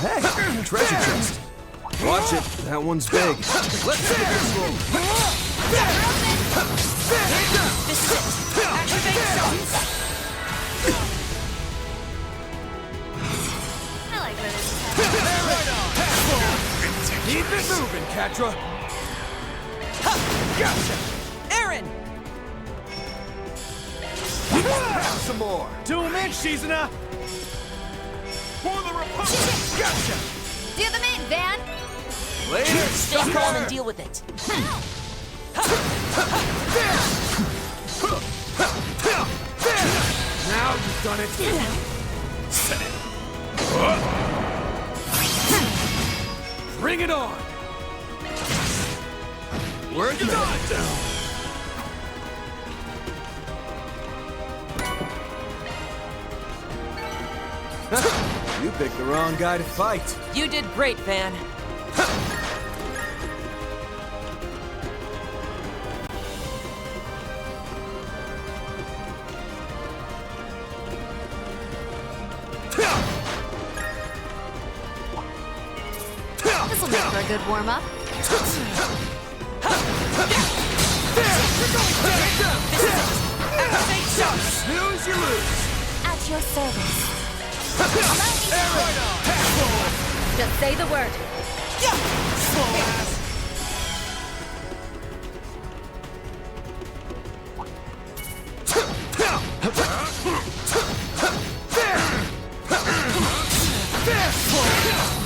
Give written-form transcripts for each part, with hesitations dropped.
Hey, treasure chest. Watch it, that one's big. Let's take this roll. This is it. Activate shots. I like where this is headed. Keep it moving, Catra. Gotcha. Aaron! Some more. 2 minutes, Shizuna! For the Republic! Gotcha. Do them in, Van. Later, Stay calm sucker. and deal with it. Now you've done it. Set it. Bring it on. Where'd you die down? You picked the wrong guy to fight. You did great, Van. This'll make for a good warm-up. Activate shots. Snooze, you lose. At your service. Aaron, Just say the word.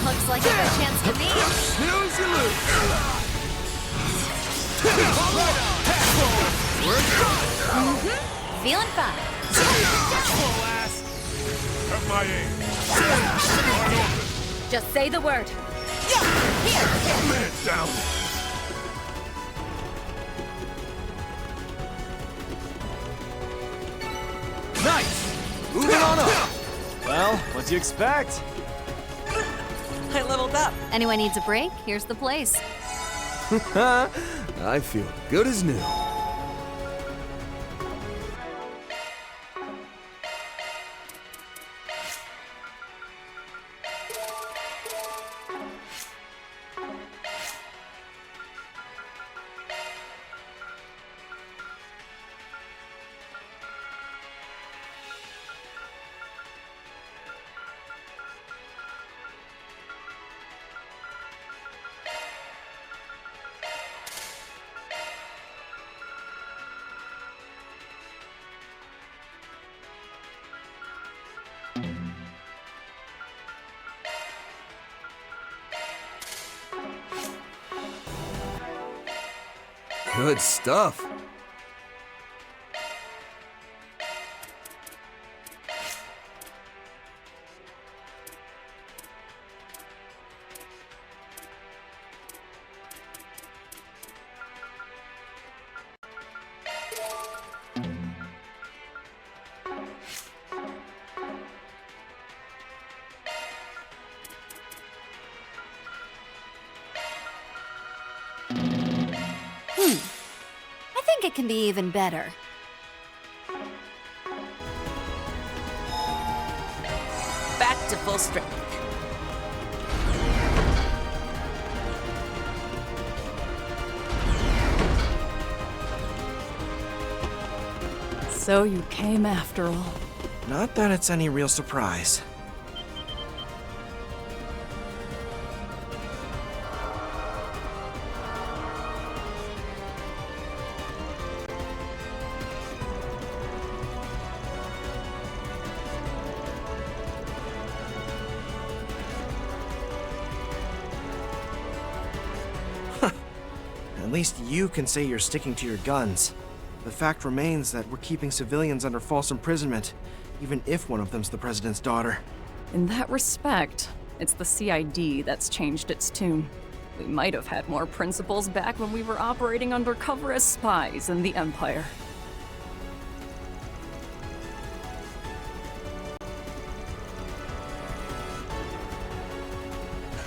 Looks like a good chance to me. snooze, you lose. Feeling fine. At my aim. Just say the word. Man down. Nice. Moving on up. Well, what do you expect? I leveled up. Anyone needs a break? Here's the place. I feel good as new. Good stuff. I think it can be even better. Back to full strength. So you came after all. Not that it's any real surprise. At least you can say you're sticking to your guns. The fact remains that we're keeping civilians under false imprisonment, even if one of them's the president's daughter. In that respect, it's the CID that's changed its tune. We might have had more principles back when we were operating undercover as spies in the Empire.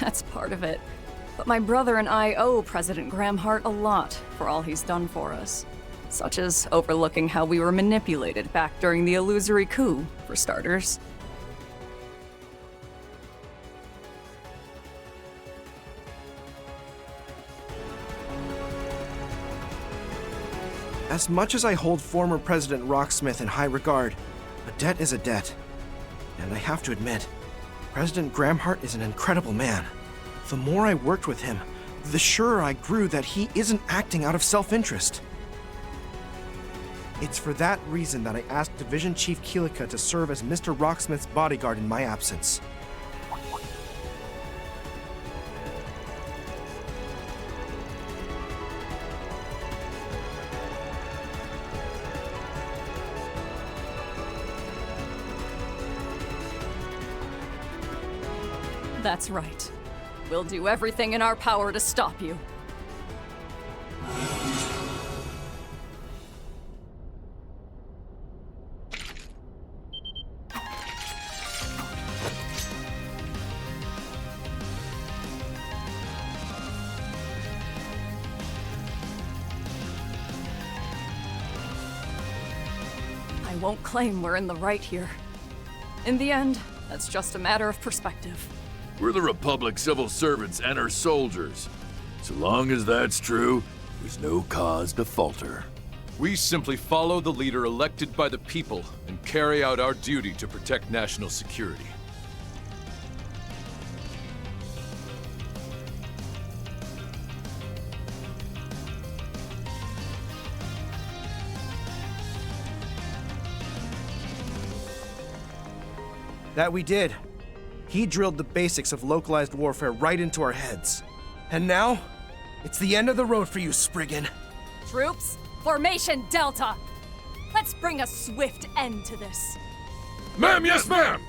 That's part of it. But my brother and I owe President Gramhart a lot for all he's done for us. Such as overlooking how we were manipulated back during the illusory coup, for starters. As much as I hold former President Rocksmith in high regard, a debt is a debt. And I have to admit, President Gramhart is an incredible man. The more I worked with him, the surer I grew that he isn't acting out of self-interest. It's for that reason that I asked Division Chief Keelika to serve as Mr. Rocksmith's bodyguard in my absence. That's right. We'll do everything in our power to stop you. I won't claim we're in the right here. In the end, that's just a matter of perspective. We're the Republic civil servants and her soldiers. So long as that's true, there's no cause to falter. We simply follow the leader elected by the people and carry out our duty to protect national security. That we did. He drilled the basics of localized warfare right into our heads. And now, it's the end of the road for you, Spriggan. Troops, formation Delta! Let's bring a swift end to this. Ma'am, yes, ma'am!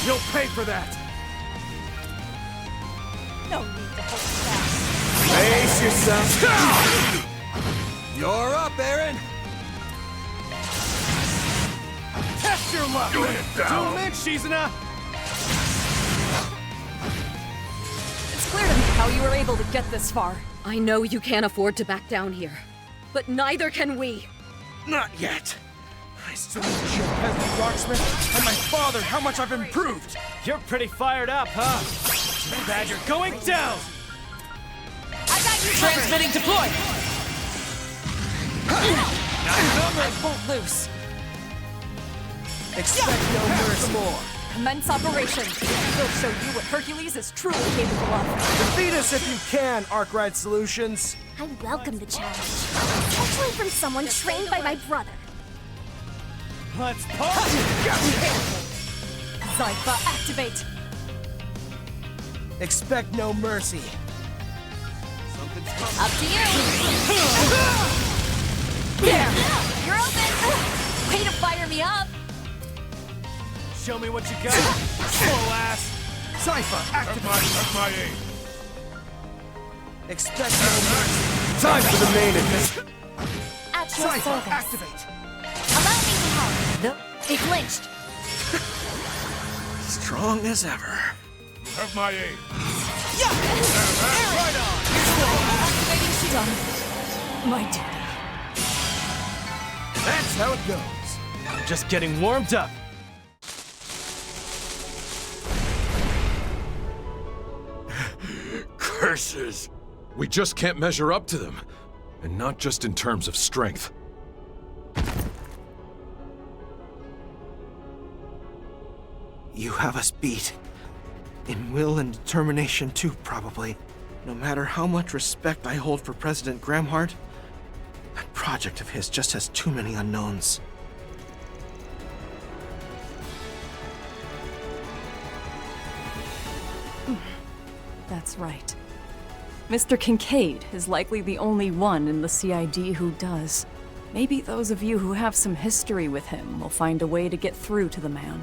You'll pay for that! No need to hold fast. Brace yourself. You're up, Aaron. Test your luck! Doing it down. Zoom in, Shizuna! It's clear to me how you were able to get this far. I know you can't afford to back down here, but neither can we. Not yet. I still need to show President Rocksmith and my father how much I've improved. You're pretty fired up, huh? Too bad you're going down! I got you covered. Transmitting deploy! I won't lose. Expect no mercy. More. Commence operation. We'll show you what Hercules is truly capable of. Defeat us if you can, Arkwright Solutions. I welcome the challenge, especially from someone trained by my brother. Let's party! Zypha, activate! Expect no mercy. Up to you. There! You're open. Way to fire me up. Show me what you got, slow ass! Cypher, activate. That's my aim. Expect no mercy. Time for the main event. At your Cypher, service. activate. Allow me to help. He flinched. Strong as ever. Have my aim. Activating Shidon. My duty. That's how it goes. Just getting warmed up. Curses! We just can't measure up to them. And not just in terms of strength. You have us beat. In will and determination too, probably. No matter how much respect I hold for President Gramhart, that project of his just has too many unknowns. That's right. Mr. Kincaid is likely the only one in the CID who does. Maybe those of you who have some history with him will find a way to get through to the man.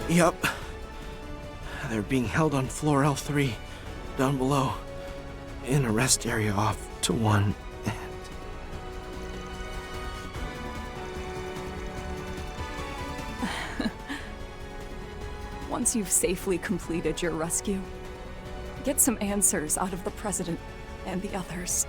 Yup. They're being held on floor L3, down below, in a rest area off to one end. Once you've safely completed your rescue, get some answers out of the President and the others.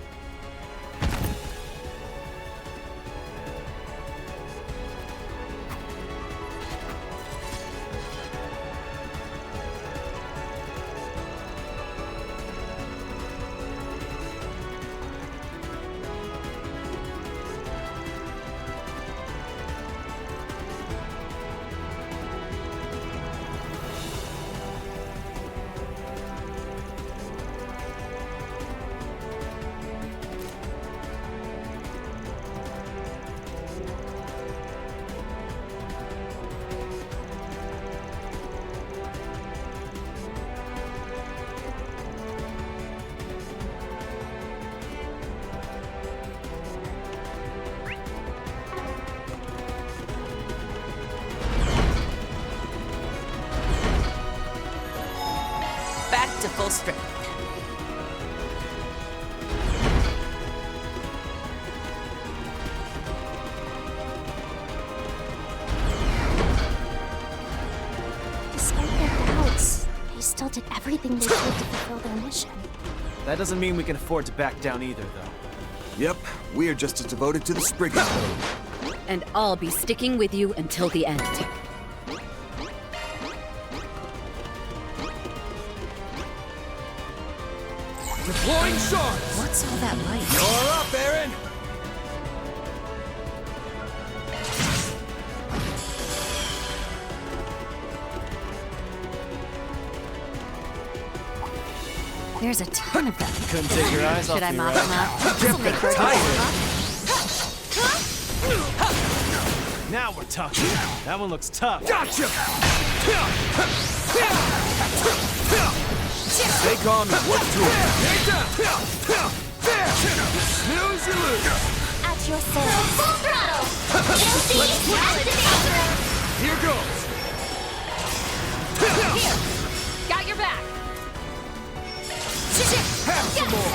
Back to full strength. Despite their doubts, they still did everything they could to fulfill their mission. That doesn't mean we can afford to back down either, though. Yep, we are just as devoted to the Spriggan Code. And I'll be sticking with you until the end. Deploying shards! What's all that light? You're up, Aaron! There's a ton of them. Couldn't take your eyes off Should I me, mop right? them up? This'll make for a Now we're talking. That one looks tough. Gotcha! Stay calm and work through it. Take down! Snooze, you lose! At your service. Full throttle! Guilty! Activate! Here goes! Here! Got your back! Have some more!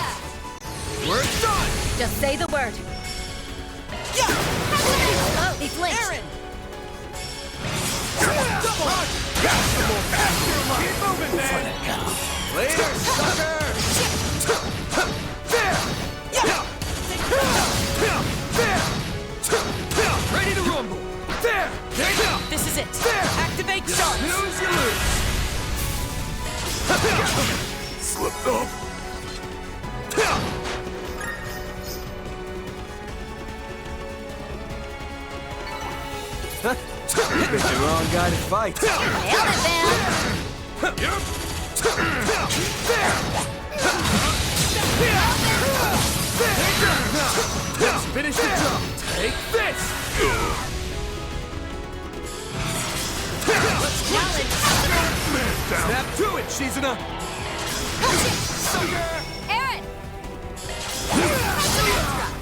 We're done! Just say the word. Oh, he flinched. Aaron! Keep moving, man! Later, sucker! Ready to rumble! There! This is it! Activate shards! Snooze, you lose! Slipped off! You picked the wrong guy to fight. Nailed it, Van. Let's finish the job! Take this! Snap to it, Shizuna! Sucker! Aaron!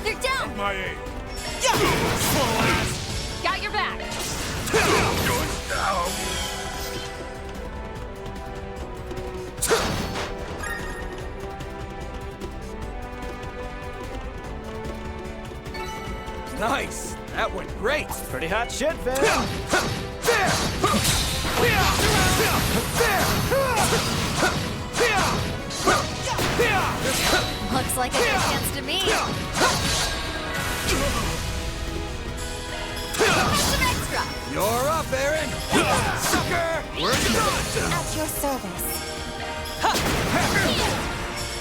They're down! My aim! Got your back! Nice! That went great! Pretty hot shit, Van. Looks like a good chance to me. Some extra. You're up, Aaron! Sucker! We're done! At your service.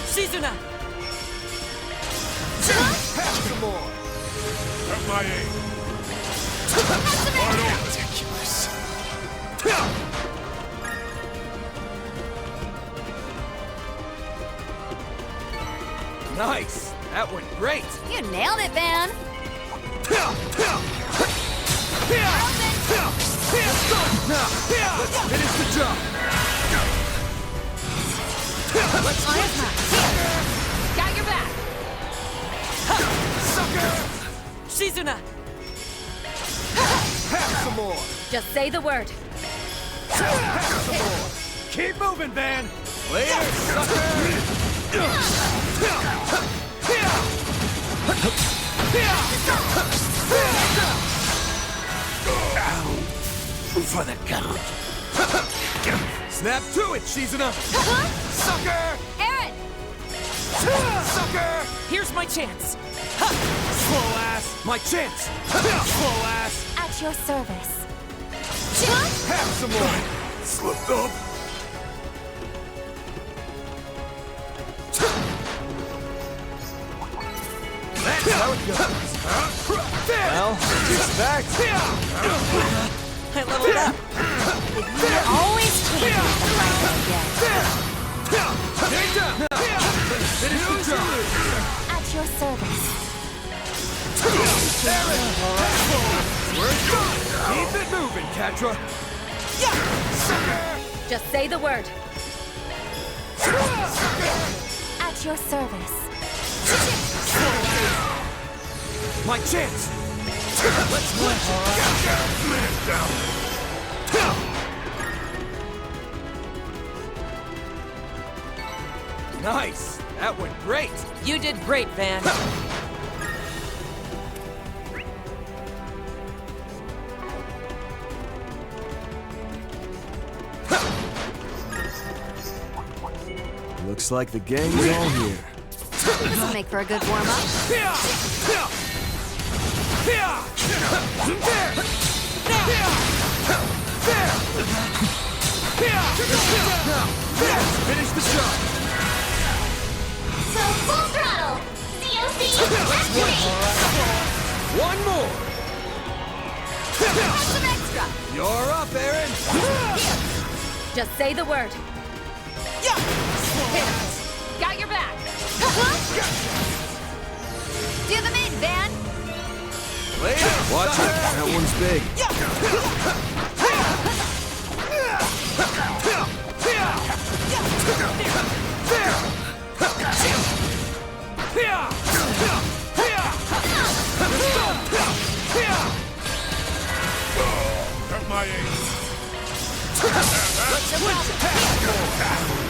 Shizuna! Have some more! At my aim! Ridiculous! Nice! That went great! You nailed it, Van. Let's finish the job. Got your back! Sucker! Shizuna! Have some more. Just say the word. Have some more. Keep moving, Van! Later, sucker! For the count. Snap to it, Shizuna! Sucker! Aaron! Sucker! Here's my chance! Slow ass! My chance! Slow ass! At your service. Have some more! Slipped up! That's how it goes! Well, what do you expect? I leveled up! Always change the light Take down! Finish the job! At your service. We're good! Keep it moving, Catra! Sucker! Just say the word. At your service. My chance! Let's let man down! Nice! That went great! You did great, Van. Looks like the gang's all here. This will make for a good warm-up. Finish the job! So full throttle. COC activate. One more! Have some extra. You're up, Aaron! Just say the word. Got your back! Do the main, Van. Later! Watch it! That one's big.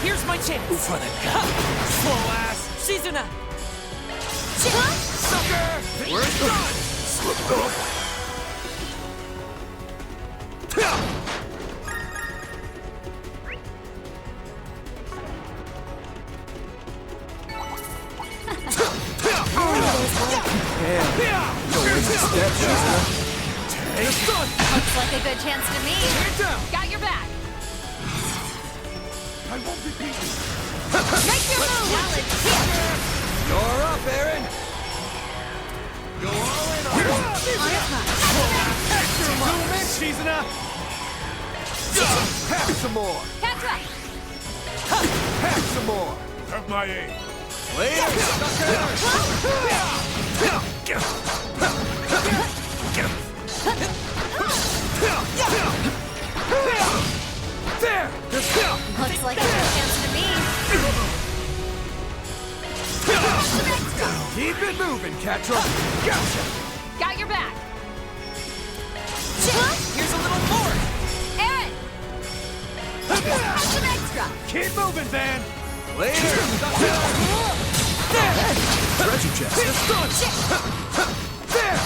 Here's my chance! For the count. Slow ass! Shizuna! Sucker! We're done! Slipped up! Looks like a good chance to me. Got your back! I won't repeat this. Make your move. You're up, Aaron! Go all in on Zoom in, Shizuna! Have some more! Catra! Have some more! Have my aim! Later, There! Looks like a good chance to me. Keep it moving, Catra! Gotcha! Got your back! Here's a little more! Aaron! Have some extra. Keep moving, Van! Later! Treasure chest! It's done! There!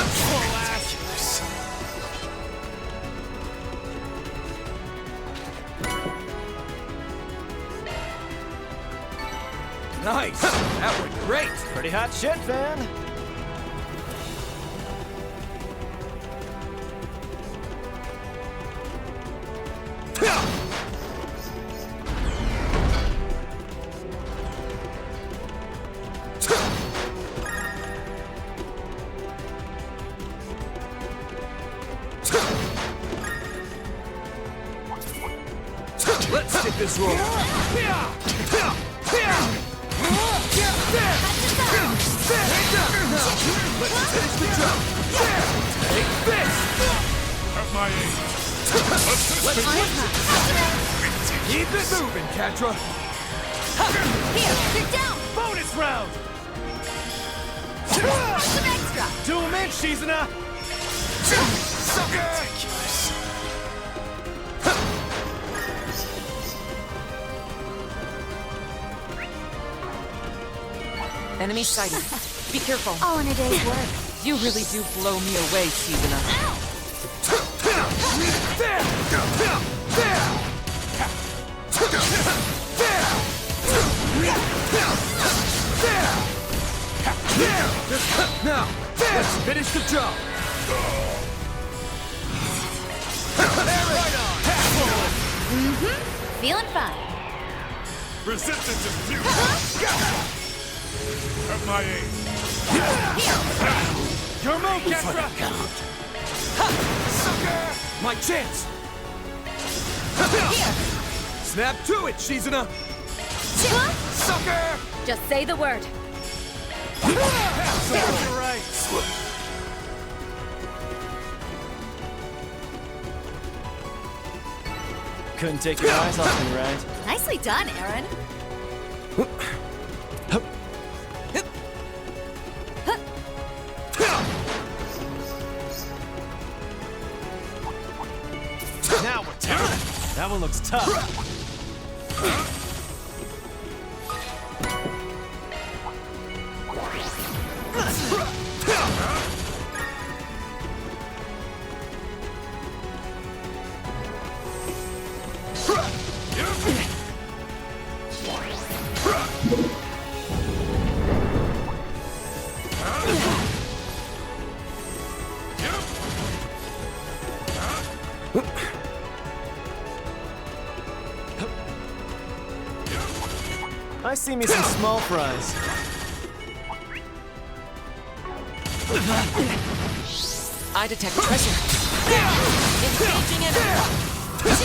Slow ass! Nice! That went great! Pretty hot shit, Van! Let's get this rolling! Let's finish the job! Take this! At my age. Keep it moving, Catra. Here, you're down! Bonus round! Some extra! Do him in, Shizuna! Sucker! Enemy sighted. Be careful. All in a day's work. You really do blow me away, Shizuna. Now, let's finish the job. Right on. Feeling fine. Resistance is futile. At my age. Your move, Catra. Sucker! My chance. Snap to it, Shizuna. Sucker! Just say the word. You're right. Couldn't take your eyes off me, right? Nicely done, Aaron. Now we're talking. That one looks tough. I see me some small fries. I detect treasure. Engaging enemy. This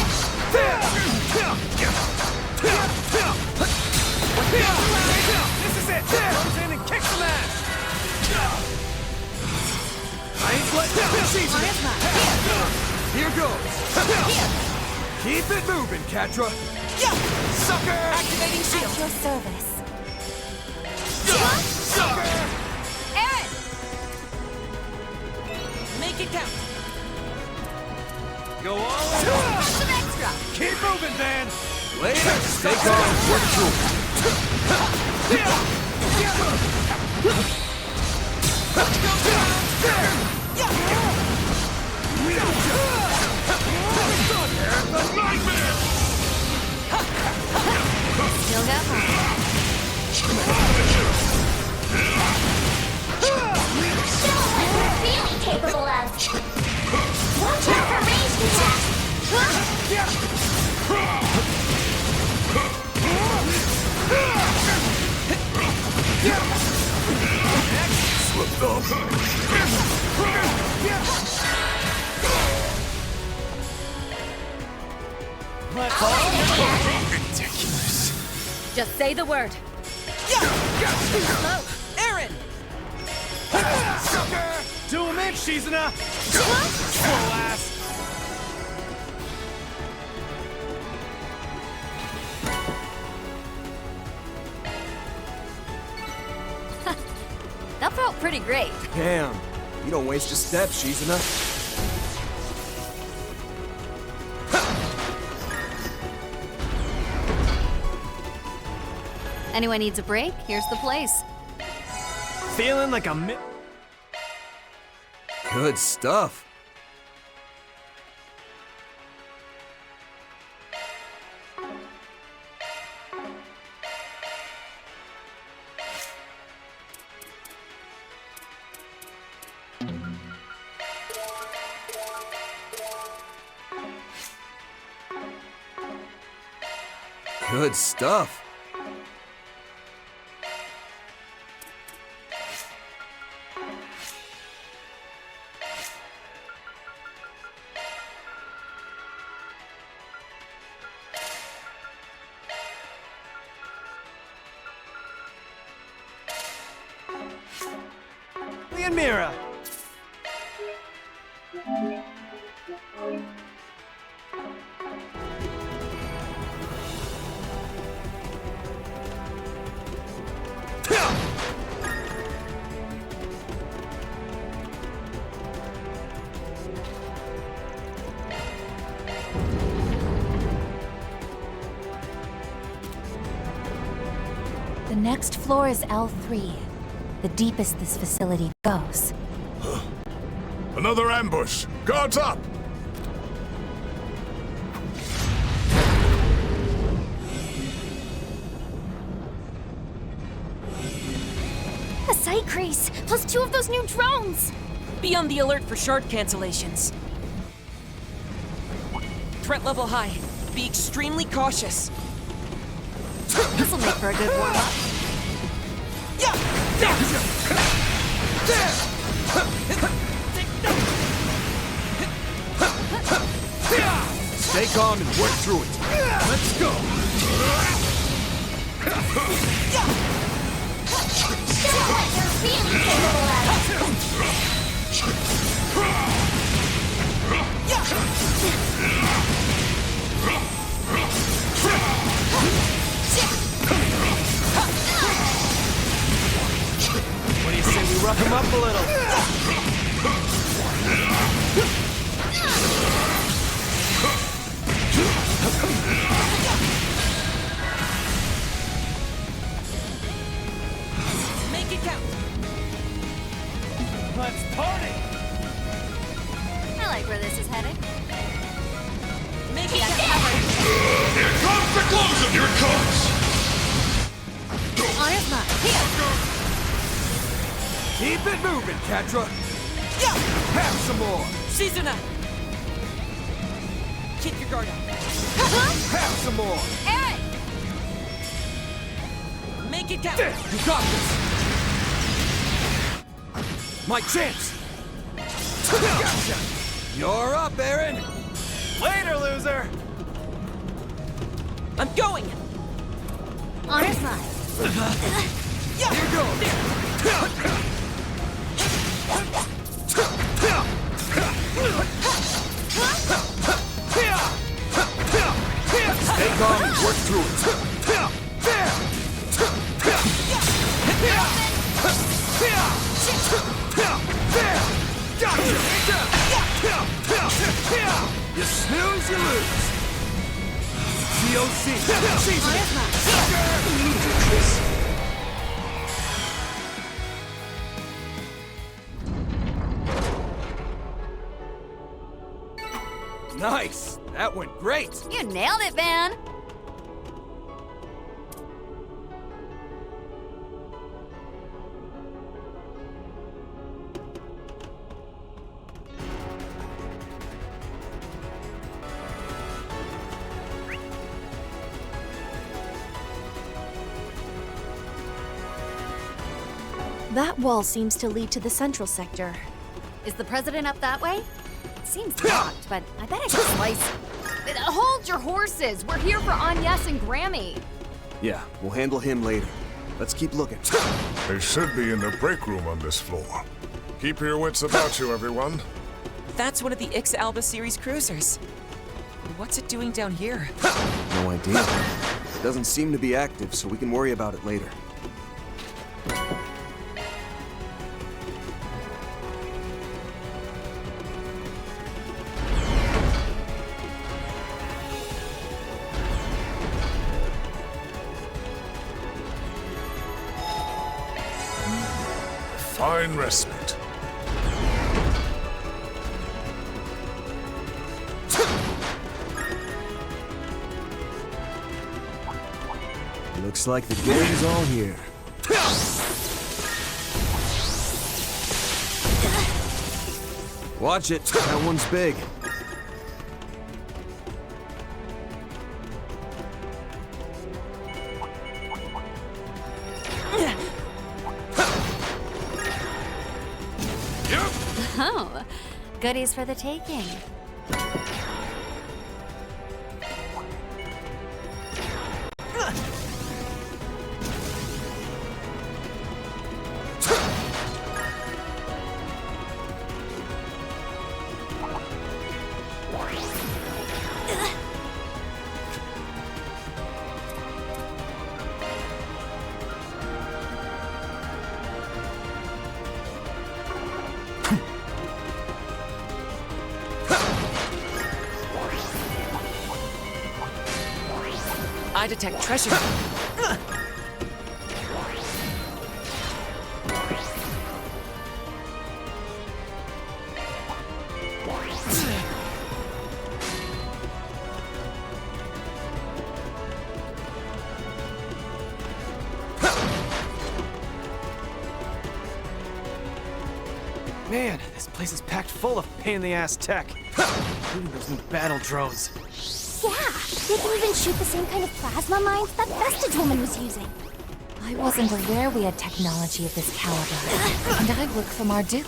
is it! Comes in and kicks some ass! I ain't letting down Shizuna! Here goes! Keep it moving, Catra! Sucker! Activating shield. At your service. Sucker! Aaron! Make it count. Go all in! Some extra! Keep moving, Van! Later! Take on work tool! Still got one. Show what we're really capable of. Watch out for ranged attacks. Ridiculous. Just say the word. Aaron! Sucker! Do him in, Shizuna! Slow ass! That felt pretty great. Damn. You don't waste a step, Shizuna. Anyone needs a break? Here's the place. Feeling like a Good stuff. Good stuff. and Mira. next floor is L3, the deepest this facility goes. Another ambush! Guards up! A sight crease, plus 2 of those new drones! Be on the alert for shard cancellations. Threat level high. Be extremely cautious. This'll make for a good warm-up. Stay calm and work through it. Let's go! What do you say we rough him up a little? Make it count. Let's party! I like where this is headed. Make it count. Here comes the close of your coats! On his mark. Here. Keep it moving, Catra. Have some more. Shizuna! Keep your guard up. Have some more. Aaron! Make it count. You got this. My chance. Gotcha. You're up, Aaron. Later, loser! I'm going! On his mark. Here goes. Stay calm and work through it. You snooze, you lose. COC. Nice. That went great. You nailed it, Van. That wall seems to lead to the central sector. Is the president up that way? It seems locked, but I bet I can slice. Hold your horses! We're here for Agnes and Grammy. Yeah, we'll handle him later. Let's keep looking. They should be in the break room on this floor. Keep your wits about you, everyone. That's one of the Ix Alba series cruisers. What's it doing down here? No idea. It doesn't seem to be active, so we can worry about it later. Fine respite. Looks like the gang's all here. Watch it. That one's big. Oh, goodies for the taking. I detect treasure. Man, this place is packed full of pain-in-the-ass tech. Including those new battle drones. Yeah, they can even shoot the same kind of plasma mines that Vestige Woman was using. I wasn't aware we had technology of this caliber. And I work for Marduk.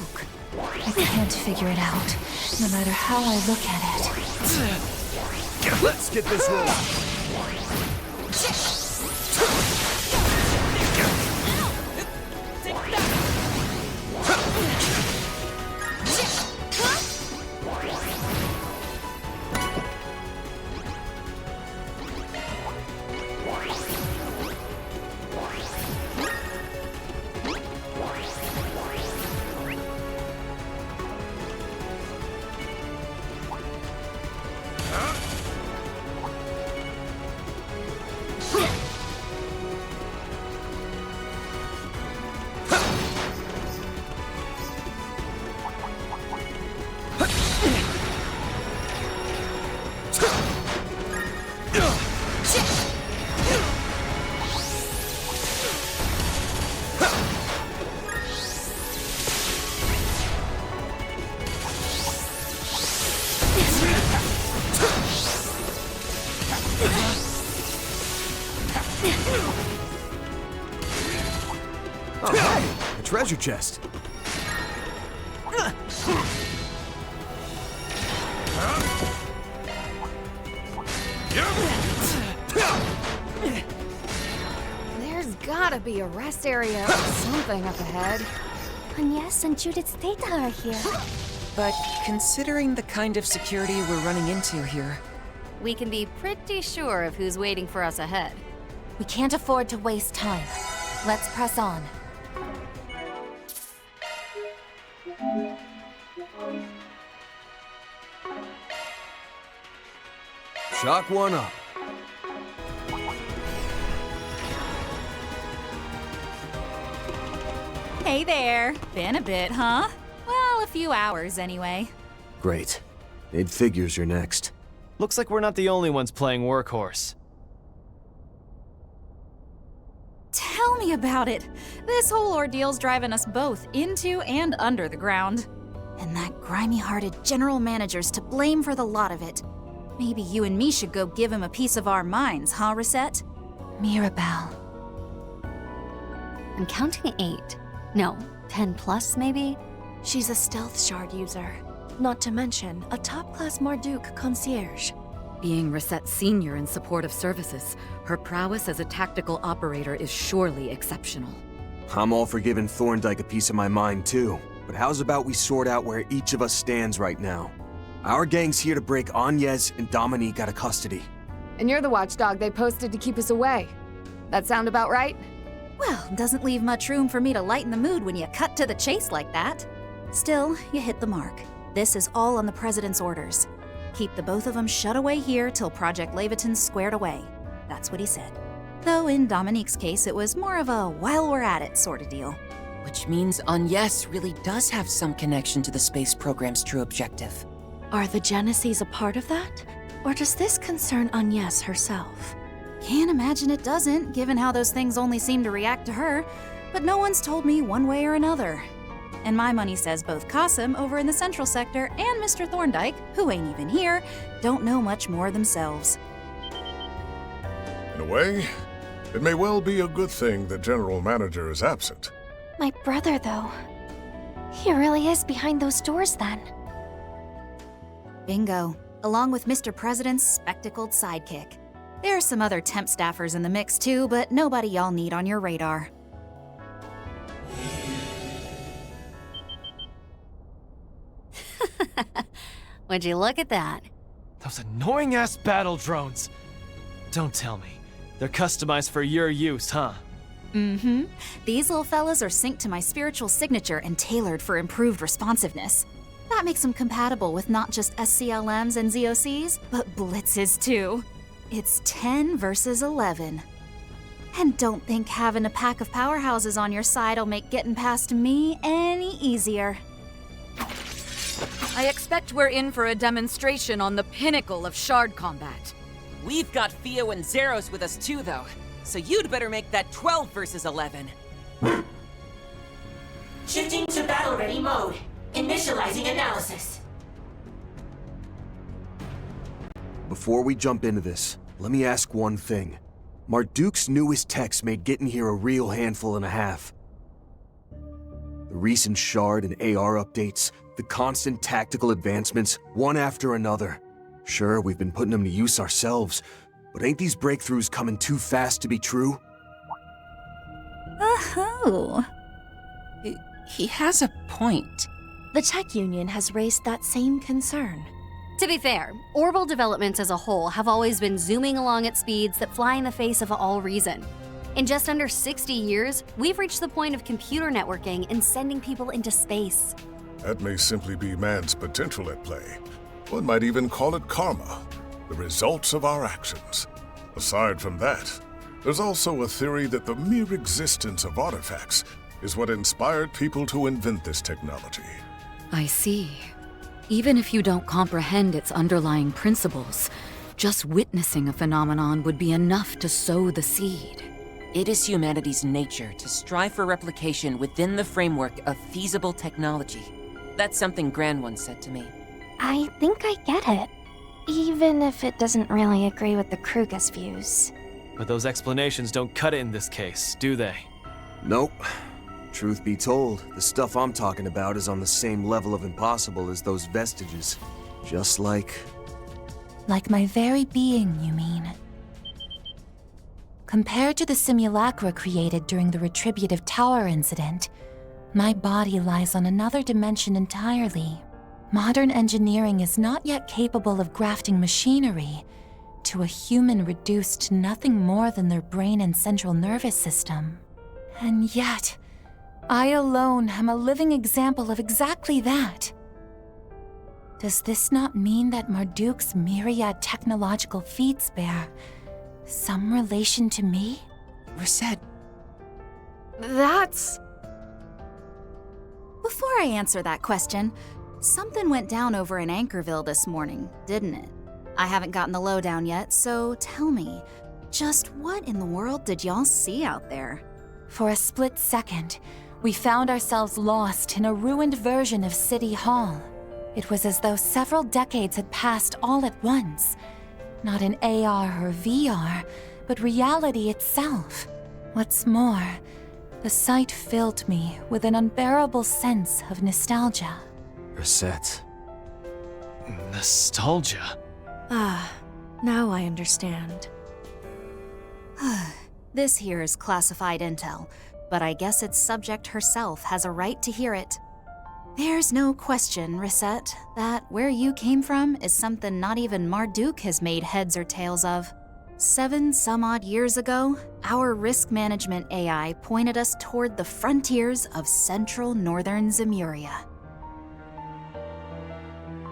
I can't figure it out, no matter how I look at it. Let's get this rolling. Oh, hey! A treasure chest. There's gotta be a rest area or something up ahead. Agnes and Judith's data are here. But considering the kind of security we're running into here, We can be pretty sure of who's waiting for us ahead. We can't afford to waste time. Let's press on. Shock one up. Hey there. Been a bit, huh? Well, a few hours anyway. Great. Abe figures you're next. Looks like we're not the only ones playing workhorse. Tell me about it. This whole ordeal's driving us both into and under the ground. And that grimy-hearted general manager's to blame for the lot of it. Maybe you and me should go give him a piece of our minds, huh, Reset? Mirabelle. I'm counting 8. No, 10 plus maybe? She's a stealth shard user. Not to mention, a top-class Marduk concierge. Being Reset Senior in support of services, her prowess as a tactical operator is surely exceptional. I'm all for giving Thorndyke a piece of my mind too, but how's about we sort out where each of us stands right now? Our gang's here to break Agnes and Dominique out of custody. And you're the watchdog they posted to keep us away. That sound about right? Well, doesn't leave much room for me to lighten the mood when you cut to the chase like that. Still, you hit the mark. This is all on the President's orders. Keep the both of them shut away here till Project Leviton's squared away. That's what he said. Though in Dominique's case, it was more of a while we're at it sort of deal. which means Agnes really does have some connection to the space program's true objective. Are the Genesees a part of that? Or does this concern Agnes herself? Can't imagine it doesn't, given how those things only seem to react to her. But no one's told me one way or another. And my money says both Qasim over in the Central Sector and Mr. Thorndyke, who ain't even here, don't know much more themselves. In a way, it may well be a good thing the General Manager is absent. My brother, though. He really is behind those doors, then. Bingo. Along with Mr. President's spectacled sidekick. There are some other temp staffers in the mix too, but nobody y'all need on your radar. Would you look at that? Those annoying-ass battle drones. Don't tell me. They're customized for your use, huh? Mm-hmm. These little fellas are synced to my spiritual signature and tailored for improved responsiveness. That makes them compatible with not just SCLMs and ZOCs, but Blitzes too. It's 10 versus 11. And don't think having a pack of powerhouses on your side will make getting past me any easier. I expect we're in for a demonstration on the pinnacle of shard combat. We've got Theo and Zeros with us too, though. So you'd better make that 12 versus 11. Shifting to battle-ready mode. Initializing analysis. Before we jump into this, let me ask one thing. Marduk's newest techs made getting here a real handful and a half. The recent Shard and AR updates, the constant tactical advancements, one after another. Sure, we've been putting them to use ourselves, but ain't these breakthroughs coming too fast to be true? Oh. He has a point. The Tech Union has raised that same concern. To be fair, orbital developments as a whole have always been zooming along at speeds that fly in the face of all reason. In just under 60 years, we've reached the point of computer networking and sending people into space. That may simply be man's potential at play. One might even call it karma, the results of our actions. Aside from that, there's also a theory that the mere existence of artifacts is what inspired people to invent this technology. I see. Even if you don't comprehend its underlying principles, just witnessing a phenomenon would be enough to sow the seed. It is humanity's nature to strive for replication within the framework of feasible technology. That's something Gran once said to me. I think I get it. Even if it doesn't really agree with the Krugus views. But those explanations don't cut it in this case, do they? Nope. Truth be told, the stuff I'm talking about is on the same level of impossible as those vestiges. Just like... Like my very being, you mean? Compared to the simulacra created during the Retributive Tower incident, my body lies on another dimension entirely. Modern engineering is not yet capable of grafting machinery to a human reduced to nothing more than their brain and central nervous system. And yet, I alone am a living example of exactly that. Does this not mean that Marduk's myriad technological feats bear some relation to me? Reset. That's... Before I answer that question, something went down over in Anchorville this morning, didn't it? I haven't gotten the lowdown yet, so tell me, just what in the world did y'all see out there? For a split second, we found ourselves lost in a ruined version of City Hall. It was as though several decades had passed all at once. Not in AR or VR, but reality itself. What's more, the sight filled me with an unbearable sense of nostalgia. Reset. Nostalgia? Ah, now I understand. This here is classified intel, but I guess its subject herself has a right to hear it. There's no question, Reset, that where you came from is something not even Marduk has made heads or tails of. 7 some odd years ago, our risk management AI pointed us toward the frontiers of central northern Zemuria.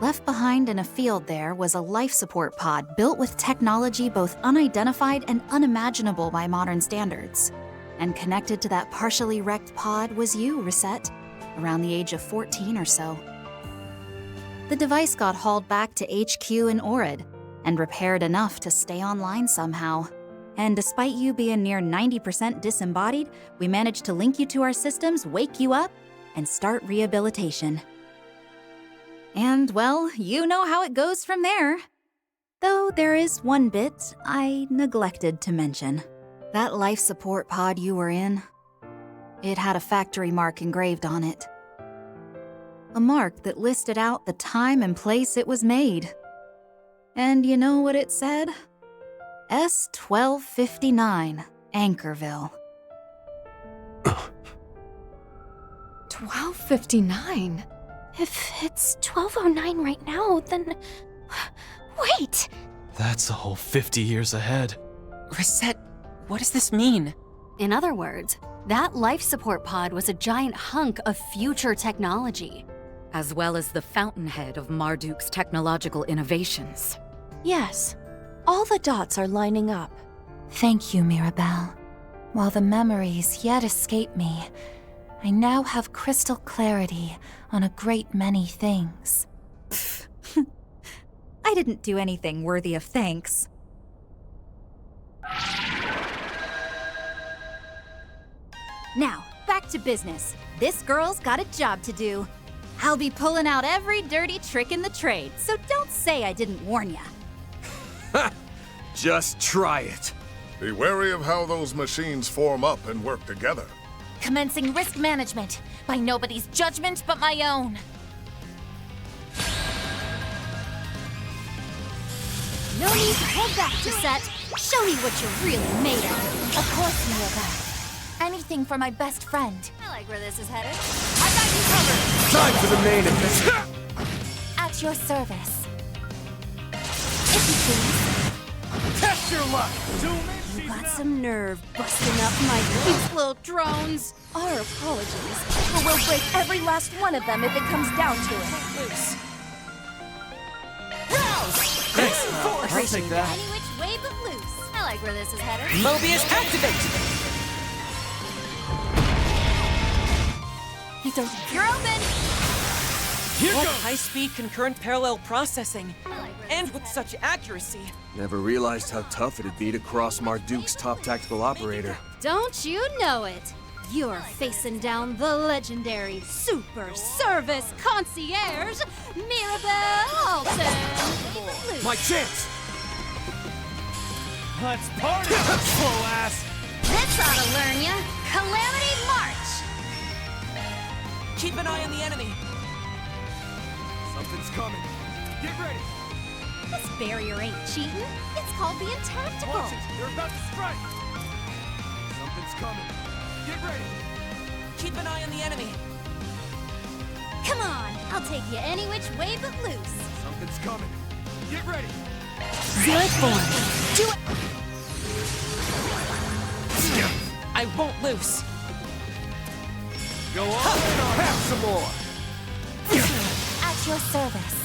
Left behind in a field there was a life support pod built with technology both unidentified and unimaginable by modern standards. And connected to that partially wrecked pod was you, Reset, around the age of 14 or so. The device got hauled back to HQ in Orid, and repaired enough to stay online somehow. And despite you being near 90% disembodied, we managed to link you to our systems, wake you up, and start rehabilitation. And, well, you know how it goes from there. Though there is one bit I neglected to mention. That life support pod you were in, it had a factory mark engraved on it. A mark that listed out the time and place it was made. And you know what it said? S1259, Anchorville. 1259? If it's 1209 right now, then... Wait! That's a whole 50 years ahead. Reset, what does this mean? In other words, that life support pod was a giant hunk of future technology. As well as the fountainhead of Marduk's technological innovations. Yes, all the dots are lining up. Thank you, Mirabelle. While the memories yet escape me, I now have crystal clarity on a great many things. I didn't do anything worthy of thanks. Now, back to business. This girl's got a job to do. I'll be pulling out every dirty trick in the trade, so don't say I didn't warn ya. Just try it. Be wary of how those machines form up and work together. Commencing risk management by nobody's judgment but my own. No need to hold back, Gisette. Show me what you're really made of. Of course, Mirabelle. Anything for my best friend. I like where this is headed. I got you covered! Time for the main event. At your service. If you please. Test your luck! You got some nerve busting up my cute little drones. Our apologies, but we'll break every last one of them if it comes down to it. Loose. I'll take that. Any which way but loose. I like where this is headed. Mobius activate! You're open! Here goes! High-speed concurrent parallel processing. And with such accuracy. Never realized how tough it'd be to cross Marduk's top tactical operator. Don't you know it? You're facing down the legendary Super Service Concierge, Mirabelle Alton. My chance! Let's party, slow ass! This ought to learn ya. Calamity March! Keep an eye on the enemy. Something's coming. Get ready! This barrier ain't cheating. It's called being tactical. Watch it, you're about to strike! Something's coming. Get ready! Keep an eye on the enemy. Come on, I'll take you any which way but loose. Something's coming. Get ready! Zero form. Do it! I won't loose. Go on and on. Have some more. At your service.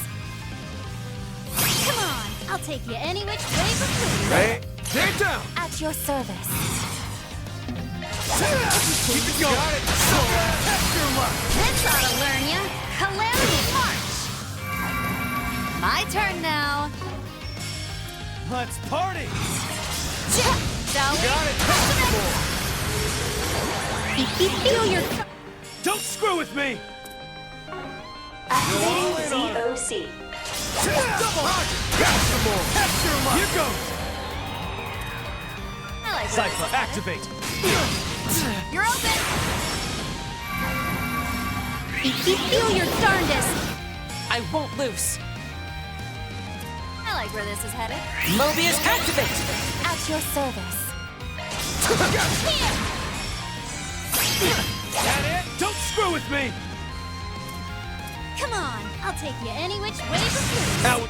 Come on, I'll take you any which way but loose. Hey, get down. At your service. Keep it going. Got it. Test your luck. This ought to learn ya. Calamity March. My turn now. Let's party! Shall we? Got it. Have some more. Feel your... Don't screw with me! Activating ZOC. Double hug. Got some more. Test your luck! Here goes! I like Cypher, activate! You're open! Feel your darndest! I won't loose. I like where this is headed. Mobius activate! At your service. That it? Don't screw with me! Come on, I'll take you any which way but loose. Out!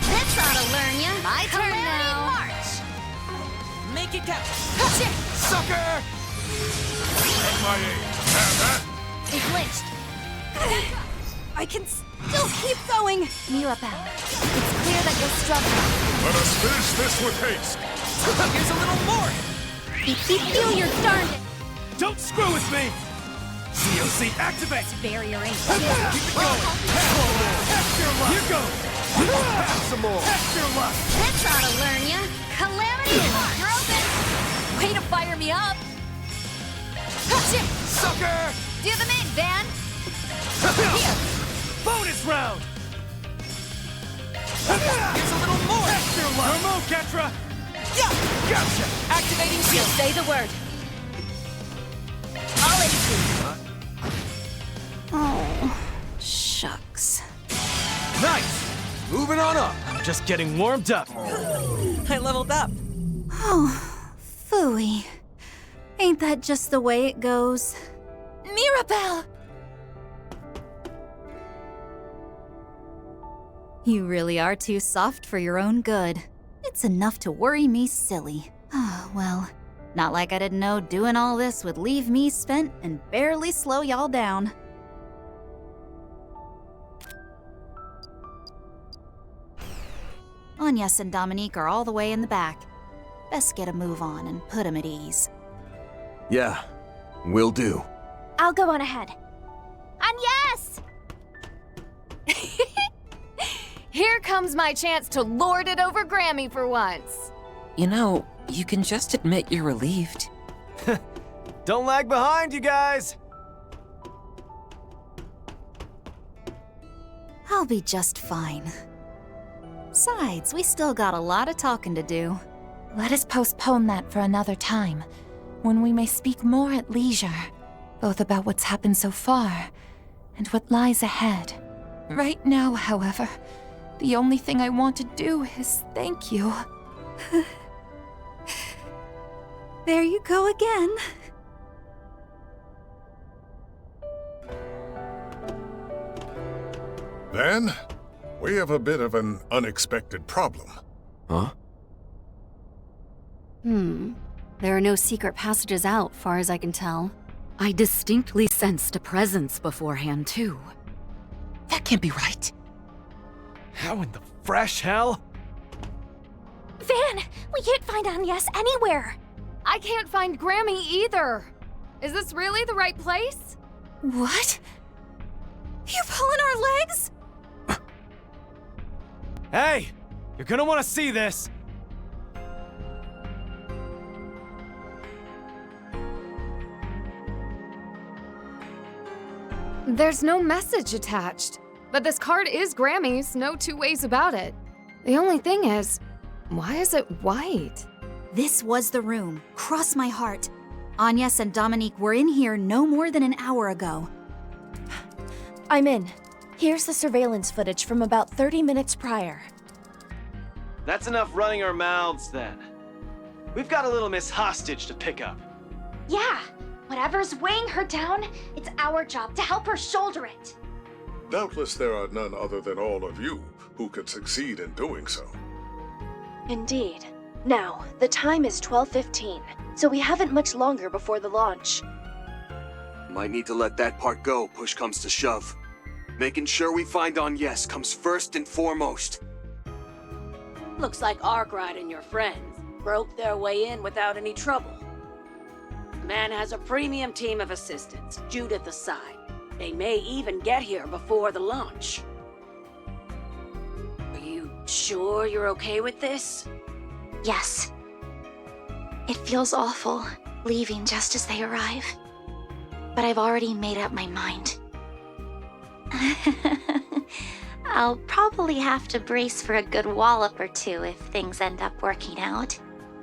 This ought to learn ya. My turn now. March. Make it count. Sucker! MIA. Have that? It glitched. I can still keep going. Mirabelle, it's clear that you're struggling. Let us finish this with haste. Here's a little more. Feel your darndest. Don't screw with me! COC, activate! Barrier ain't Keep it going! Test your luck! Here goes! Have some more. Test your luck! This ought to learn ya. Calamity March. You're open. Way to fire me up. Sucker! Do the mid, Van. Bonus round! Here's a little more. Test your luck! Your move, Ketra! Gotcha. Activating shield. Say the word. All in. Oh, shucks. Nice! Moving on up. I'm just getting warmed up. I leveled up. Oh, phooey. Ain't that just the way it goes? Mirabelle! You really are too soft for your own good. It's enough to worry me silly. Oh, well, not like I didn't know doing all this would leave me spent and barely slow y'all down. Agnes and Dominique are all the way in the back. Best get a move on and put 'em at ease. Yeah, will do. I'll go on ahead. And yes! Here comes my chance to lord it over Grammy for once. You know, you can just admit you're relieved. Don't lag behind, you guys! I'll be just fine. Besides, we still got a lot of talking to do. Let us postpone that for another time, when we may speak more at leisure, both about what's happened so far and what lies ahead. Right now, however, the only thing I want to do is thank you. There you go again. Then, we have a bit of an unexpected problem. Huh? There are no secret passages out, far as I can tell. I distinctly sensed a presence beforehand, too. That can't be right. How in the fresh hell? Van, we can't find Agnes anywhere. I can't find Grammy either. Is this really the right place? What? You pulling our legs? Hey! You're gonna want to see this! There's no message attached. But this card is Grammy's, no two ways about it. The only thing is, why is it white? This was the room. Cross my heart. Agnes and Dominique were in here no more than an hour ago. I'm in. Here's the surveillance footage from about 30 minutes prior. That's enough running our mouths, then. We've got a little Miss Hostage to pick up. Yeah, whatever's weighing her down, it's our job to help her shoulder it. Doubtless there are none other than all of you who could succeed in doing so. Indeed. Now, the time is 12:15, so we haven't much longer before the launch. Might need to let that part go, push comes to shove. Making sure we find Agnes comes first and foremost. Looks like Arkwright and your friends broke their way in without any trouble. The man has a premium team of assistants, Judith aside. They may even get here before the launch. Are you sure you're okay with this? Yes. It feels awful, leaving just as they arrive. But I've already made up my mind. I'll probably have to brace for a good wallop or two if things end up working out.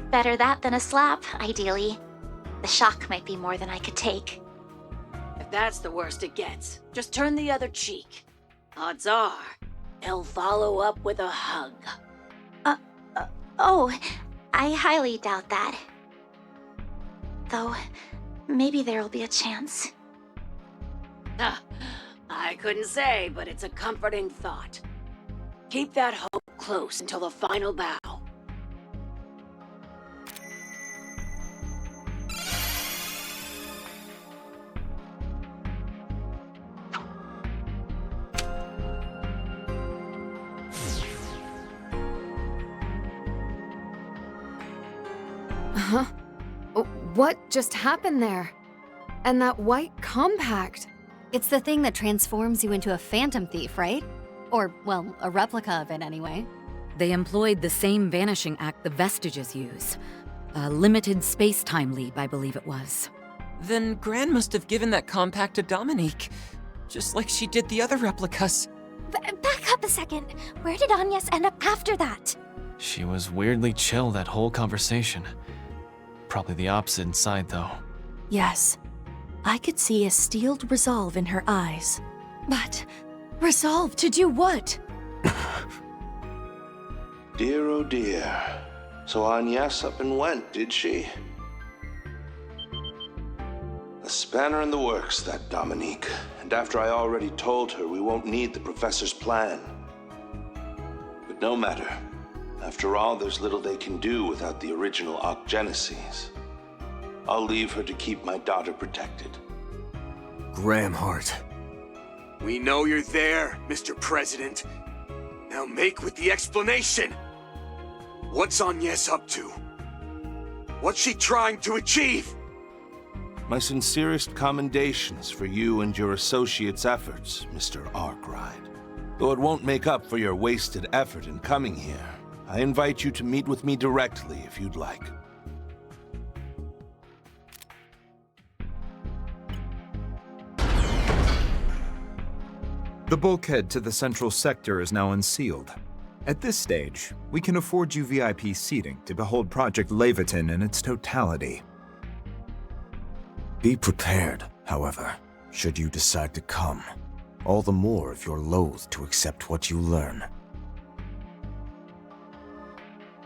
Better that than a slap, ideally. The shock might be more than I could take. If that's the worst it gets, just turn the other cheek. Odds are, they'll follow up with a hug. Oh, I highly doubt that. Though, maybe there'll be a chance. I couldn't say, but it's a comforting thought. Keep that hope close until the final bow. Huh? What just happened there? And that white compact? It's the thing that transforms you into a phantom thief, right? Or, well, a replica of it anyway. They employed the same vanishing act the Vestiges use. A limited space-time leap, I believe it was. Then Gran must have given that compact to Dominique, just like she did the other replicas. Back up a second. Where did Agnes end up after that? She was weirdly chill that whole conversation. Probably the opposite inside, though. Yes. I could see a steeled resolve in her eyes. But resolve to do what? Dear oh dear. So Agnes up and went, did she? A spanner in the works, that Dominique. And after I already told her we won't need the professor's plan. But no matter. After all, there's little they can do without the original Ocgenesis. I'll leave her to keep my daughter protected. Gramhart. We know you're there, Mr. President. Now make with the explanation. What's Agnes up to? What's she trying to achieve? My sincerest commendations for you and your associates' efforts, Mr. Arkwright. Though it won't make up for your wasted effort in coming here, I invite you to meet with me directly if you'd like. The bulkhead to the central sector is now unsealed. At this stage, we can afford you VIP seating to behold Project Leviathan in its totality. Be prepared, however, should you decide to come. All the more if you're loath to accept what you learn.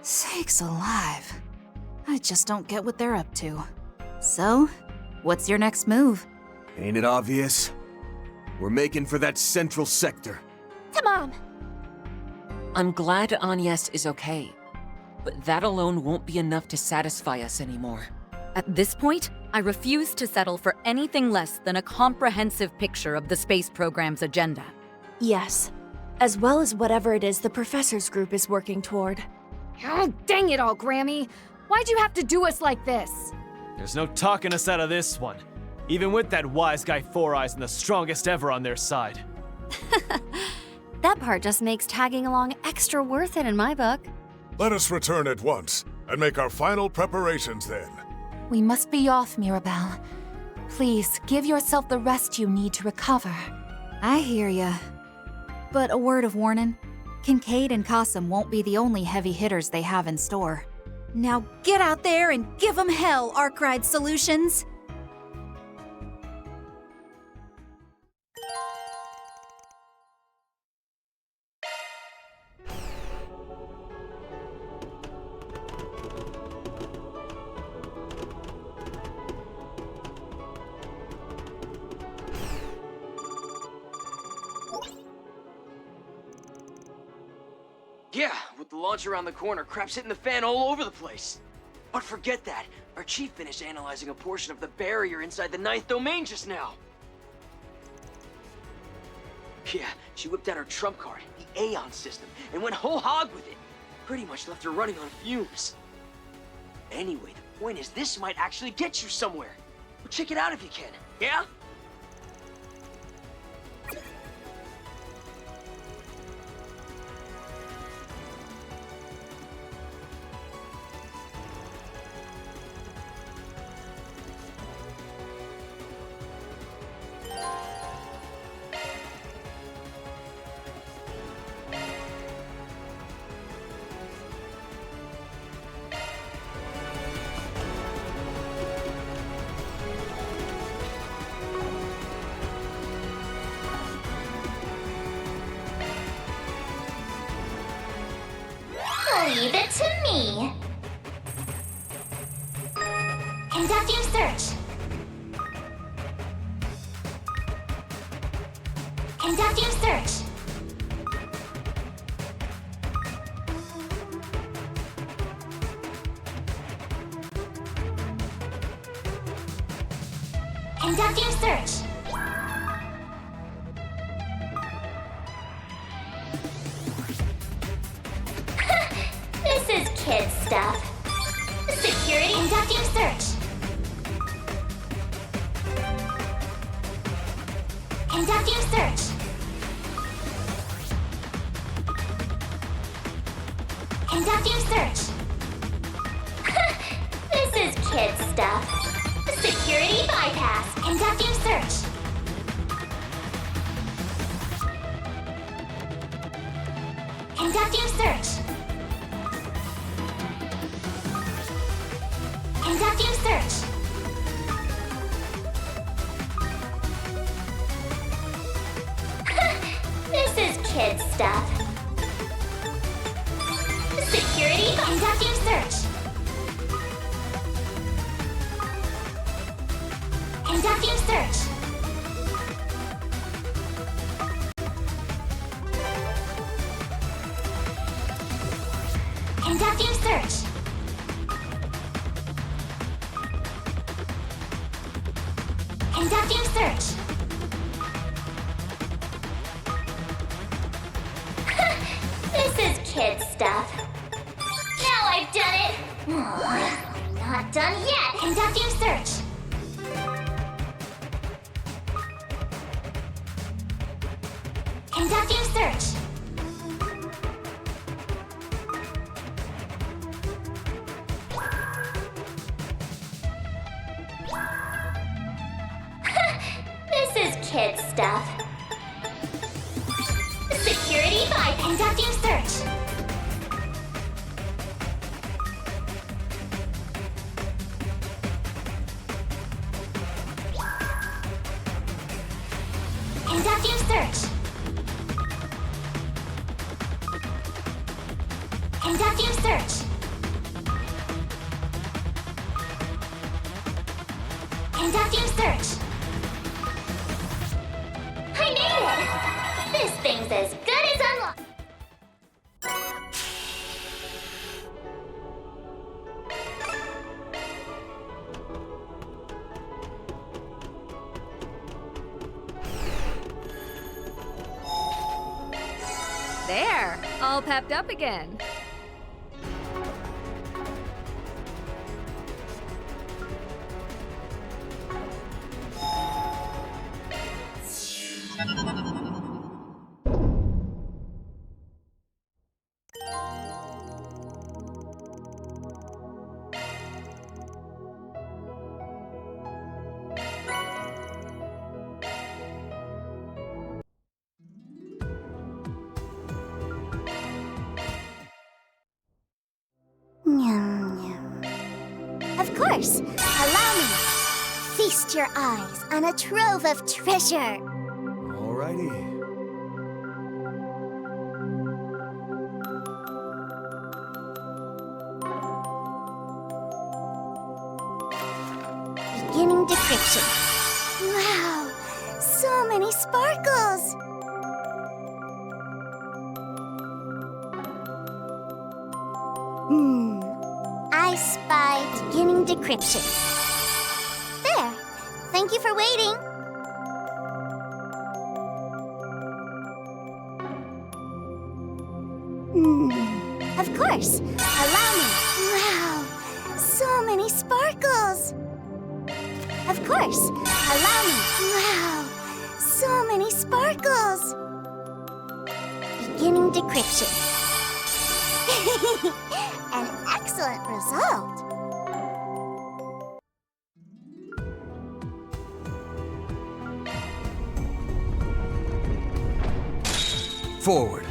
Sakes alive. I just don't get what they're up to. So, what's your next move? Ain't it obvious? We're making for that central sector. Come on! I'm glad Agnes is okay, but that alone won't be enough to satisfy us anymore. At this point, I refuse to settle for anything less than a comprehensive picture of the space program's agenda. Yes, as well as whatever it is the Professor's group is working toward. Oh, dang it all, Grammy! Why'd you have to do us like this? There's no talking us out of this one. Even with that wise guy Four Eyes and the strongest ever on their side. That part just makes tagging along extra worth it in my book. Let us return at once and make our final preparations then. We must be off, Mirabelle. Please, give yourself the rest you need to recover. I hear ya. But a word of warning. Kincaid and Qasim won't be the only heavy hitters they have in store. Now get out there and give 'em hell, Arkride Solutions! Yeah, with the launch around the corner, crap's hitting the fan all over the place. But forget that. Our chief finished analyzing a portion of the barrier inside the 9th domain just now. Yeah, she whipped out her trump card, the Aeon system, and went whole hog with it. Pretty much left her running on fumes. Anyway, the point is this might actually get you somewhere. Well, check it out if you can, yeah? Leave it to me. Conducting search. Conducting search. Conducting search. This is kid stuff. Security conducting search. Conducting search. Conducting search. This is kid stuff. Security bypass. Conducting search. Conducting search. Conducting search. This is kid stuff. Security conducting search. Conducting search. Conducting search. Conducting search. This is kid stuff. Now I've done it. Not done yet. Conducting search. Conducting search. This is kid stuff. Conducting search. Conducting search. Conducting search. I made it! This thing's as good as unlocked. There, all pepped up again. Of course. Allow me. Feast your eyes on a trove of treasure. Alrighty. Beginning decryption. Wow, so many sparkles. I spy beginning decryption. There. Thank you for waiting. Of course. Allow me. Wow, so many sparkles. Of course. Allow me. Wow, so many sparkles. Beginning decryption. An excellent result. Forward.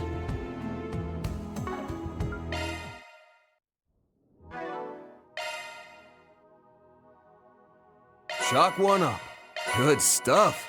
Shock one up. Good stuff.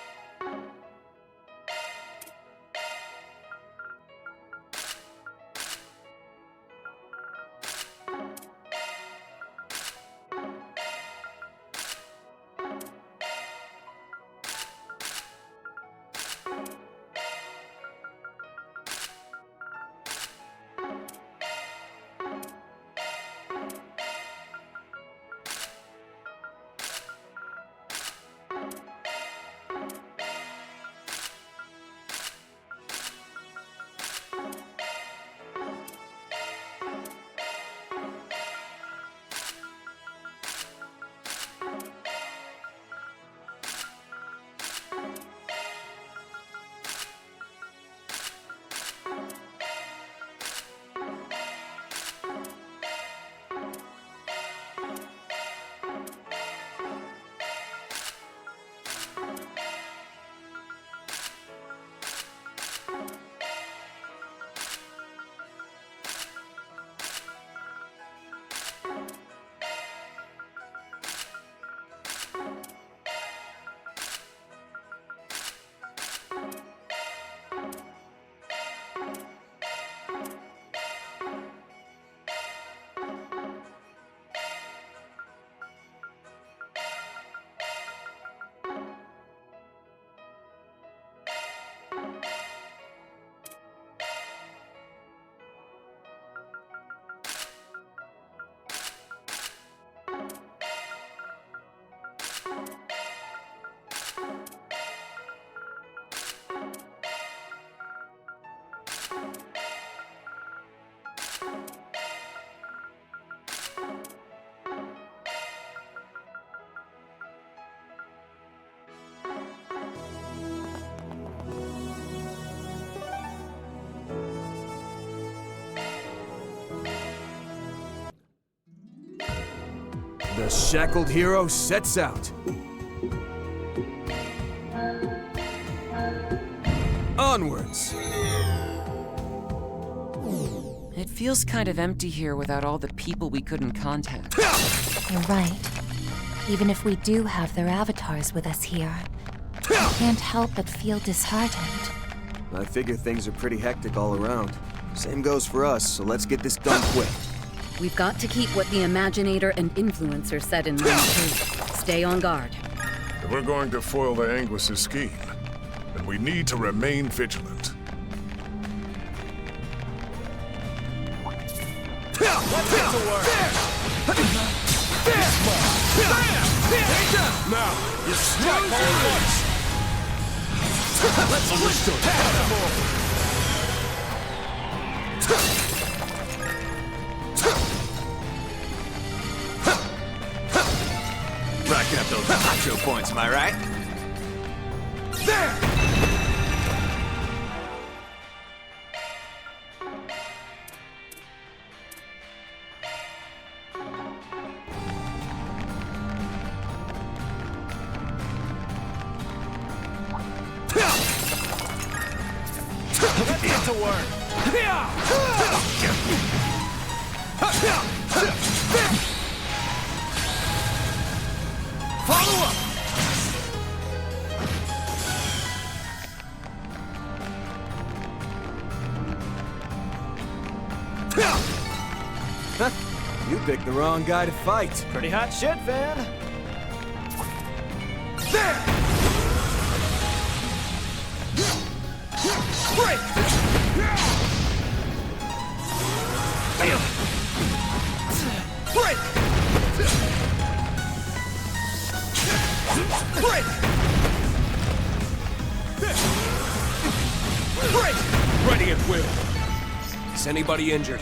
The shackled hero sets out. Onwards! It feels kind of empty here without all the people we couldn't contact. You're right. Even if we do have their avatars with us here, I can't help but feel disheartened. I figure things are pretty hectic all around. Same goes for us, so let's get this done quick. We've got to keep what the Imaginator and Influencer said in mind too. Stay on guard. If we're going to foil the Anguis' scheme, then we need to remain vigilant. Let's get to work! Now, you strike all at once! Let's understood. Racking up those macho points, am I right? There! Let's get to work! Follow up! You picked the wrong guy to fight. Pretty hot shit, Van. There! Break! Break! Break! Break! Ready at will. Is anybody injured?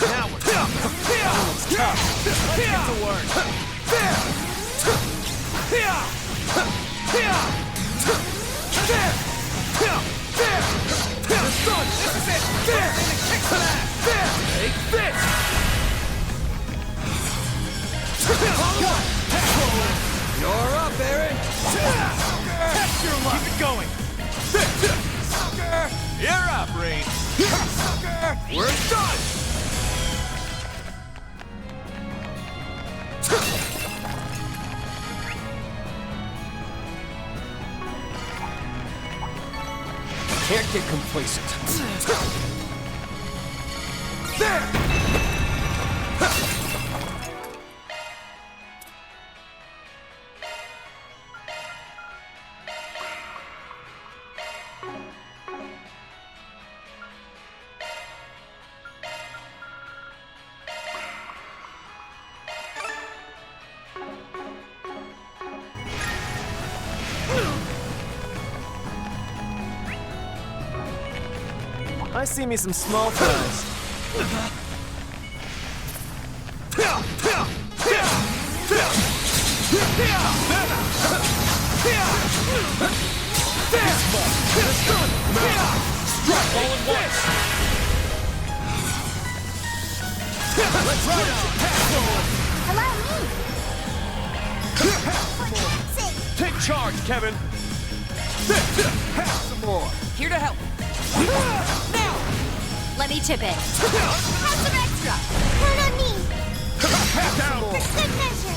Now we're tough. Let's get to work. This is it! There! Kick to that! There! Take this! You're up, Aaron! Test your luck! Keep it going! Sucker! You're up, Rain! Sucker! We're done! Can't get complacent. There! I see me some small fries. Strike all at once! Let's ride out! Allow me! Take charge, Kevin! Have some more! Here to help. Now! Let me chip in. Have some extra! Count on me! Have some more! For good measure!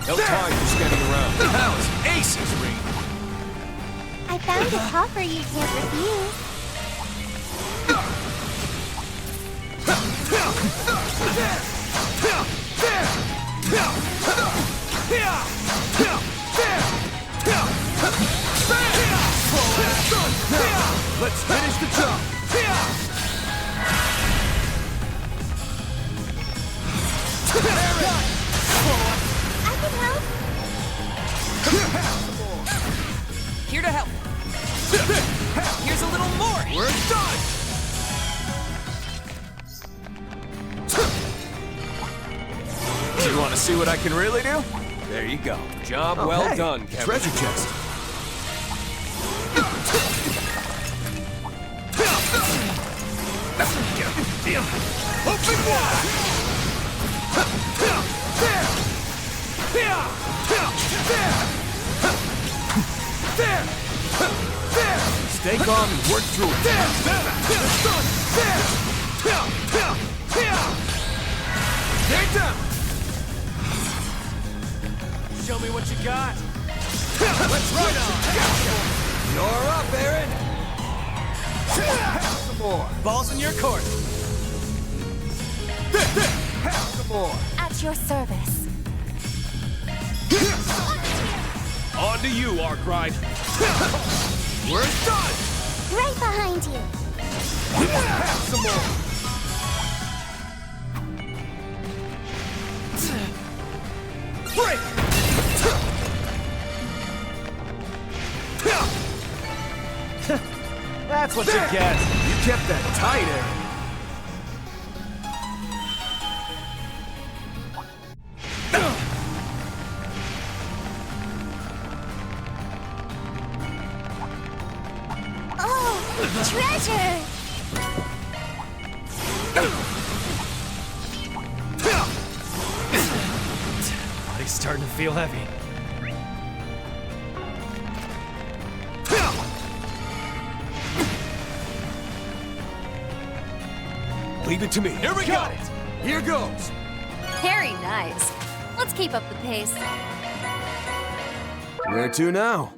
No time for standing around. That was aces, Rain! I found a copper you can't refuse. Let's finish the job! I can help. Here to help. Here's a little more. We're done! You want to see what I can really do? There you go. Job Oh, well hey, done, Kevin. treasure chest. Open wide! Stay calm and work through it. Get down! Show me what you got. Let's ride on! You're up, Aaron! Some more. Ball's in your court. Some more. At your service. On to you, Arkwright. We're done! Right behind you. Some more. Break! That's what you get. You kept that tight, Aaron. Oh, treasure! Body's starting to feel heavy. Leave it to me. Here we go. Here goes. Very nice. Let's keep up the pace. Where to now?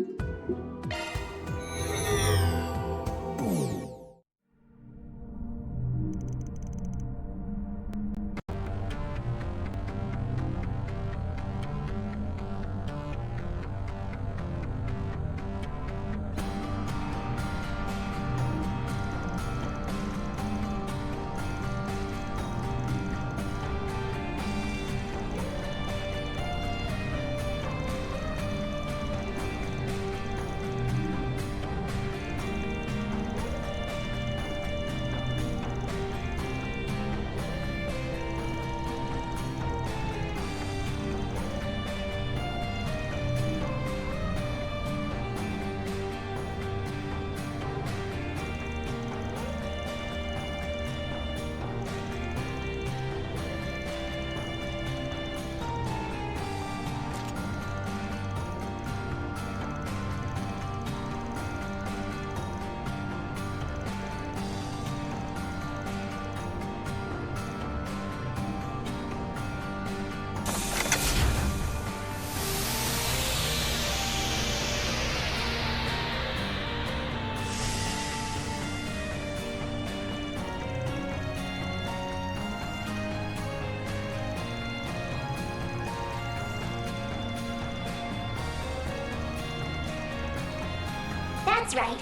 That's right.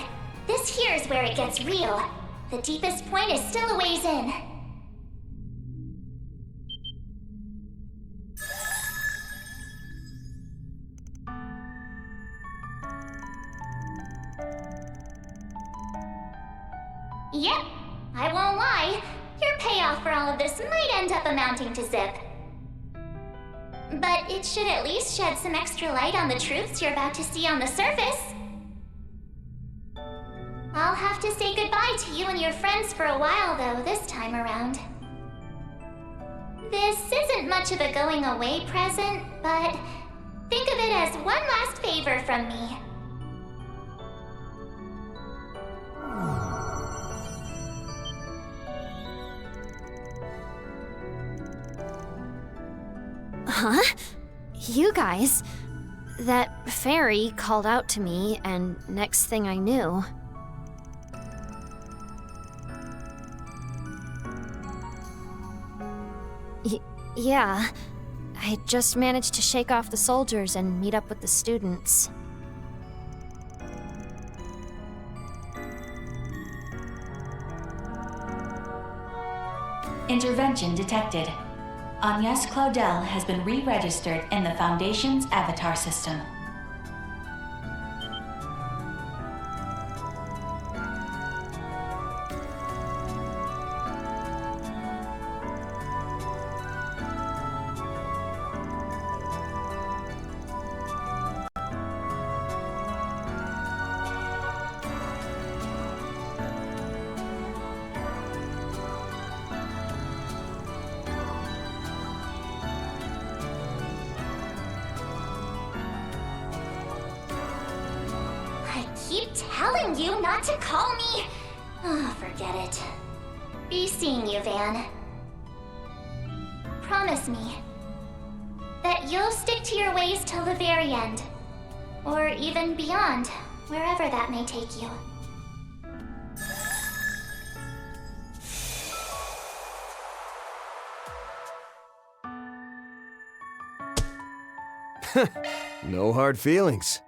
This here's where it gets real. The deepest point is still a ways in. Yep, I won't lie. Your payoff for all of this might end up amounting to zip. But it should at least shed some extra light on the truths you're about to see on the surface. I'll have to say goodbye to you and your friends for a while, though, this time around. This isn't much of a going away present, but think of it as one last favor from me. Huh? You guys? That fairy called out to me, and next thing I knew... Yeah. I just managed to shake off the soldiers and meet up with the students. Intervention detected. Agnes Claudel has been re-registered in the Foundation's avatar system. keep telling you not to call me. Oh, forget it. Be seeing you, Van. Promise me that you'll stick to your ways till the very end. Or even beyond, wherever that may take you. No hard feelings.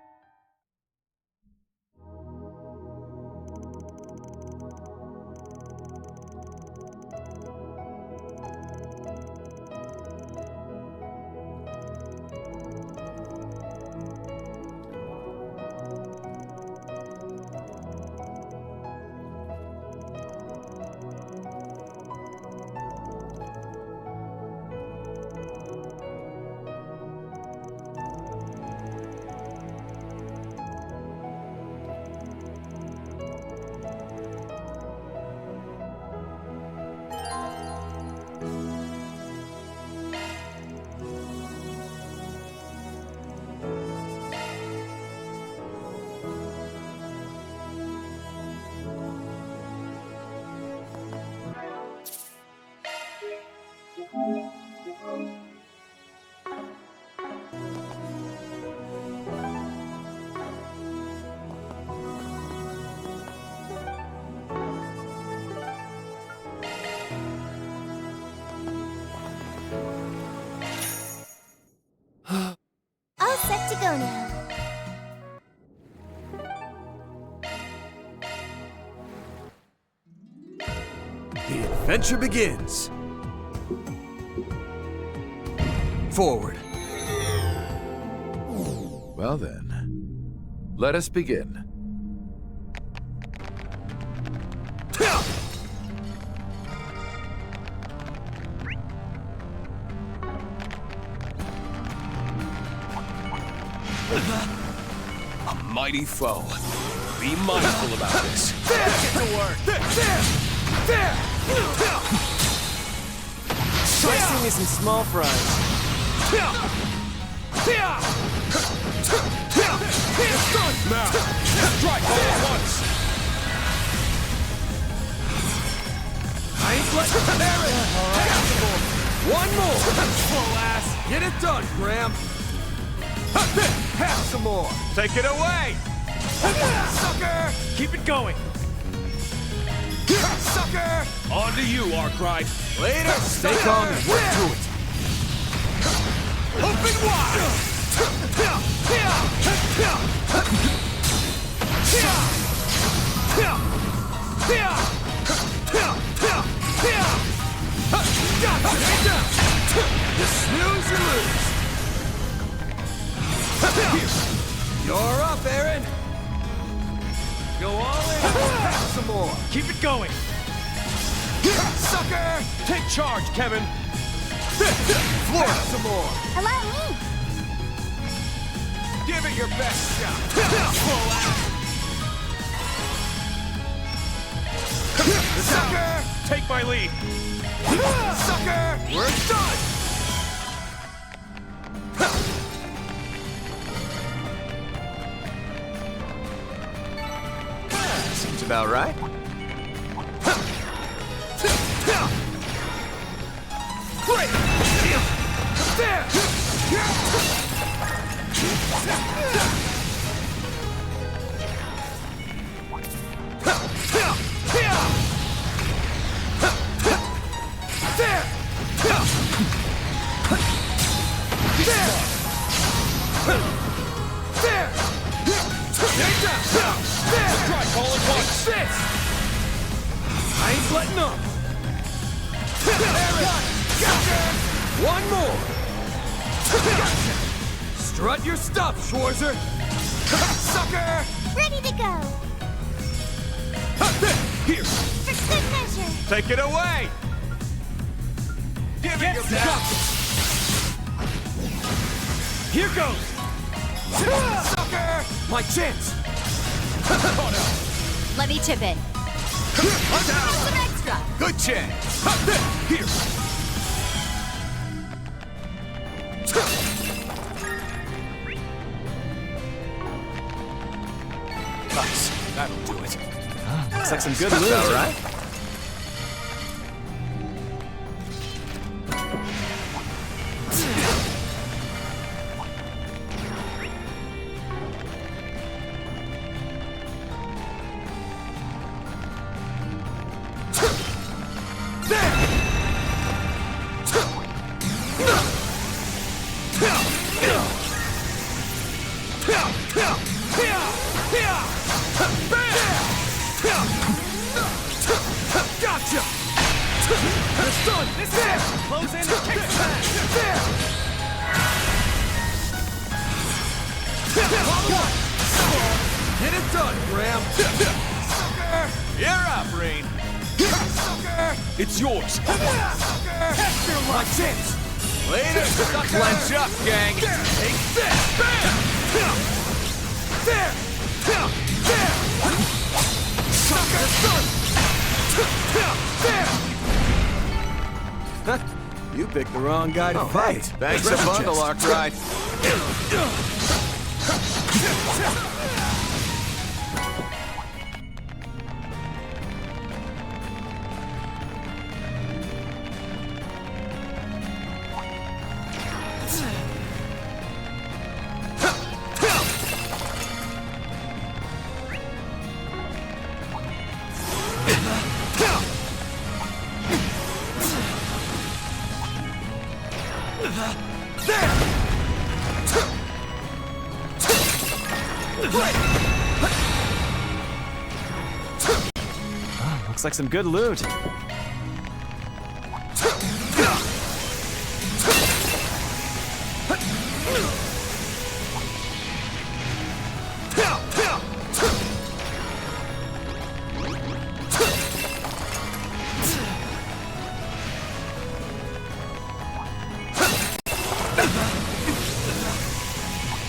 All set to go now. The adventure begins. Forward. Well then, let us begin. A mighty foe. Be mindful about this. Get to work! There! Slicing me some small fries. It's done now! Strike all at once! I ain't letting there it! One more! Slow ass! Get it done, Graham! Have some more! Take it away! Sucker! Keep it going! Sucker! On to you, Arkwright. Later! Stay calm and work through it. Open wide! You snooze, you lose! You're up, Aaron! Go all in! Have some more! Keep it going! Sucker! Take charge, Kevin! Florida! Some more! Allow me. Give it your best shot! Slow out! Sucker! Take my lead! Sucker! We're done! Seems about right. Great! There! Strike all at once! I ain't letting up! One more! Strut your stuff, Schwarzer! Sucker! Ready to go. Here! For good measure. Take it away! Give it your best! Here goes! Sucker! My chance! Let me chip in. Some extra. Good chance! Here! Nice. That'll do it. Looks like some good That's loot. all right. Gotcha! It's done! This is it! Close in and kick back! Get it done, Graham. Sucker! You're up, Rain. Sucker! It's yours. Sucker! Catch your My chance. Later, sucker. Clench up, gang. Take this! Bam! There! There! Sucker! Huh? You picked the wrong guy to fight. Thanks a bundle, Arkwright. Looks like some good loot.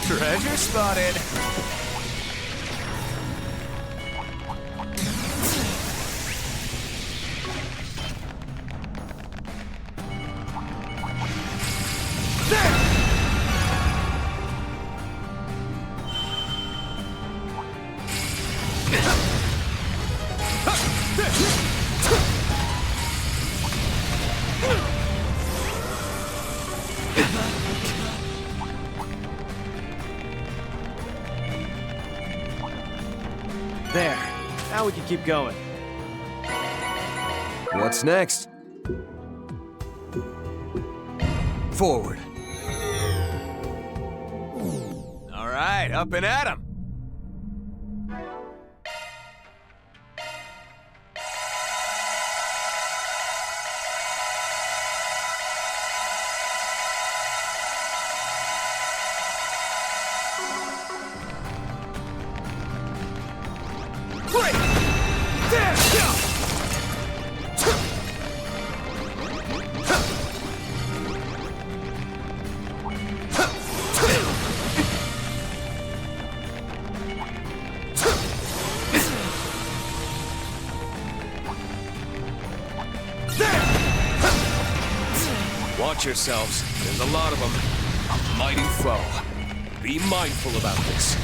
Treasure spotted. There. Now we can keep going. What's next? Forward. All right, up and at 'em. Watch yourselves. There's a lot of them. A mighty foe. Be mindful about this.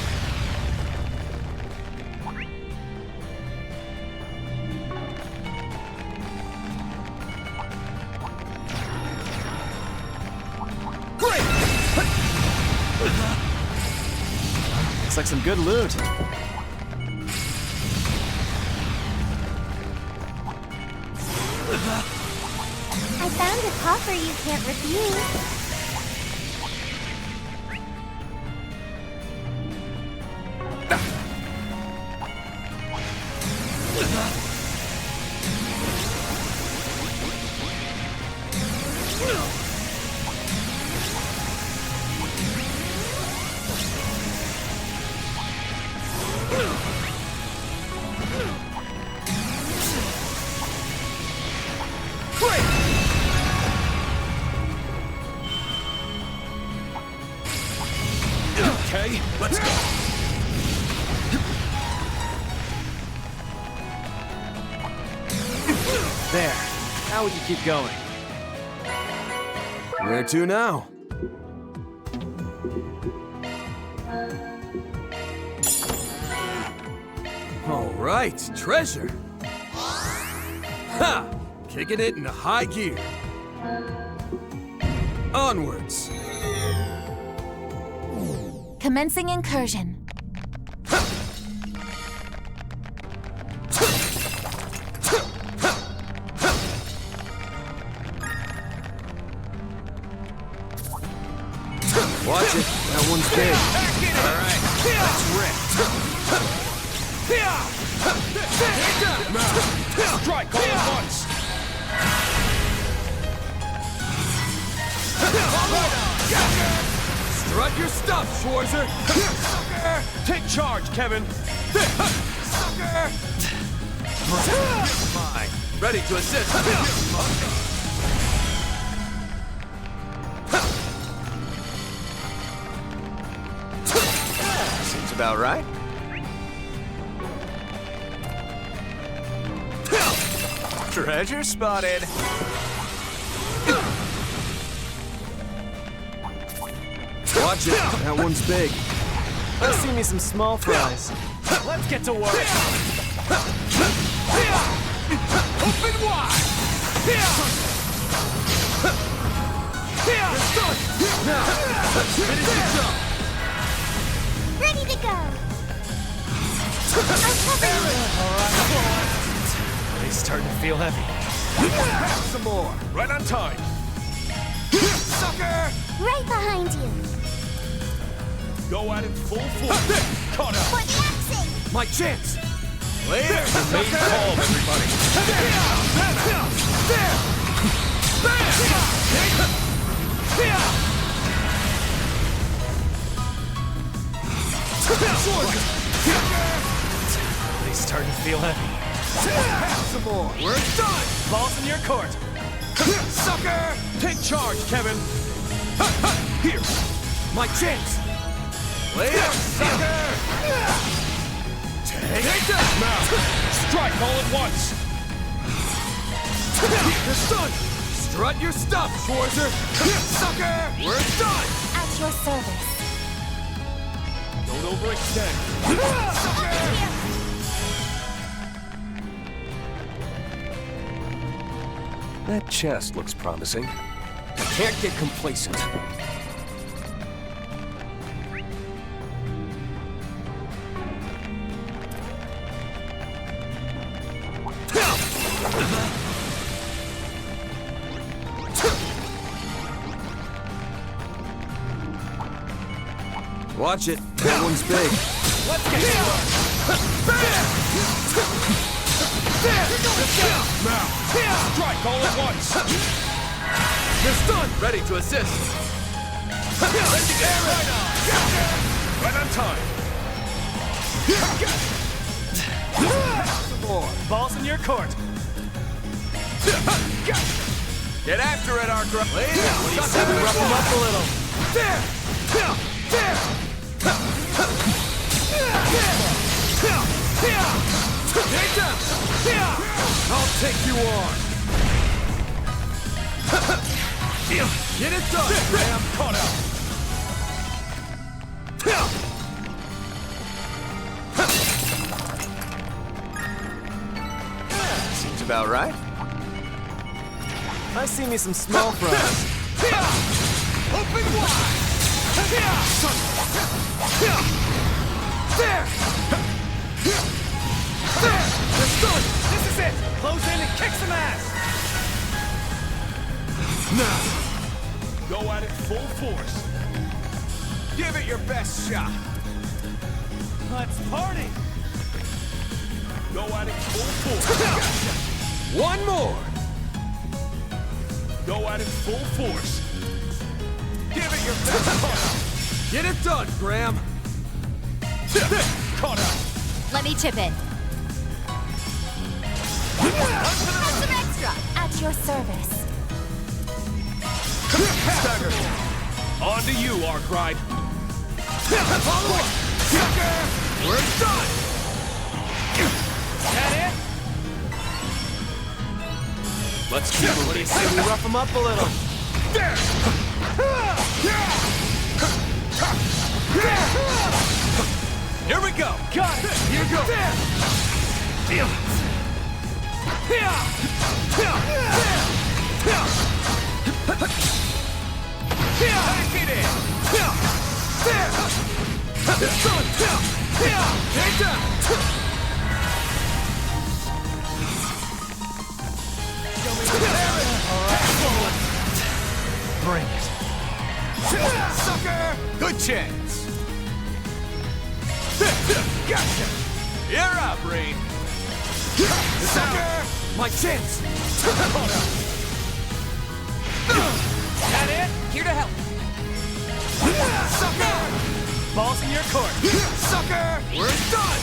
Looks like some good loot. I found a coffer you can't refuse. Okay, let's go. There. Now we can keep going. Where to now? Right, treasure. Ha! Kicking it into high gear. Onwards. Commencing incursion. Watch it. That one's big. All right, let's rip. Strike all at once! Strut your stuff, Schwarzer! Take charge, Kevin! Sucker! Mine. Ready to assist. Seems about right. Treasure spotted. Watch it. That one's big. I see me some small fries. Let's get to work. Open wide. Now, finish the jump. Ready to go. He's starting to feel heavy. Some more. Right on time. Sucker! Right behind you. Go at it full force. Caught up. For the action. My chance. Later. Remain calm, everybody. He's starting to feel heavy. Some more. We're done. Ball's in your court. Sucker! Take charge, Kevin. Here. My chance. Later, sucker. Take that. Now. Strike all at once. You're stunned. Strut your stuff, Schwarzer. Sucker. We're done. At your service. Don't overextend. Sucker! That chest looks promising. Can't get complacent. Watch it. That one's big. Let's get to work. Now, strike all at once. You're stunned. Ready to assist. Ready to get right on. Right on time. Some more. Ball's in your court. Get after it, Arkwright. Later. What do you say we rough him up a little? There. Take them! I'll take you on! Get it done, Graham! Caught out! Seems about right. I see me some small fries. Open wide! There! They're stunned! This is it! Close in and kick some ass! Now! Go at it full force. Give it your best shot. Let's party! Go at it full force. One more! Go at it full force. Give it your best shot. Get it done, Graham! Caught up. Let me chip in. Have some extra. At your service. Stagger. On to you, Arkwright. Follow it! We're done! That it? Let's keep it. What do you say we rough him up a little? There! Here we go! Got it! Here goes! Bring it. Sucker! Good chance. Gotcha! You're up, Rain. Sucker! My chance! That it? Here to help. Sucker! Ball's in your court. Sucker! We're done!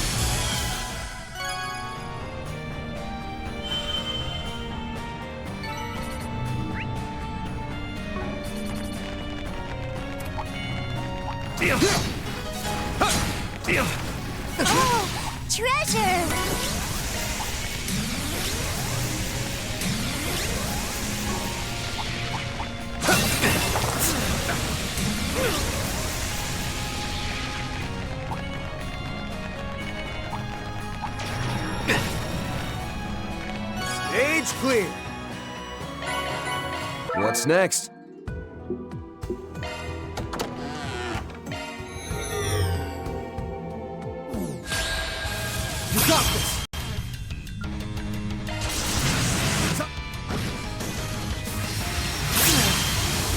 Oh, treasure! Stage clear. What's next? You got this.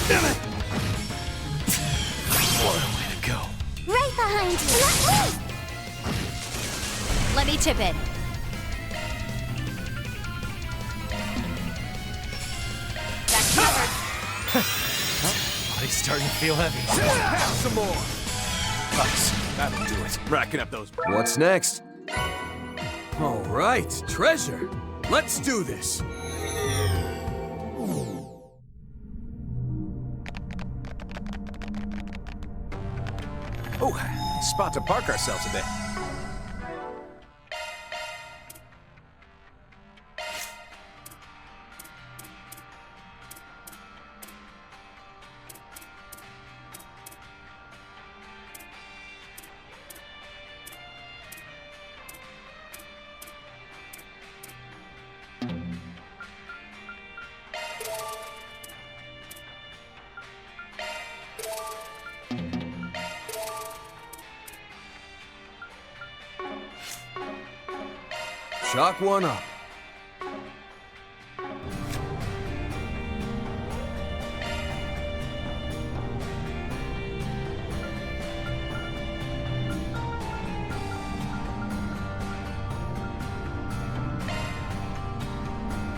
Damn it! What a way to go. Right behind you! Let me chip in. That's covered. Body's starting to feel heavy. Have some more. Nice. That'll do it. Racking up those. What's next? All right, treasure. Let's do this. Oh, spot to park ourselves a bit. Shock one up.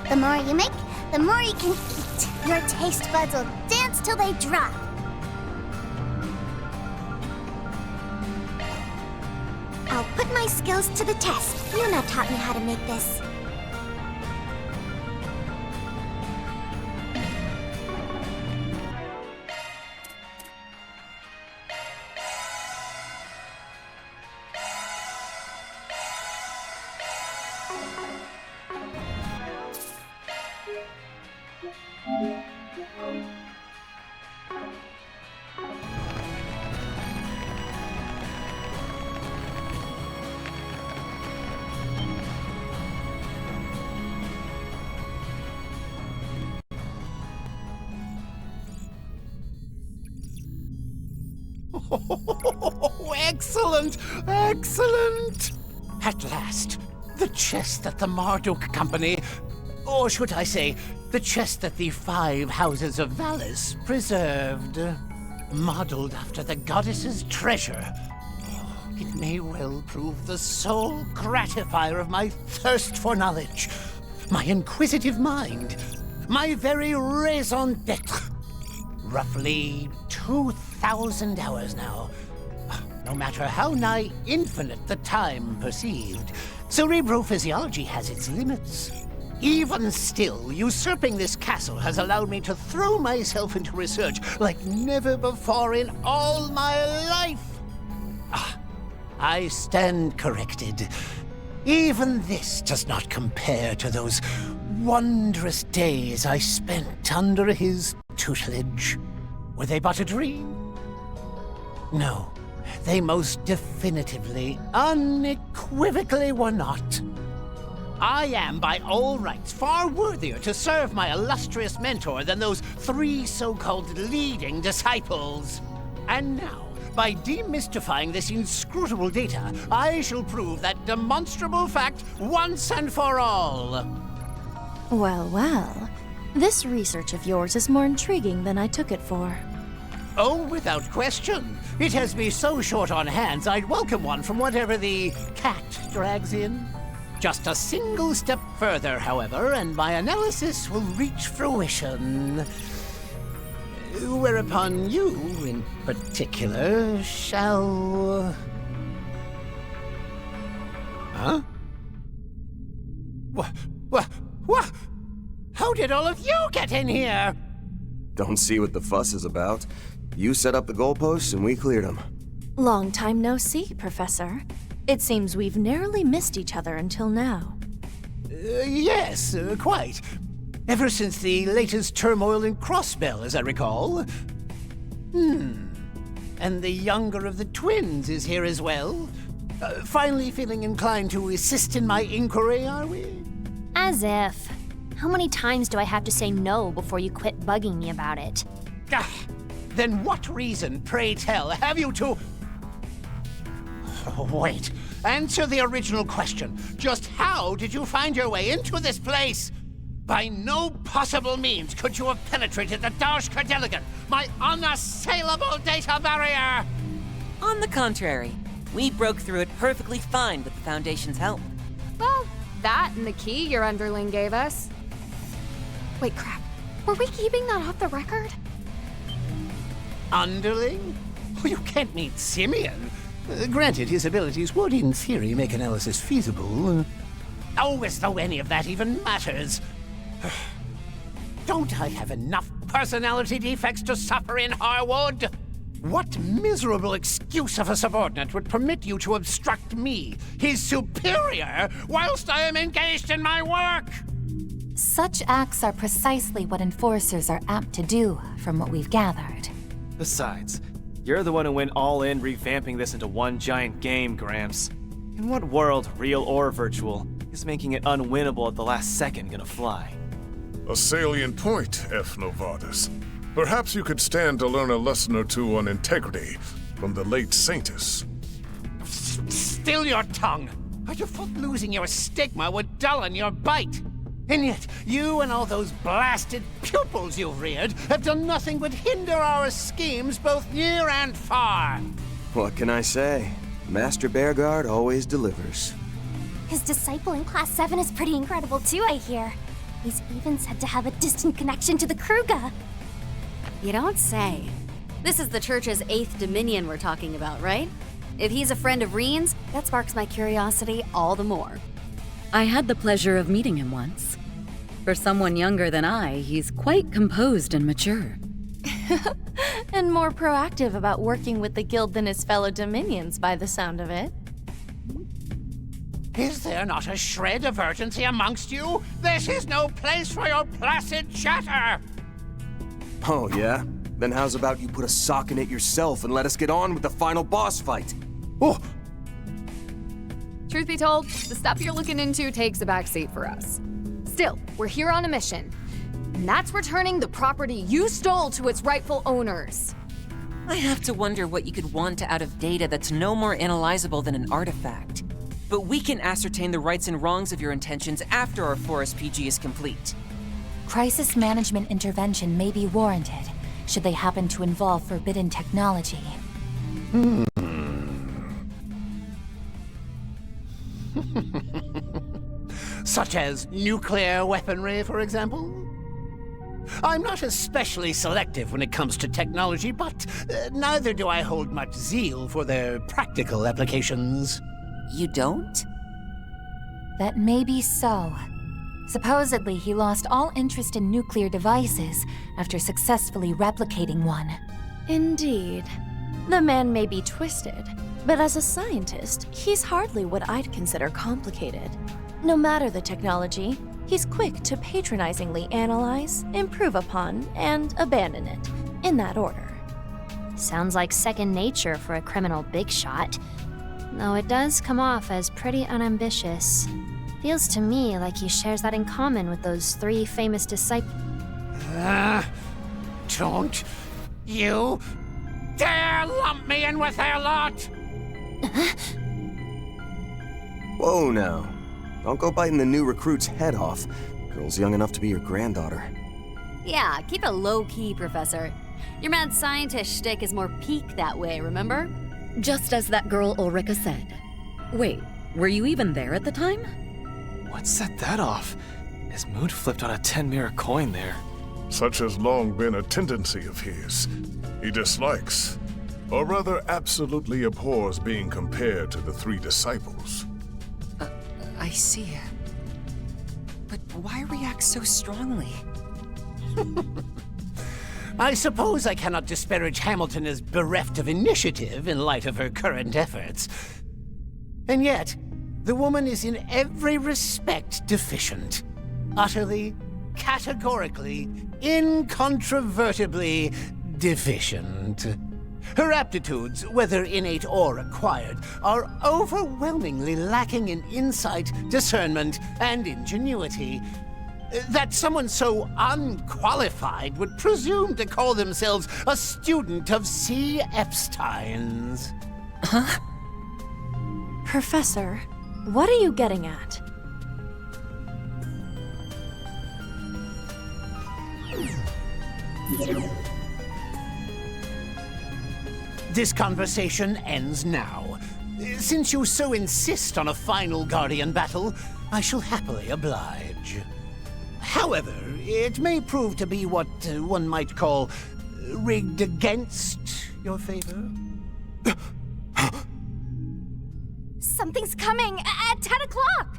The more you make, the more you can eat. Your taste buds will dance till they drop. I'll put my skills to the test. Luna taught me how to make this. Excellent! Excellent! At last, the chest that the Marduk Company, or should I say, the chest that the 5 Houses of Valis preserved, modeled after the goddess's treasure. It may well prove the sole gratifier of my thirst for knowledge, my inquisitive mind, my very raison d'etre. Roughly 2,000 hours now. No matter how nigh infinite the time perceived, cerebrophysiology has its limits. Even still, usurping this castle has allowed me to throw myself into research like never before in all my life. I stand corrected. Even this does not compare to those wondrous days I spent under his tutelage. Were they but a dream? No, they most definitively, unequivocally were not. I am, by all rights, far worthier to serve my illustrious mentor than those 3 so-called leading disciples. And now, by demystifying this inscrutable data, I shall prove that demonstrable fact once and for all. Well, well. This research of yours is more intriguing than I took it for. Oh, without question. It has me so short on hands, I'd welcome one from whatever the cat drags in. Just a single step further, however, and my analysis will reach fruition. Whereupon you, in particular, shall... Huh? What? How did all of you get in here? Don't see what the fuss is about. You set up the goalposts and we cleared them. Long time no see, Professor. It seems we've narrowly missed each other until now. Yes, quite. Ever since the latest turmoil in Crossbell, as I recall. And the younger of the twins is here as well. Finally feeling inclined to assist in my inquiry, are we? As if. How many times do I have to say no before you quit bugging me about it? Then what reason, pray tell, have you to... Wait. Answer the original question. Just how did you find your way into this place? By no possible means could you have penetrated the Darshka Delegate, my unassailable data barrier! On the contrary, we broke through it perfectly fine with the Foundation's help. Well, that and the key your underling gave us. Wait, crap. Were we keeping that off the record? Underling? Oh, you can't mean Simeon. Granted, his abilities would, in theory, make analysis feasible. Oh, as though any of that even matters. Don't I have enough personality defects to suffer in Harwood? What miserable excuse of a subordinate would permit you to obstruct me, his superior, whilst I am engaged in my work? Such acts are precisely what enforcers are apt to do, from what we've gathered. Besides, you're the one who went all in revamping this into one giant game, Gramps. In what world, real or virtual, is making it unwinnable at the last second gonna fly? A salient point, F. Novartis. Perhaps you could stand to learn a lesson or two on integrity from the late Saintus. Still your tongue! I'd have thought losing your stigma would dull your bite. And yet, you and all those blasted pupils you've reared have done nothing but hinder our schemes both near and far. What can I say? Master Bearguard always delivers. His disciple in Class 7 is pretty incredible too, I hear. He's even said to have a distant connection to the Kruga. You don't say. This is the Church's 8th Dominion we're talking about, right? If he's a friend of Reen's, that sparks my curiosity all the more. I had the pleasure of meeting him once. For someone younger than I, he's quite composed and mature. And more proactive about working with the guild than his fellow Dominions, by the sound of it. Is there not a shred of urgency amongst you? This is no place for your placid chatter! Oh, yeah? Then how's about you put a sock in it yourself and let us get on with the final boss fight? Oh! Truth be told, the stuff you're looking into takes a backseat for us. Still, we're here on a mission. And that's returning the property you stole to its rightful owners. I have to wonder what you could want out of data that's no more analyzable than an artifact. But we can ascertain the rights and wrongs of your intentions after our Forest PG is complete. Crisis management intervention may be warranted, should they happen to involve forbidden technology. Such as nuclear weaponry, for example? I'm not especially selective when it comes to technology, but neither do I hold much zeal for their practical applications. You don't? That may be so. Supposedly, he lost all interest in nuclear devices after successfully replicating one. Indeed. The man may be twisted, but as a scientist, he's hardly what I'd consider complicated. No matter the technology, he's quick to patronizingly analyze, improve upon, and abandon it, in that order. Sounds like second nature for a criminal big shot. Though it does come off as pretty unambitious. Feels to me like he shares that in common with those 3 famous disciples. Don't you dare lump me in with their lot! Whoa now. Don't go biting the new recruit's head off. Girl's young enough to be your granddaughter. Yeah, keep it low-key, Professor. Your mad scientist shtick is more peak that way, remember? Just as that girl Ulrika said. Wait, were you even there at the time? What set that off? His mood flipped on a 10-mirror coin there. Such has long been a tendency of his. He dislikes, or rather absolutely abhors being compared to the 3 disciples. I see. But why react so strongly? I suppose I cannot disparage Hamilton as bereft of initiative in light of her current efforts. And yet, the woman is in every respect deficient. Utterly, categorically, incontrovertibly deficient. Her aptitudes, whether innate or acquired, are overwhelmingly lacking in insight, discernment, and ingenuity. That someone so unqualified would presume to call themselves a student of C. Epstein's. Huh? Professor, what are you getting at? This conversation ends now. Since you so insist on a final Guardian battle, I shall happily oblige. However, it may prove to be what one might call rigged against your favor. Something's coming at 10 o'clock!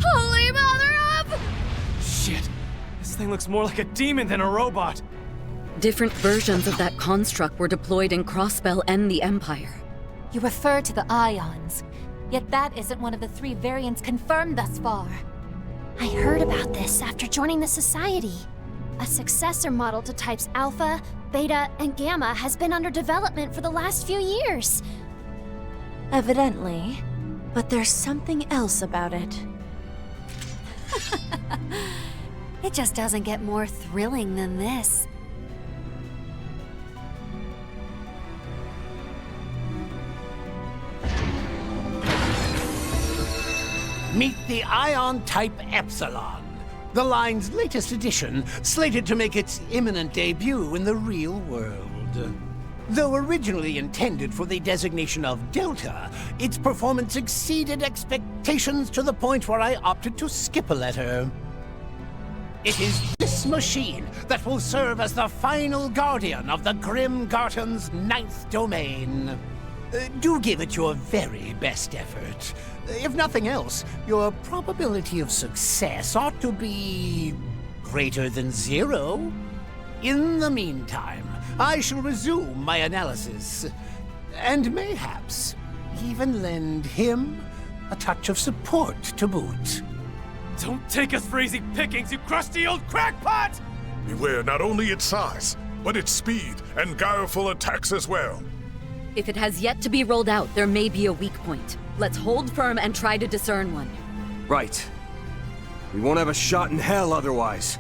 Holy mother of... Shit! This thing looks more like a demon than a robot! Different versions of that construct were deployed in Crossbell and the Empire. You refer to the ions, yet that isn't one of the 3 variants confirmed thus far. I heard about this after joining the Society. A successor model to types Alpha, Beta, and Gamma has been under development for the last few years. Evidently. But there's something else about it. It just doesn't get more thrilling than this. Meet the Ion Type Epsilon, the line's latest edition, slated to make its imminent debut in the real world. Though originally intended for the designation of Delta, its performance exceeded expectations to the point where I opted to skip a letter. It is this machine that will serve as the final guardian of the Grim Garton's 9th domain. Do give it your very best effort. If nothing else, your probability of success ought to be greater than 0. In the meantime, I shall resume my analysis, and mayhaps even lend him a touch of support to boot. Don't take us for easy pickings, you crusty old crackpot! Beware not only its size, but its speed and guileful attacks as well. If it has yet to be rolled out, there may be a weak point. Let's hold firm and try to discern one. Right. We won't have a shot in hell otherwise.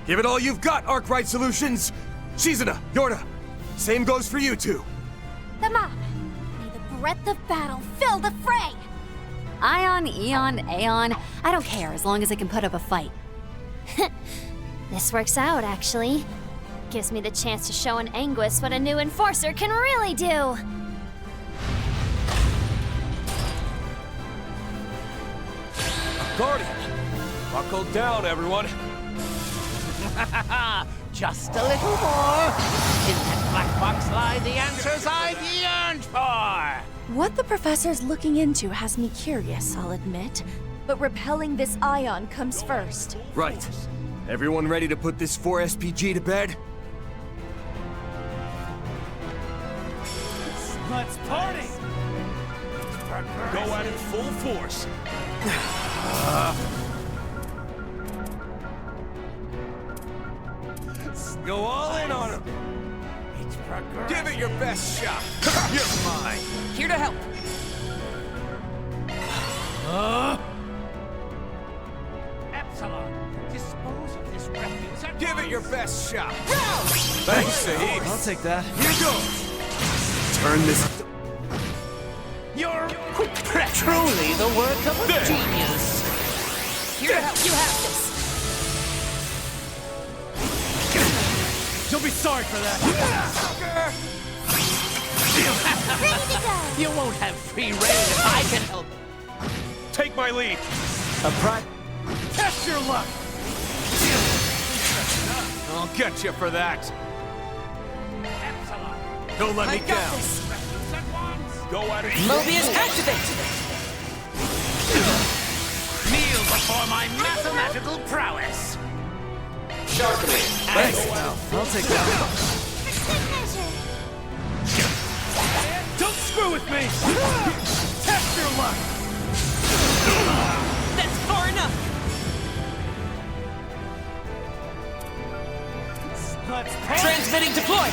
Give it all you've got, Arkwright Solutions! Shizuna, Yorda, same goes for you two. The mob! May the breath of battle fill the fray! Ion, Eon, Aeon, I don't care as long as it can put up a fight. This works out, actually. Gives me the chance to show an Anguis what a new enforcer can really do! Guardian! Buckle down, everyone! Just a little more. In that black box lie the answers I've yearned for. What the professor's looking into has me curious, I'll admit. But repelling this ion comes first. Right. Everyone ready to put this 4SPG to bed? Let's party! Go at it full force. Go all in on him. Give it your best shot. You're mine. Here to help. Epsilon, dispose of this refuse at Give it your best shot. Thanks, Saeed. I'll take that. Here goes. Turn this. You're truly the work of a genius. Here to help. You have this. You'll be sorry for that. Ready to go! You won't have free reign if I can help. Take my lead. Test your luck. I'll get you for that. Epsilon, Don't let me I got down. this. refuse at once. Go at it. Mobius, activate. Kneel before my mathematical prowess. Thanks. I'll take that. Good measure! Don't screw with me. Test your luck. That's far enough. Let's Transmitting deploy.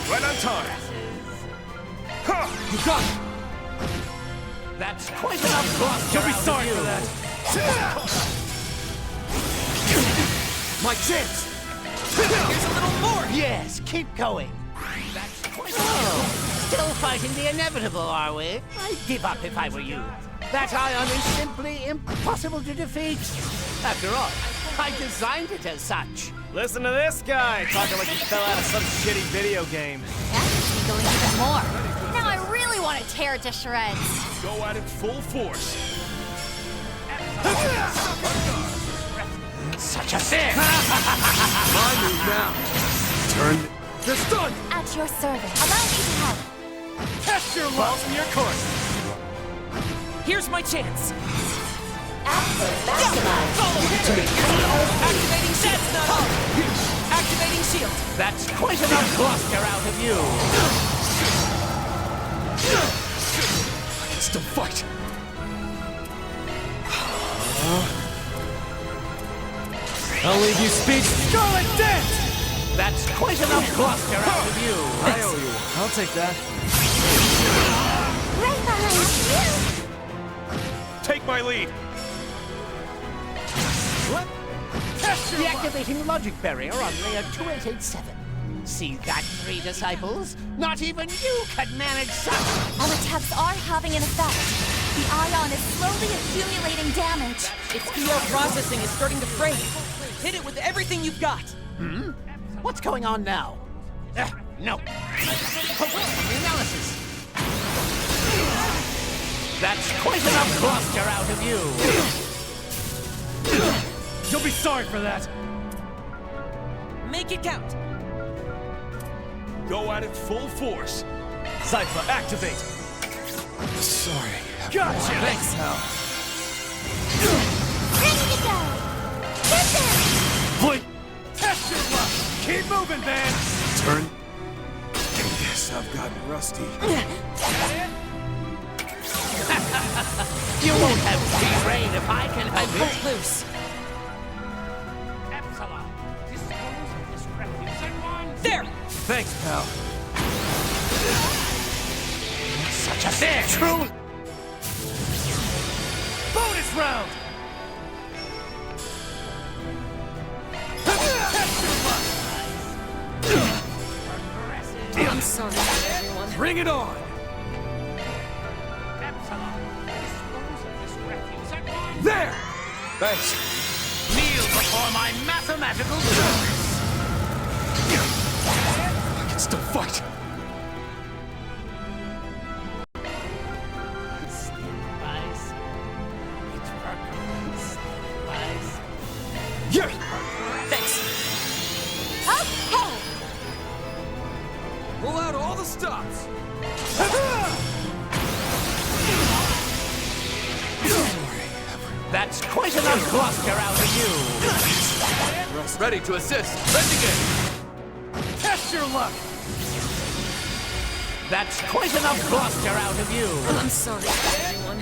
Right on time. You got it. That's quite enough bluster. You'll be out of sorry you. for that. My chance. Here's a little more. Yes, keep going. That's quite enough. Still fighting the inevitable, are we? I'd give up if I were you. That ion is simply impossible to defeat. After all, I designed it as such. Listen to this guy talking like he fell out of some shitty video game. That makes me going even more. Now I really want to tear it to shreds. Go at it full force. Such a thing! My move now. Turn. It's done. At your service. Allow me to help. Test your luck. In your course. Here's my chance. Maximize. Activating that's not all. Activating shield. That's quite enough bluster out of you. I can still fight. I'll leave you speech. Scarlet Dent! That's quite enough bluster out of you. I owe you. I'll take that. Right behind you! Take my lead. Deactivating logic barrier on layer 2887. See that, three disciples? Not even you could manage such. Our attacks are having an effect. The ion is slowly accumulating damage. Its EO processing is starting to fray. Hit it with everything you've got. Hmm? What's going on now? No. Focus on the analysis. That's quite enough bluster out of you. You'll be sorry for that. Make it count. Go at it full force. Cypher, activate. Sorry. Gotcha. Thanks. Ready to go! Get there! Blink. Test your luck. Keep moving, man. Turn. Guess I've gotten rusty. You won't have free reign if I can help Bolt it. loose. Epsilon, dispose of this refuse at once. There. Thanks, pal. Such a thing. True. Bonus round. Test your luck. I'm sorry, everyone. Bring it on. Epsilon, dispose of this refuse at once. There. Thanks. Kneel before my mathematical prowess. I can still fight. Yeah. Thanks. Okay! Pull out all the stops. That's quite enough bluster out of you. Ready to assist. Let's begin. Test your luck. That's quite enough bluster out of you. I'm sorry, everyone.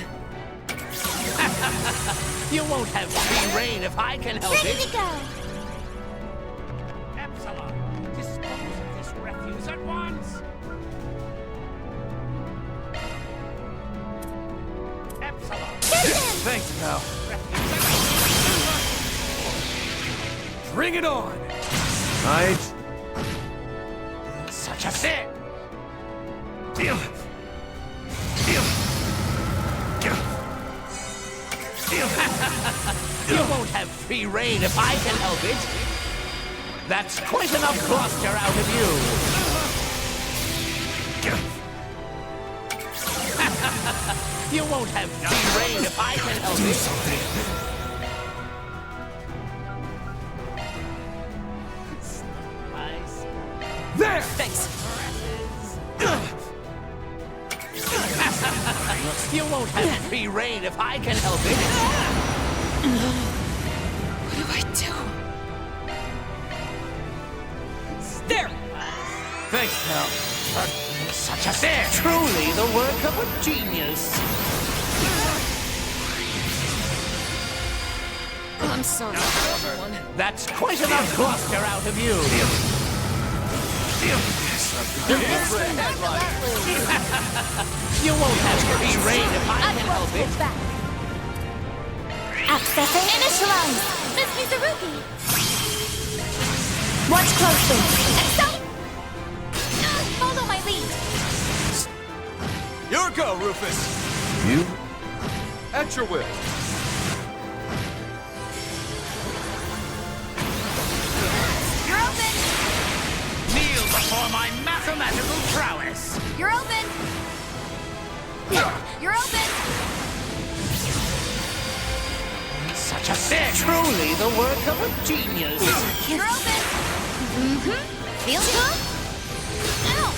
You won't have free reign if I can help Ready it. to go! Epsilon, Thanks, pal. Bring it on! Right. Such a thing! You won't have free reign if I can help it. That's quite enough bluster out of you. You won't have free reign if I can help it. There! Thanks. You won't have free reign if I can help it. What do I do? There! Thanks, pal. Such a thing! Truly the work of a genius. I'm sorry, everyone. That's quite enough bluster out of you. You won't have free reign if I can help it. Accessing initialize! Miss Mizuruki! Watch closely. Excel! Follow my lead. Your go, Rufus! You? At your will. You're open! Kneel before my mathematical prowess. You're open! You're open! Such a thing! Truly the work of a genius. You're open! Mm-hmm. Feels good? Ow!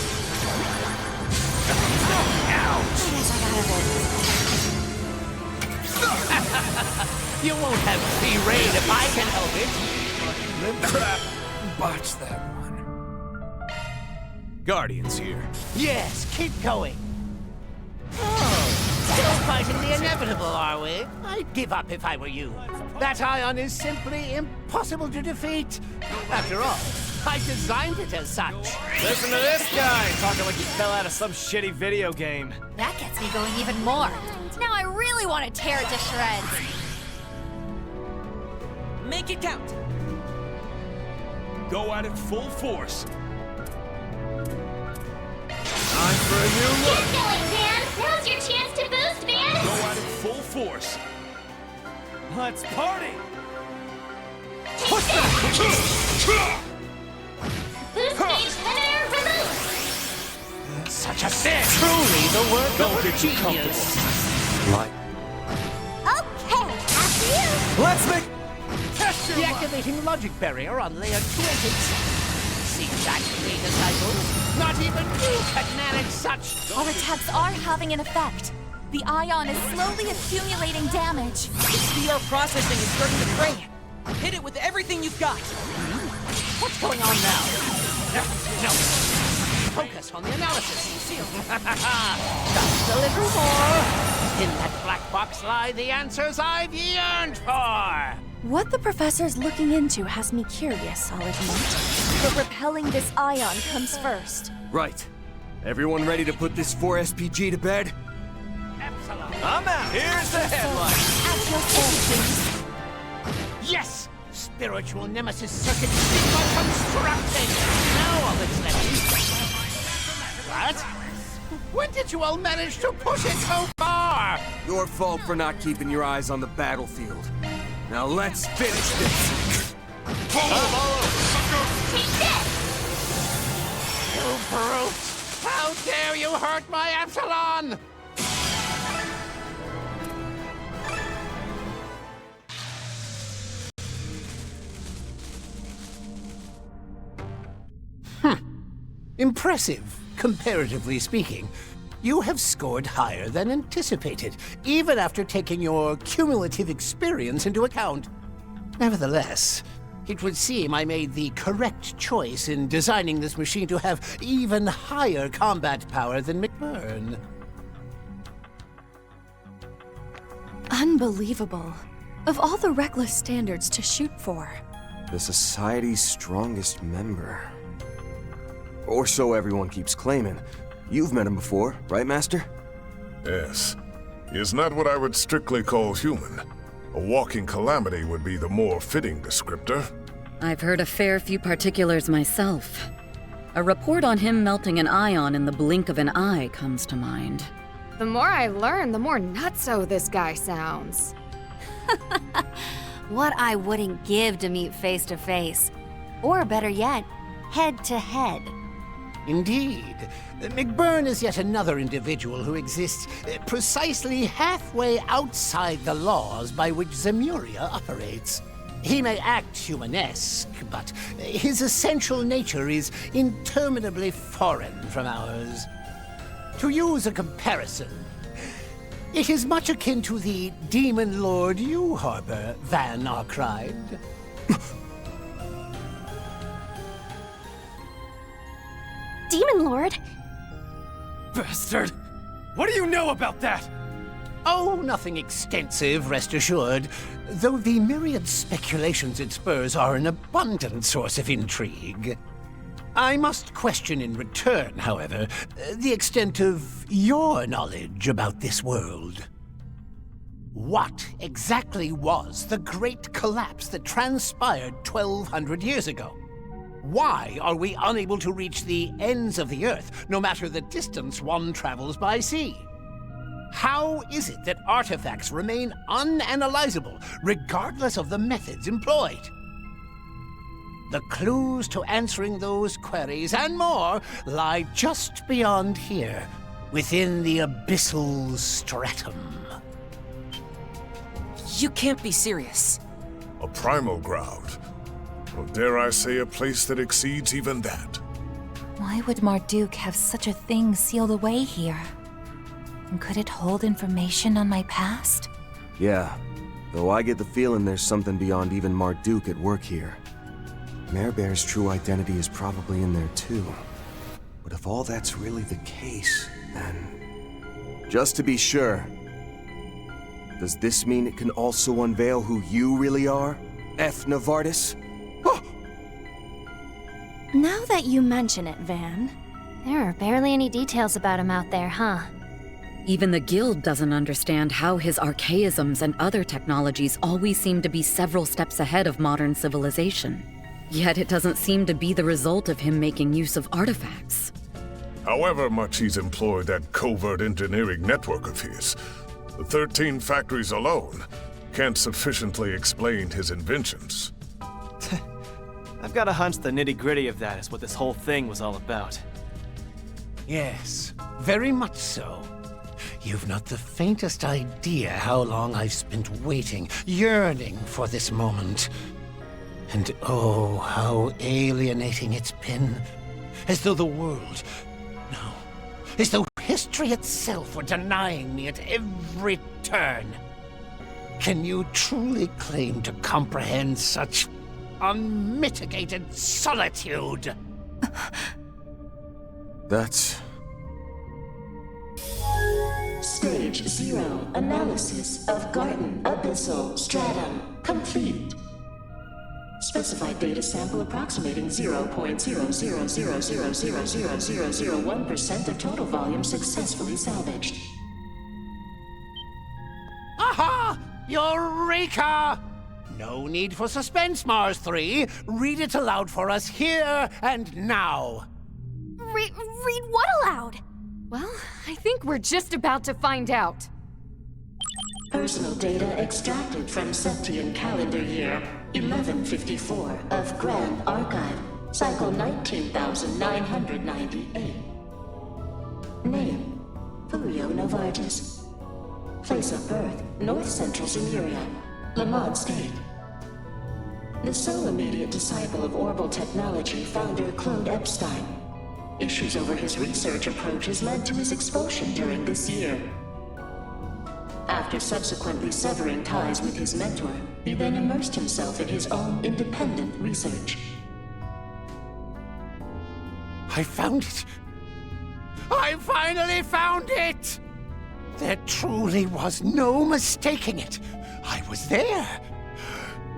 Ouch! You won't have free reign if I can help it. Crap. Botched that one. Guardians here. Yes, keep going. Oh, still fighting the inevitable, are we? I'd give up if I were you. That ion is simply impossible to defeat. After all, I designed it as such. Listen to this guy talking like he fell out of some shitty video game. That gets me going even more. Now I really want to tear it to shreds. Make it count. Go at it full force. Time for a new look. Keep going, Van! Now's your chance to boost, Van! Go at it full force. Let's party! Boost stage emitter removed! Such a thing! Truly the work of a genius. Like. Okay, after you! Let's make. Deactivating logic barrier on layer 2. See that, great disciples? Not even you can manage such. Our attacks are having an effect. The ion is slowly accumulating damage. Its VR processing is starting to fray. Hit it with everything you've got. What's going on now? No. Focus on the analysis. Just a little more. In that black box lie the answers I've yearned for. What the professor's looking into has me curious, I'll admit. But repelling this ion comes first. Right. Everyone ready to put this 4SPG to bed? I'm out. Here's the headline. At your service. Yes! Spiritual nemesis circuit Sigma constructed! Now all that's left is... What? When did you all manage to push it so far? Your fault for not keeping your eyes on the battlefield. Now let's finish this! You brute! How dare you hurt my Epsilon! Impressive, comparatively speaking. You have scored higher than anticipated, even after taking your cumulative experience into account. Nevertheless, it would seem I made the correct choice in designing this machine to have even higher combat power than McBurn. Unbelievable. Of all the reckless standards to shoot for. The Society's strongest member. Or so everyone keeps claiming. You've met him before, right, Master? Yes. He is not what I would strictly call human. A walking calamity would be the more fitting descriptor. I've heard a fair few particulars myself. A report on him melting an ion in the blink of an eye comes to mind. The more I learn, the more nutso this guy sounds. What I wouldn't give to meet face to face. Or better yet, head to head. Indeed. McBurn is yet another individual who exists precisely halfway outside the laws by which Zemuria operates. He may act humanesque, but his essential nature is interminably foreign from ours. To use a comparison, it is much akin to the demon lord you harbor, Van Arkride. Demon Lord? Bastard! What do you know about that? Oh, nothing extensive, rest assured. Though the myriad speculations it spurs are an abundant source of intrigue. I must question in return, however, the extent of your knowledge about this world. What exactly was the great collapse that transpired 1,200 years ago? Why are we unable to reach the ends of the Earth, no matter the distance one travels by sea? How is it that artifacts remain unanalyzable, regardless of the methods employed? The clues to answering those queries and more lie just beyond here, within the abyssal stratum. You can't be serious. A primal ground. Or dare I say a place that exceeds even that? Why would Marduk have such a thing sealed away here? And could it hold information on my past? Yeah, though I get the feeling there's something beyond even Marduk at work here. Marebear's true identity is probably in there too. But if all that's really the case, then... Just to be sure, does this mean it can also unveil who you really are, F. Novartis? Now that you mention it, Van, there are barely any details about him out there, huh? Even the Guild doesn't understand how his archaisms and other technologies always seem to be several steps ahead of modern civilization. Yet it doesn't seem to be the result of him making use of artifacts. However much he's employed that covert engineering network of his, the 13 factories alone can't sufficiently explain his inventions. I've got a hunch the nitty-gritty of that is what this whole thing was all about. Yes, very much so. You've not the faintest idea how long I've spent waiting, yearning for this moment. And oh, how alienating it's been. As though the world, no, as though history itself were denying me at every turn. Can you truly claim to comprehend such unmitigated solitude? That's... Stage 0 analysis of Garden Abyssal Stratum complete. Specified data sample approximating 0.0000000001% of total volume successfully salvaged. Aha! Eureka! No need for suspense, Mars 3. Read it aloud for us here and now. Read what aloud? Well, I think we're just about to find out. Personal data extracted from Septian calendar year 1154 of Grand Archive, cycle 19,998. Name, Furio Novartis. Place of birth, North Central Zemuria, Lamont State. The sole immediate disciple of Orbital Technology founder Claude Epstein. Issues over his research approaches led to his expulsion during this year. After subsequently severing ties with his mentor, he then immersed himself in his own independent research. I found it! I finally found it! There truly was no mistaking it. I was there,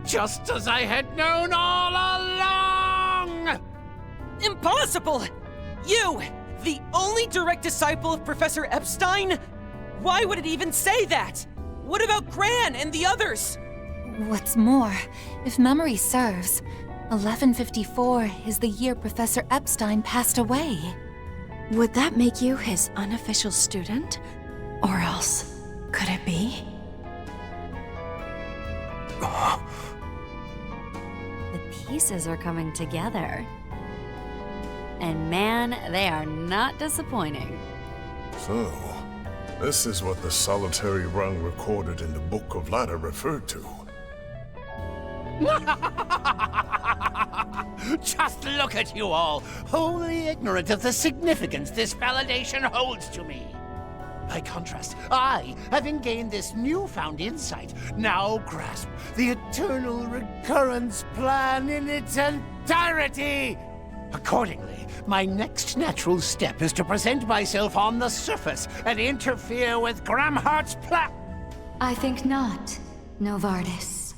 just as I had known all along! Impossible! You, the only direct disciple of Professor Epstein? Why would it even say that? What about Gran and the others? What's more, if memory serves, 1154 is the year Professor Epstein passed away. Would that make you his unofficial student? Or else, could it be? The pieces are coming together. And man, they are not disappointing. So, this is what the solitary rung recorded in the Book of Ladder referred to. Just look at you all, wholly ignorant of the significance this validation holds to me. By contrast, I, having gained this newfound insight, now grasp the eternal recurrence plan in its entirety. Accordingly, my next natural step is to present myself on the surface and interfere with Gramhart's plan. I think not, Novartis.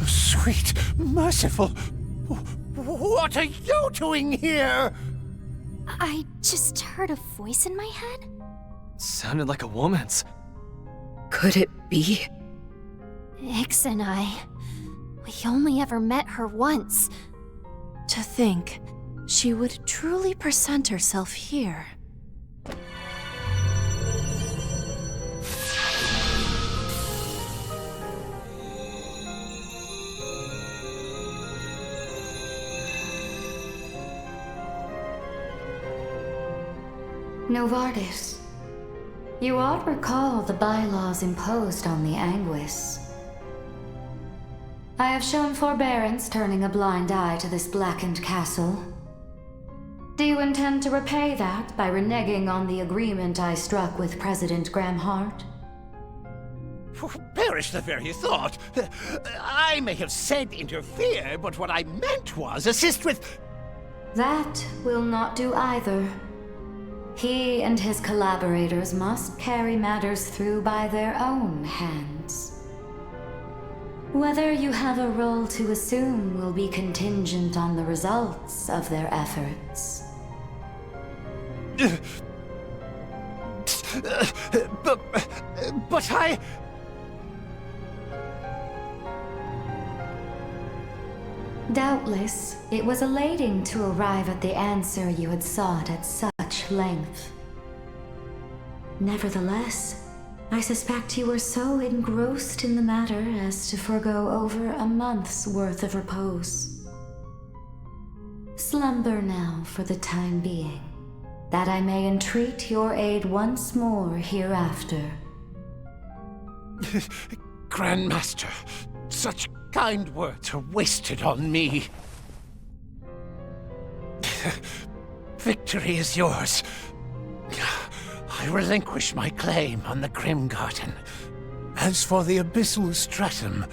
Sweet, merciful. What are you doing here? I just heard a voice in my head. Sounded like a woman's. Could it be? Ix and I, we only ever met her once. To think, she would truly present herself here. Novartis, you ought recall the bylaws imposed on the Anguis. I have shown forbearance turning a blind eye to this blackened castle. Do you intend to repay that by reneging on the agreement I struck with President Gramhart? Perish the very thought. I may have said interfere, but what I meant was assist with... That will not do either. He and his collaborators must carry matters through by their own hands. Whether you have a role to assume will be contingent on the results of their efforts. But I... Doubtless, it was elating to arrive at the answer you had sought at such length. Nevertheless, I suspect you were so engrossed in the matter as to forego over a month's worth of repose. Slumber now for the time being, that I may entreat your aid once more hereafter. Grandmaster, such kind words are wasted on me. Victory is yours. I relinquish my claim on the Grim Garden. As for the Abyssal Stratum,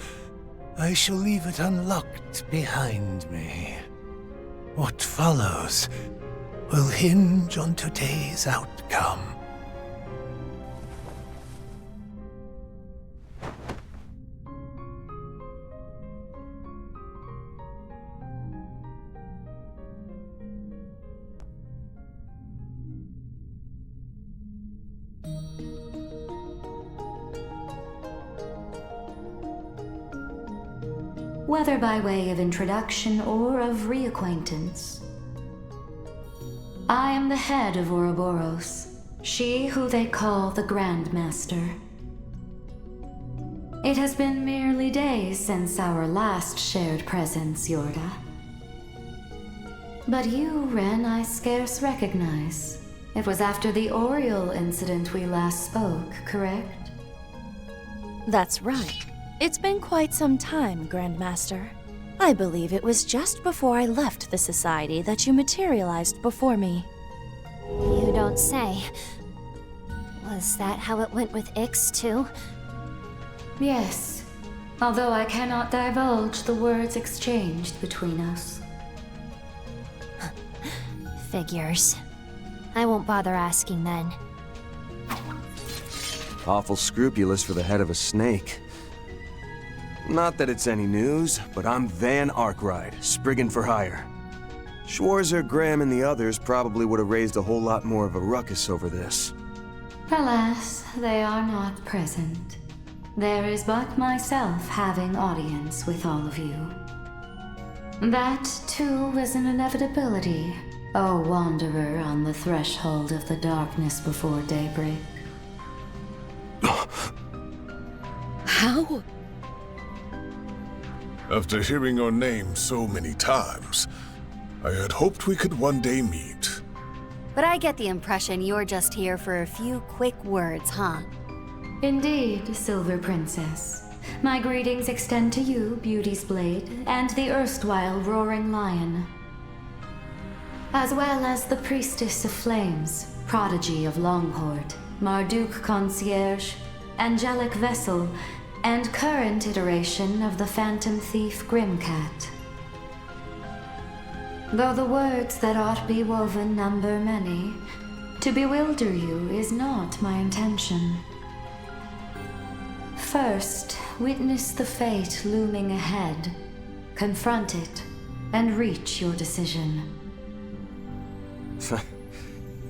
I shall leave it unlocked behind me. What follows will hinge on today's outcome. Whether by way of introduction or of reacquaintance, I am the head of Ouroboros, she who they call the Grandmaster. It has been merely days since our last shared presence, Yorda. But you, Ren, I scarce recognize. It was after the Oriole incident we last spoke, correct? That's right. It's been quite some time, Grandmaster. I believe it was just before I left the Society that you materialized before me. You don't say. Was that how it went with Ix, too? Yes, although I cannot divulge the words exchanged between us. Figures. I won't bother asking then. Awful scrupulous for the head of a snake. Not that it's any news, but I'm Van Arkwright, Spriggan for hire. Schwarzer, Graham, and the others probably would have raised a whole lot more of a ruckus over this. Alas, they are not present. There is but myself having audience with all of you. That, too, is an inevitability, O wanderer on the threshold of the darkness before daybreak. How? After hearing your name so many times, I had hoped we could one day meet. But I get the impression you're just here for a few quick words, huh? Indeed, Silver Princess. My greetings extend to you, Beauty's Blade, and the erstwhile Roaring Lion. As well as the Priestess of Flames, Prodigy of Longhord, Marduk Concierge, Angelic Vessel, and current iteration of the Phantom Thief Grimcat. Though the words that ought be woven number many, to bewilder you is not my intention. First, witness the fate looming ahead, confront it, and reach your decision.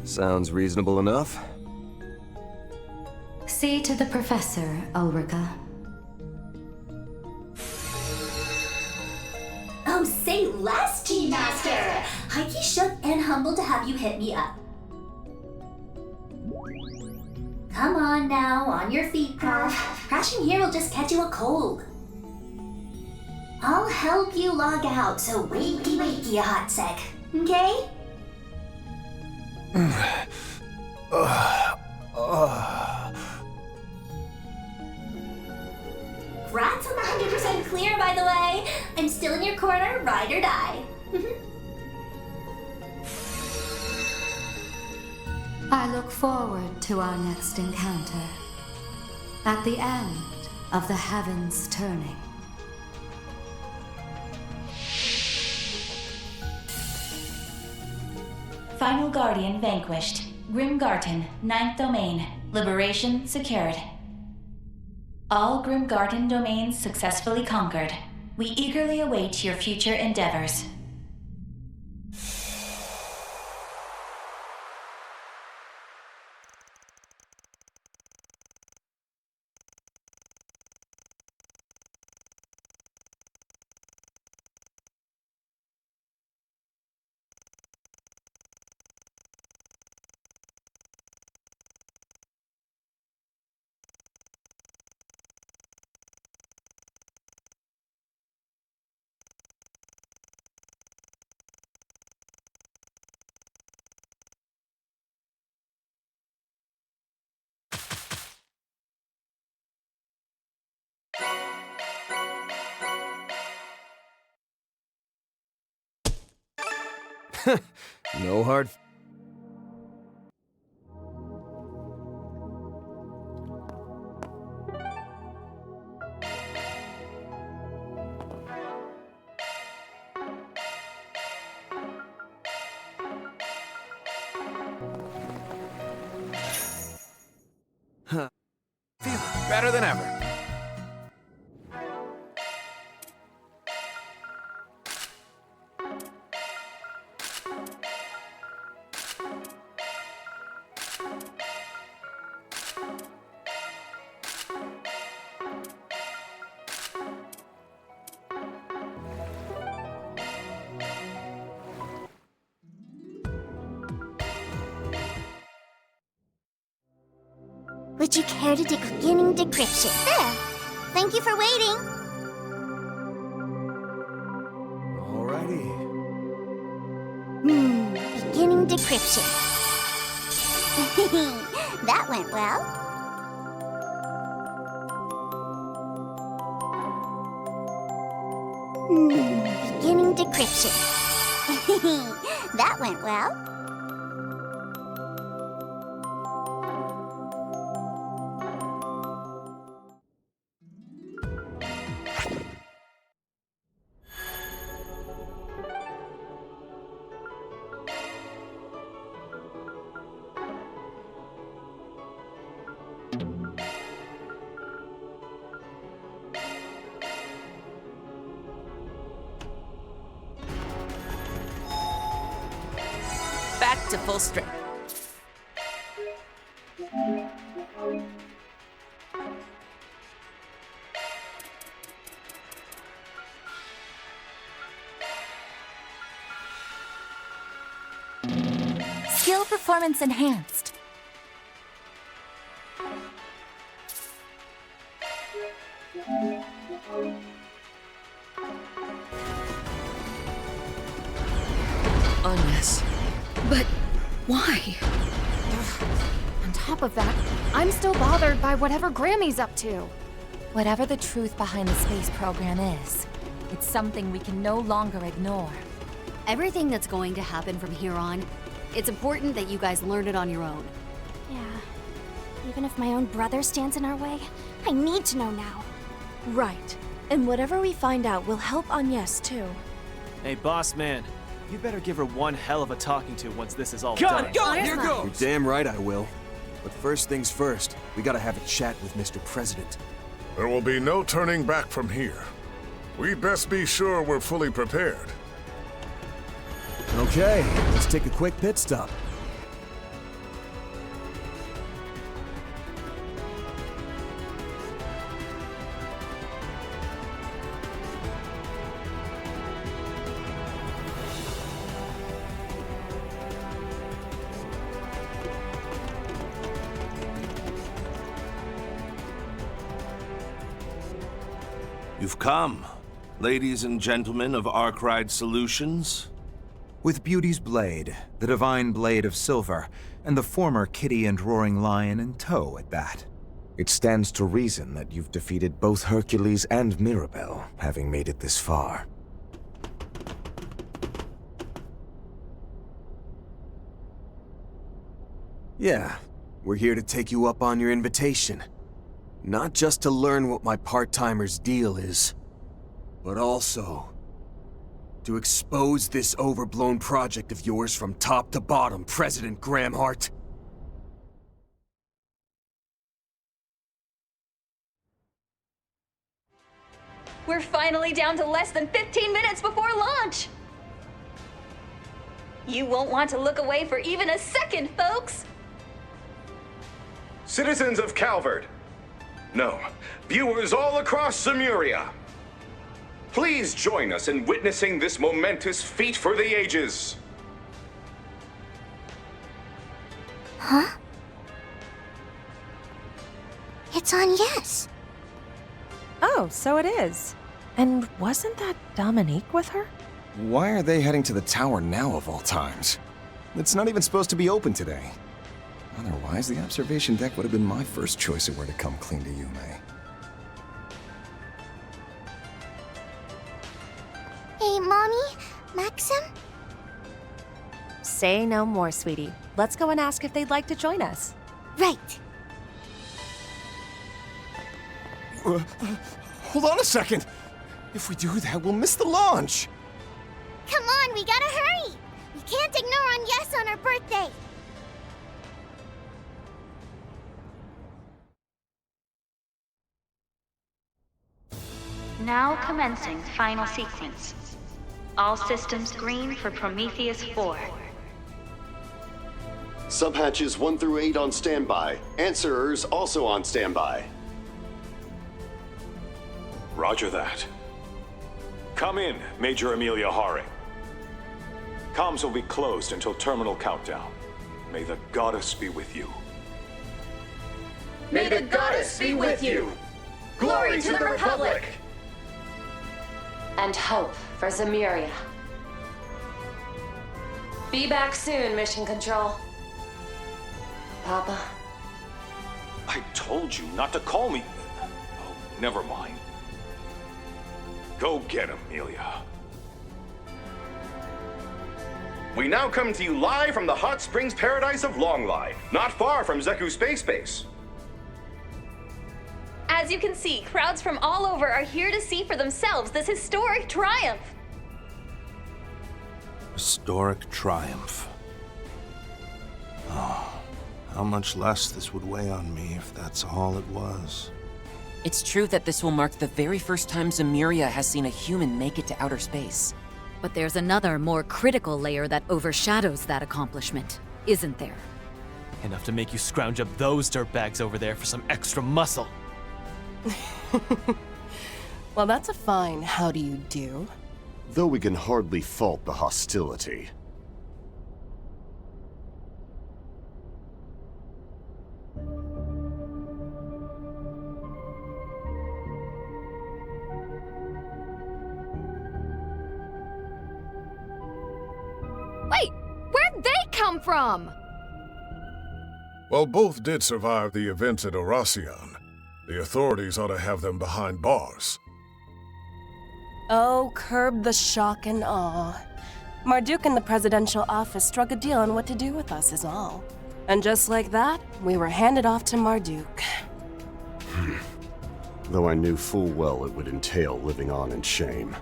Sounds reasonable enough. See to the Professor, Ulrika. Oh, say less, G-Master! Heike shook and humbled to have you hit me up. Come on now, on your feet, Prof. Crashing here will just catch you a cold. I'll help you log out, so wakey a hot sec, okay? Grats on the 100% clear, by the way. I'm still in your corner, ride or die. I look forward to our next encounter. At the end of the heavens turning. Final Guardian vanquished. Grimgarten, 9th domain. Liberation secured. All Grimgarten domains successfully conquered. We eagerly await your future endeavors. No hard. Feeling better than ever. Would you care to beginning decryption? There. Thank you for waiting. Alrighty. Beginning decryption. That went well. Beginning decryption. That went well. to full strength. Skill performance enhanced. Agnes. But why? On top of that, I'm still bothered by whatever Grammy's up to. Whatever the truth behind the space program is, it's something we can no longer ignore. Everything that's going to happen from here on, it's important that you guys learn it on your own. Yeah. Even if my own brother stands in our way, I need to know now. Right. And whatever we find out will help Agnes too. Hey, boss man. You better give her one hell of a talking to once this is all Got done. it! Go! Here goes! You're damn right I will. But first things first, we gotta have a chat with Mr. President. There will be no turning back from here. We'd best be sure we're fully prepared. Okay, let's take a quick pit stop. You've come, ladies and gentlemen of Arkride Solutions. With Beauty's blade, the divine blade of silver, and the former Kitty and Roaring Lion in tow at that. It stands to reason that you've defeated both Hercules and Mirabel, having made it this far. Yeah, we're here to take you up on your invitation. Not just to learn what my part-timer's deal is, but also to expose this overblown project of yours from top to bottom, President Gramhart. We're finally down to less than 15 minutes before launch! You won't want to look away for even a second, folks! Citizens of Calvard. No, viewers all across Zemuria. Please join us in witnessing this momentous feat for the ages. Huh? It's on yes. Oh, so it is. And wasn't that Dominique with her? Why are they heading to the tower now of all times? It's not even supposed to be open today. Otherwise, the observation deck would have been my first choice of where to come clean to Yume. Hey, Mommy? Maxim? Say no more, sweetie. Let's go and ask if they'd like to join us. Right. Hold on a second! If we do that, we'll miss the launch! Come on, we gotta hurry! We can't ignore on yes on our birthday! Now commencing final sequence. All systems green for Prometheus 4. Subhatches 1 through 8 on standby. Answerers also on standby. Roger that. Come in, Major Amelia Haring. Comms will be closed until terminal countdown. May the goddess be with you. May the goddess be with you! Glory to the Republic! And hope for Zemuria. Be back soon, Mission Control. Papa. I told you not to call me. Oh, never mind. Go get him, Amelia. We now come to you live from the hot springs paradise of Longlide, not far from Zeku Space Base. As you can see, crowds from all over are here to see for themselves this historic triumph. Historic triumph. Oh, how much less this would weigh on me if that's all it was. It's true that this will mark the very first time Zemuria has seen a human make it to outer space. But there's another, more critical layer that overshadows that accomplishment, isn't there? Enough to make you scrounge up those dirtbags over there for some extra muscle. Well, that's a fine how do you do. Though we can hardly fault the hostility. Wait, where'd they come from? While both did survive the events at Oracion, the authorities ought to have them behind bars. Oh, curb the shock and awe. Marduk and the presidential office struck a deal on what to do with us is all. And just like that, we were handed off to Marduk. Though I knew full well it would entail living on in shame,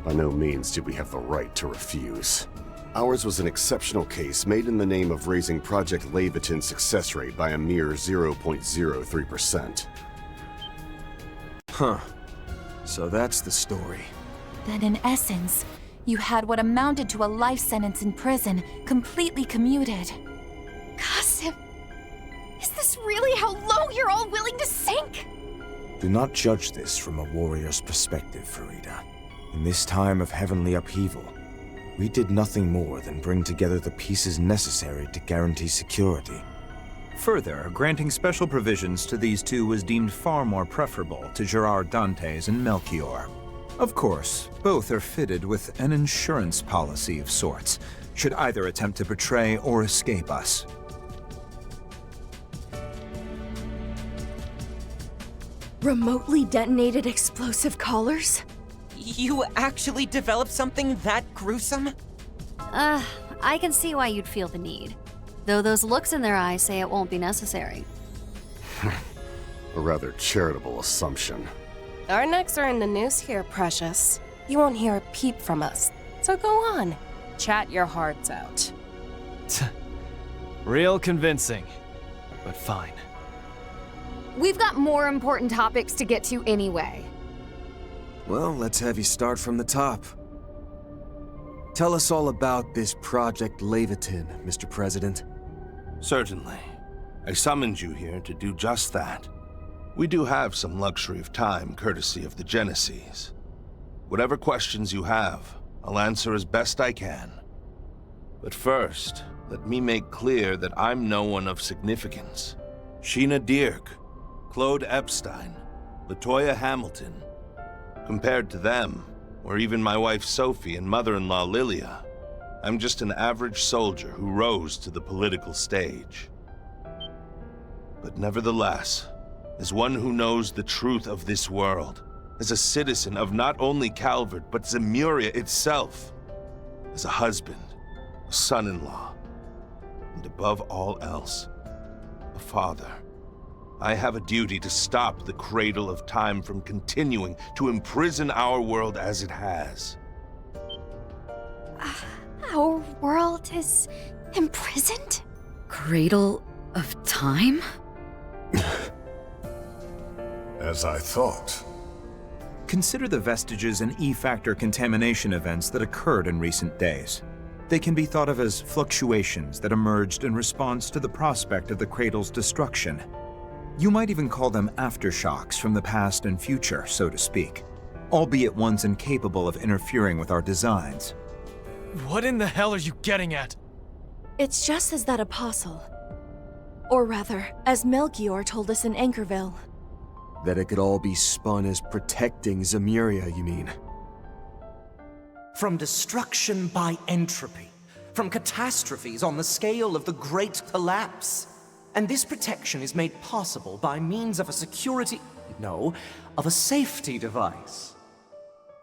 by no means did we have the right to refuse. Ours was an exceptional case made in the name of raising Project Leviathan's success rate by a mere 0.03%. Huh. So that's the story. Then in essence, you had what amounted to a life sentence in prison, completely commuted. Qasim, is this really how low you're all willing to sink? Do not judge this from a warrior's perspective, Farida. In this time of heavenly upheaval, we did nothing more than bring together the pieces necessary to guarantee security. Further, granting special provisions to these two was deemed far more preferable to Gerard Dantes and Melchior. Of course, both are fitted with an insurance policy of sorts, should either attempt to betray or escape us. Remotely detonated explosive collars? You actually developed something that gruesome? I can see why you'd feel the need. Though those looks in their eyes say it won't be necessary. A rather charitable assumption. Our necks are in the noose here, Precious. You won't hear a peep from us. So go on. Chat your hearts out. Real convincing, but fine. We've got more important topics to get to anyway. Well, let's have you start from the top. Tell us all about this Project Leviathan, Mr. President. Certainly. I summoned you here to do just that. We do have some luxury of time, courtesy of the Genesis. Whatever questions you have, I'll answer as best I can. But first, let me make clear that I'm no one of significance. Sheena Dirk, Claude Epstein, Latoya Hamilton. Compared to them, or even my wife Sophie and mother-in-law Lilia, I'm just an average soldier who rose to the political stage. But nevertheless, as one who knows the truth of this world, as a citizen of not only Calvert, but Zemuria itself, as a husband, a son-in-law, and above all else, a father, I have a duty to stop the Cradle of Time from continuing to imprison our world as it has. Our world is imprisoned? Cradle of Time? As I thought. Consider the vestiges and E-factor contamination events that occurred in recent days. They can be thought of as fluctuations that emerged in response to the prospect of the Cradle's destruction. You might even call them aftershocks from the past and future, so to speak, albeit ones incapable of interfering with our designs. What in the hell are you getting at? It's just as that apostle. Or rather, as Melchior told us in Anchorville. That it could all be spun as protecting Zemuria, you mean? From destruction by entropy, from catastrophes on the scale of the Great Collapse. And this protection is made possible by means of a of a safety device.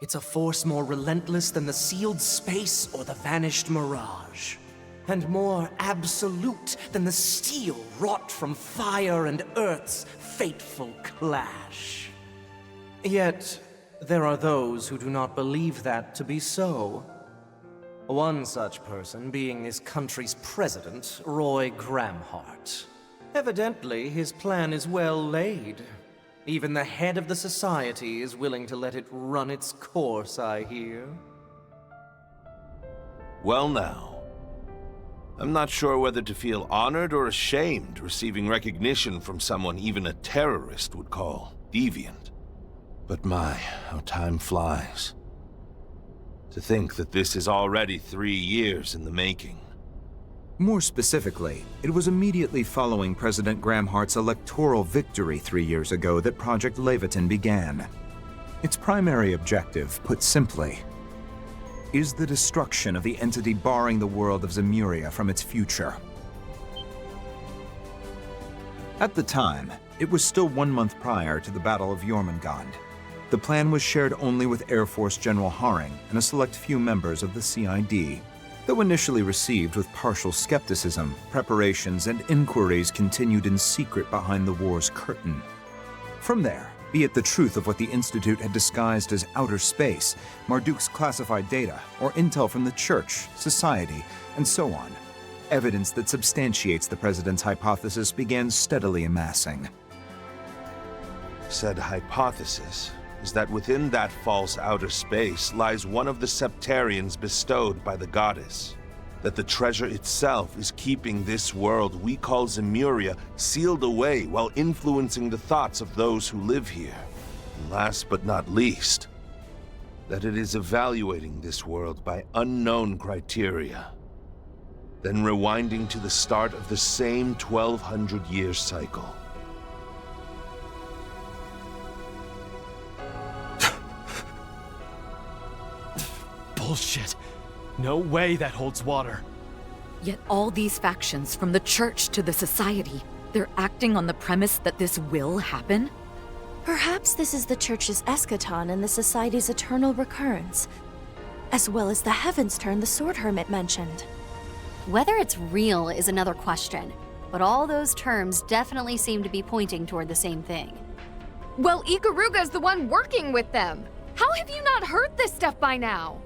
It's a force more relentless than the sealed space or the vanished mirage. And more absolute than the steel wrought from fire and Earth's fateful clash. Yet, there are those who do not believe that to be so. One such person being this country's president, Roy Gramhart. Evidently, his plan is well laid. Even the head of the society is willing to let it run its course, I hear. Well now, I'm not sure whether to feel honored or ashamed receiving recognition from someone even a terrorist would call deviant. But my, how time flies. To think that this is already 3 years in the making. More specifically, it was immediately following President Graham Hart's electoral victory 3 years ago that Project Leviathan began. Its primary objective, put simply, is the destruction of the entity barring the world of Zemuria from its future. At the time, it was still 1 month prior to the Battle of Jormungand. The plan was shared only with Air Force General Haring and a select few members of the CID. Though initially received with partial skepticism, preparations and inquiries continued in secret behind the war's curtain. From there, be it the truth of what the Institute had disguised as outer space, Marduk's classified data, or intel from the Church, Society, and so on, evidence that substantiates the President's hypothesis began steadily amassing. Said hypothesis is that within that false outer space lies one of the septarians bestowed by the goddess. That the treasure itself is keeping this world we call Zemuria sealed away while influencing the thoughts of those who live here. And last but not least, that it is evaluating this world by unknown criteria. Then rewinding to the start of the same 1200-year cycle. Bullshit. No way that holds water. Yet all these factions, from the Church to the Society, they're acting on the premise that this will happen? Perhaps this is the Church's eschaton and the Society's eternal recurrence, as well as the Heaven's Turn the Sword Hermit mentioned. Whether it's real is another question, but all those terms definitely seem to be pointing toward the same thing. Well, Ikaruga's the one working with them. How have you not heard this stuff by now?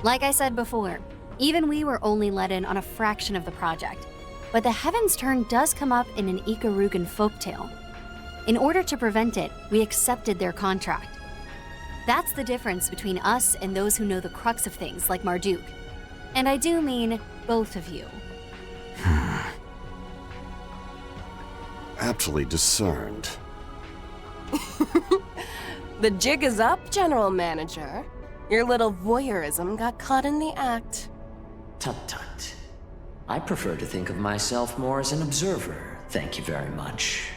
Like I said before, even we were only let in on a fraction of the project, but the Heaven's Turn does come up in an Ikarugan folktale. In order to prevent it, we accepted their contract. That's the difference between us and those who know the crux of things like Marduk. And I do mean both of you. Aptly discerned. The jig is up, General Manager. Your little voyeurism got caught in the act. Tut-tut. I prefer to think of myself more as an observer, thank you very much.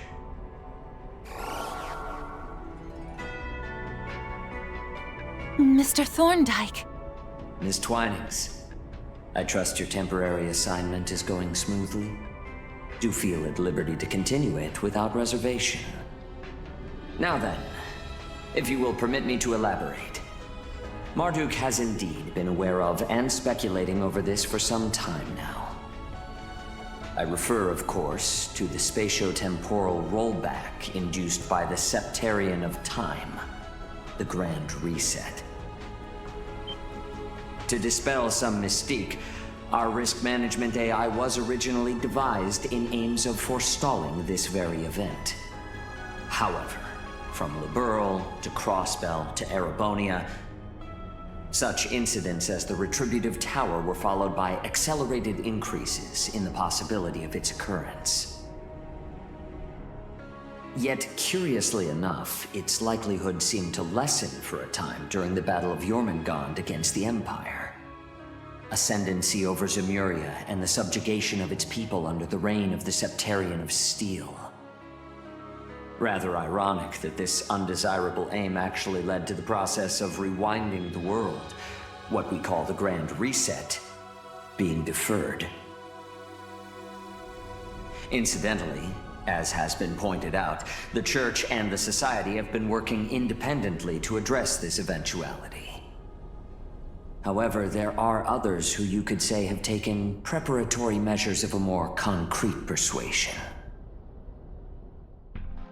Mr. Thorndyke. Miss Twinings, I trust your temporary assignment is going smoothly. Do feel at liberty to continue it without reservation. Now then, if you will permit me to elaborate. Marduk has indeed been aware of and speculating over this for some time now. I refer, of course, to the spatio-temporal rollback induced by the Septarian of Time, the Grand Reset. To dispel some mystique, our risk management AI was originally devised in aims of forestalling this very event. However, from Liberl to Crossbell to Erebonia, such incidents as the Retributive Tower were followed by accelerated increases in the possibility of its occurrence. Yet, curiously enough, its likelihood seemed to lessen for a time during the Battle of Jormungand against the Empire. Ascendancy over Zemuria and the subjugation of its people under the reign of the Septarian of Steel. Rather ironic that this undesirable aim actually led to the process of rewinding the world, what we call the Grand Reset, being deferred. Incidentally, as has been pointed out, the Church and the Society have been working independently to address this eventuality. However, there are others who you could say have taken preparatory measures of a more concrete persuasion.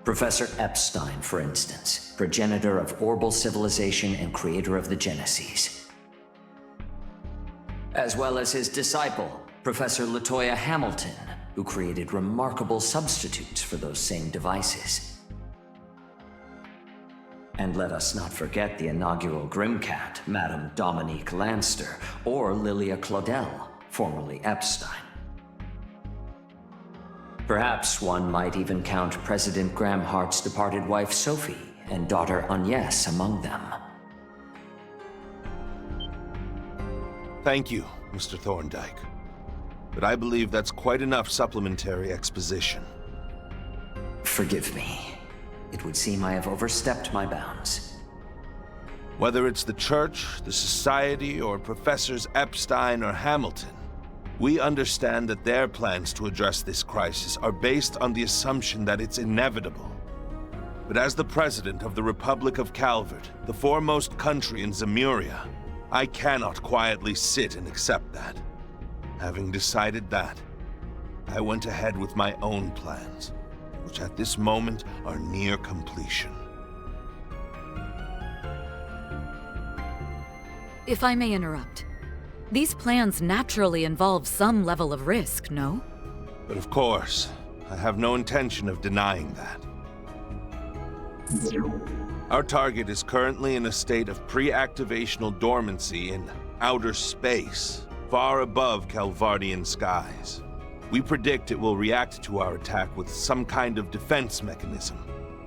Professor Epstein, for instance, progenitor of Orbal civilization and creator of the Genesis. As well as his disciple, Professor Latoya Hamilton, who created remarkable substitutes for those same devices. And let us not forget the inaugural Grimcat, Madame Dominique Lanster, or Lilia Claudel, formerly Epstein. Perhaps one might even count President Graham Hart's departed wife Sophie and daughter Agnes among them. Thank you, Mr. Thorndyke. But I believe that's quite enough supplementary exposition. Forgive me. It would seem I have overstepped my bounds. Whether it's the Church, the Society, or Professors Epstein or Hamilton, we understand that their plans to address this crisis are based on the assumption that it's inevitable. But as the President of the Republic of Calvert, the foremost country in Zemuria, I cannot quietly sit and accept that. Having decided that, I went ahead with my own plans, which at this moment are near completion. If I may interrupt, these plans naturally involve some level of risk, no? But of course, I have no intention of denying that. Our target is currently in a state of pre-activational dormancy in outer space, far above Calvardian skies. We predict it will react to our attack with some kind of defense mechanism,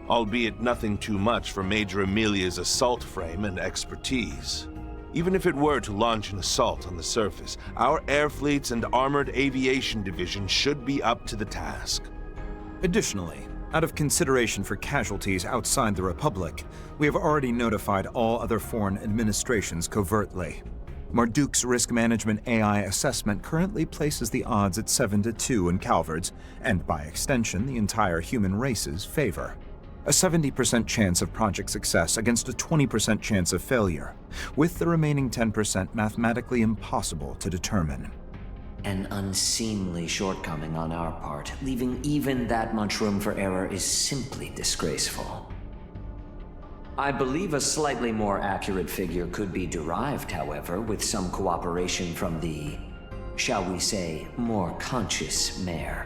albeit nothing too much for Major Amelia's assault frame and expertise. Even if it were to launch an assault on the surface, our air fleets and armored aviation division should be up to the task. Additionally, out of consideration for casualties outside the Republic, we have already notified all other foreign administrations covertly. Marduk's risk management AI assessment currently places the odds at 7-2 in Calvert's, and by extension, the entire human race's favor. A 70% chance of project success against a 20% chance of failure, with the remaining 10% mathematically impossible to determine. An unseemly shortcoming on our part, leaving even that much room for error is simply disgraceful. I believe a slightly more accurate figure could be derived, however, with some cooperation from the, shall we say, more conscious mayor.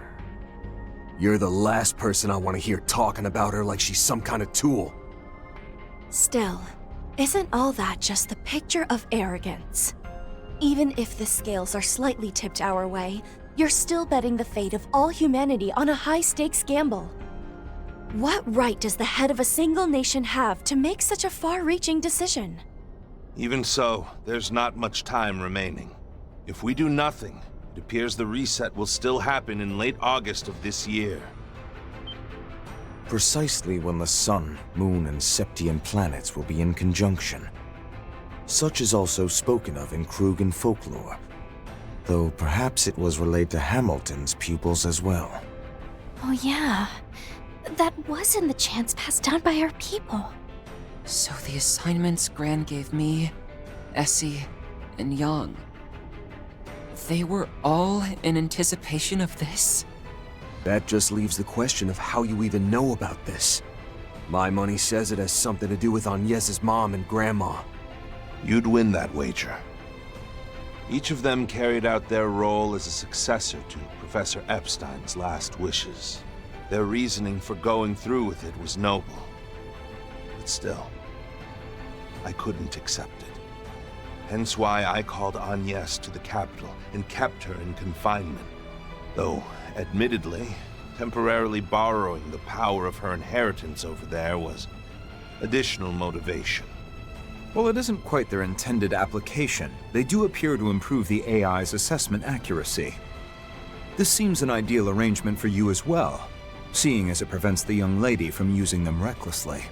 You're the last person I want to hear talking about her like she's some kind of tool. Still, isn't all that just the picture of arrogance? Even if the scales are slightly tipped our way, you're still betting the fate of all humanity on a high-stakes gamble. What right does the head of a single nation have to make such a far-reaching decision? Even so, there's not much time remaining. If we do nothing, it appears the reset will still happen in late August of this year. Precisely when the Sun, Moon, and Septian planets will be in conjunction. Such is also spoken of in Krugan folklore, though perhaps it was relayed to Hamilton's pupils as well. Oh yeah, that was in the chants passed down by our people. So the assignments Gran gave me, Essie, and Yang, they were all in anticipation of this? That just leaves the question of how you even know about this. My money says it has something to do with Agnes's mom and grandma. You'd win that wager. Each of them carried out their role as a successor to Professor Epstein's last wishes. Their reasoning for going through with it was noble. But still, I couldn't accept it. Hence why I called Agnes to the capital and kept her in confinement. Though, admittedly, temporarily borrowing the power of her inheritance over there was additional motivation. While it isn't quite their intended application, they do appear to improve the AI's assessment accuracy. This seems an ideal arrangement for you as well, seeing as it prevents the young lady from using them recklessly.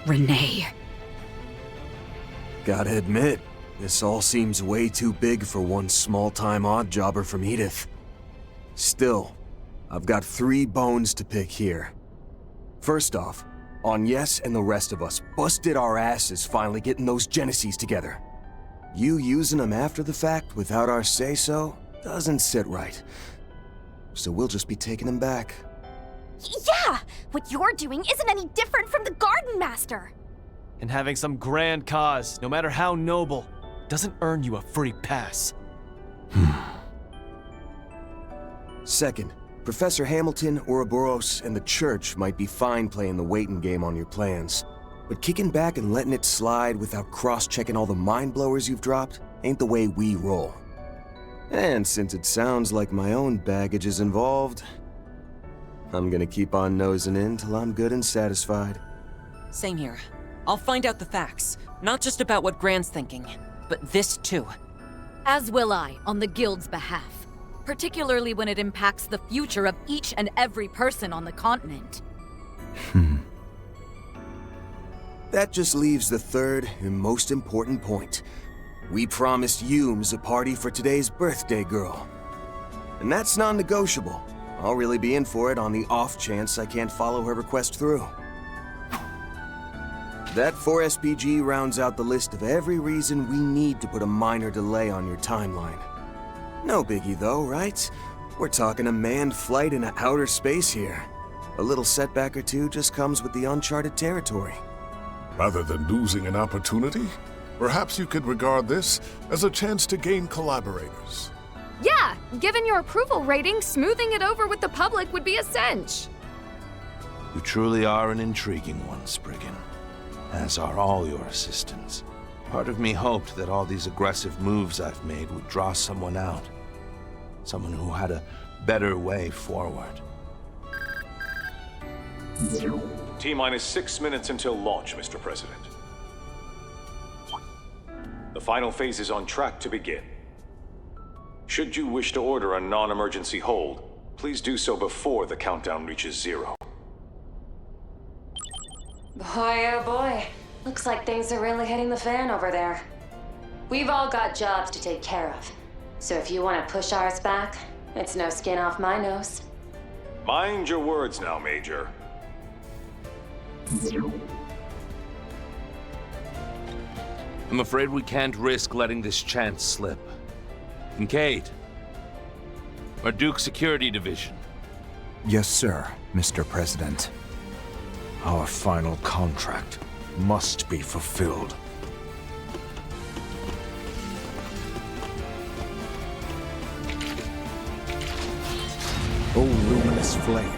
Renee. Gotta admit, this all seems way too big for one small-time odd jobber from Edith. Still, I've got 3 bones to pick here. First off, Agnes and the rest of us busted our asses finally getting those Genesis together. You using them after the fact without our say-so doesn't sit right. So we'll just be taking them back. Yeah! What you're doing isn't any different from the Garden Master! And having some grand cause, no matter how noble, doesn't earn you a free pass. Second, Professor Hamilton, Ouroboros, and the Church might be fine playing the waiting game on your plans. But kicking back and letting it slide without cross-checking all the mind-blowers you've dropped ain't the way we roll. And since it sounds like my own baggage is involved, I'm gonna keep on nosing in till I'm good and satisfied. Same here. I'll find out the facts. Not just about what Grant's thinking, but this too. As will I, on the Guild's behalf. Particularly when it impacts the future of each and every person on the continent. That just leaves the third and most important point. We promised Humes a party for today's birthday girl. And that's non-negotiable. I'll really be in for it on the off chance I can't follow her request through. That 4SPG rounds out the list of every reason we need to put a minor delay on your timeline. No biggie though, right? We're talking a manned flight into outer space here. A little setback or two just comes with the uncharted territory. Rather than losing an opportunity, perhaps you could regard this as a chance to gain collaborators. Yeah, given your approval rating, smoothing it over with the public would be a cinch. You truly are an intriguing one, Spriggan. As are all your assistants. Part of me hoped that all these aggressive moves I've made would draw someone out. Someone who had a better way forward. T-minus 6 minutes until launch, Mr. President. The final phase is on track to begin. Should you wish to order a non-emergency hold, please do so before the countdown reaches 0. Boy, oh boy. Looks like things are really hitting the fan over there. We've all got jobs to take care of. So if you want to push ours back, it's no skin off my nose. Mind your words now, Major. I'm afraid we can't risk letting this chance slip. Kincaid. Marduk Security Division. Yes, sir, Mr. President. Our final contract must be fulfilled. O luminous flame.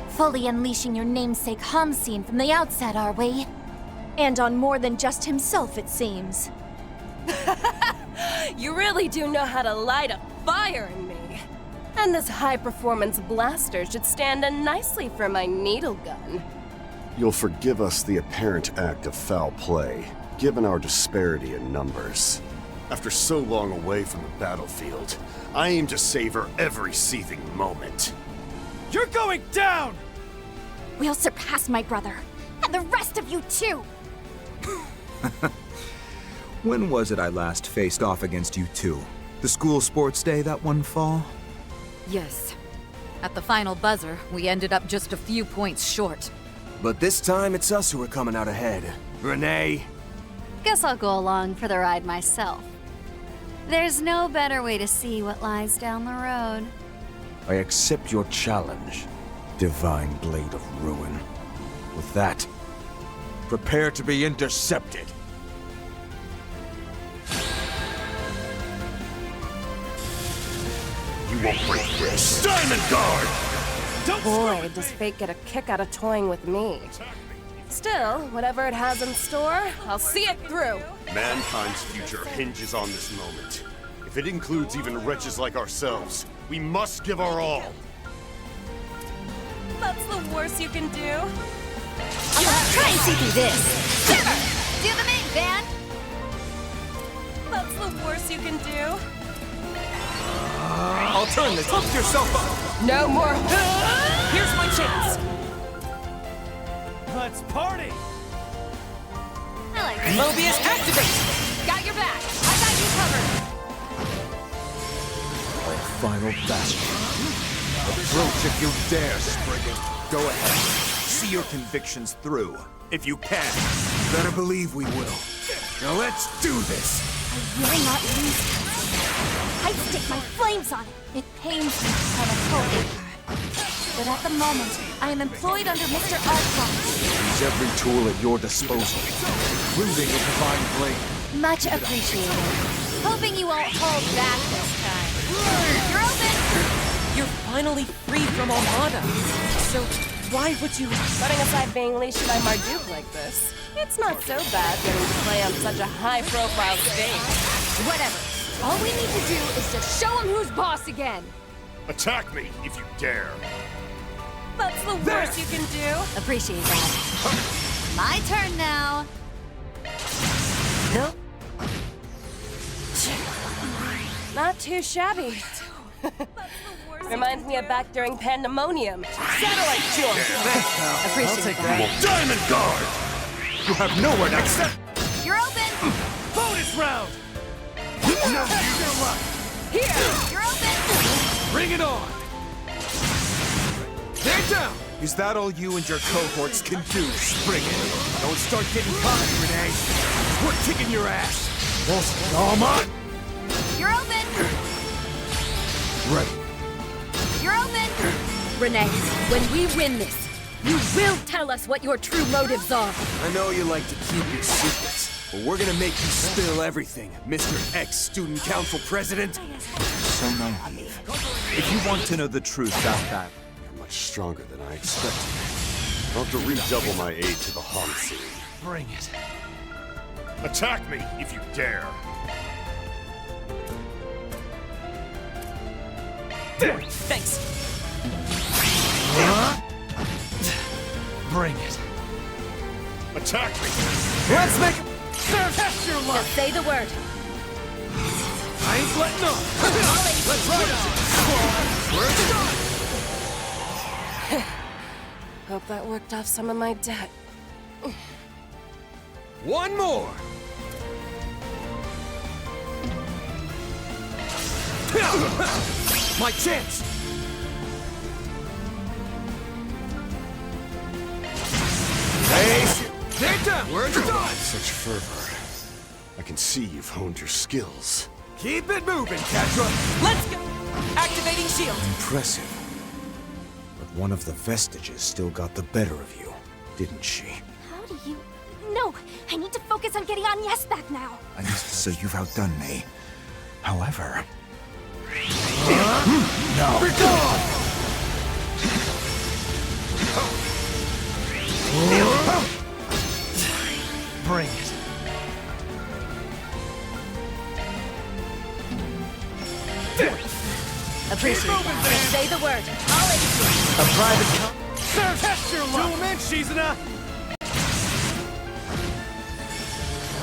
Fully unleashing your namesake Hamseen from the outset, are we? And on more than just himself, it seems. You really do know how to light a fire in me. And this high-performance blaster should stand in nicely for my needle gun. You'll forgive us the apparent act of foul play, given our disparity in numbers. After so long away from the battlefield, I aim to savor every seething moment. You're going down! We'll surpass my brother, and the rest of you too! When was it I last faced off against you two? The school sports day that one fall? Yes. At the final buzzer, we ended up just a few points short. But this time, it's us who are coming out ahead. Renee? Guess I'll go along for the ride myself. There's no better way to see what lies down the road. I accept your challenge, Divine Blade of Ruin. With that, prepare to be intercepted. You won't break this. Diamond Guard! Boy, does fate get a kick out of toying with me. Still, whatever it has in store, I'll see it through. Mankind's future hinges on this moment. If it includes even wretches like ourselves, we must give our all. That's the worst you can do. Try and see through this. Do the main, Van! That's the worst you can do. I'll turn this. Hook yourself up. No more. Here's my chance. Let's party. I like it. Mobius, activate! Got your back. I got you covered. My final bastion. Approach if you dare, Spriggan. Go ahead. See your convictions through, if you can. Better believe we will. Now let's do this. I will not lose this. I'd stick my flames on it. It pains me to tell a whole. But at the moment, I am employed under Mr. Archon. Use every tool at your disposal, including a divine blade. Much appreciated. Hoping you won't hold back this time. You're open! You're finally free from Armada. So why would you... Putting aside being leashed by Marduk like this, it's not so bad getting to play on such a high-profile stage. Whatever. All we need to do is just show him who's boss again. Attack me if you dare. That's the worst you can do. Appreciate that. My turn now. Not too shabby. Reminds me of back during Pandemonium. Satellite jump. Appreciate that. Diamond Guard! You have nowhere to accept. You're open! Bonus round! No, you're luck. Here! You're open! Bring it on! Stand down! Is that all you and your cohorts can do, Spring it? Don't start getting cocky, Renee. We're kicking your ass. Come on! You're open! Ready. You're open! Renee, when we win this, you will tell us what your true motives are. I know you like to keep your secrets, but we're gonna make you spill everything, Mr. Ex-Student Council President. So naive. If you want to know the truth about that, You're much stronger than I expected. I'll have to redouble my aid to the Han scene. Bring it. Attack me if you dare. Thanks. Bring it. Attack me. Let's make test your luck. Just say the word. I ain't letting up. Let's ride it. Hope that worked off some of my debt. One more! My chance! Hey, stand down! We're done! Such fervor. I can see you've honed your skills. Keep it moving, Catra! Let's go! Activating shield! Impressive. But one of the vestiges still got the better of you, didn't she? How do you... No! I need to focus on getting Agnes back now! so you've outdone me. However... No! Be gone! Bring it. Appreciate that. Just say the word. I'll aid you. A private test your luck. Zoom in, Shizuna.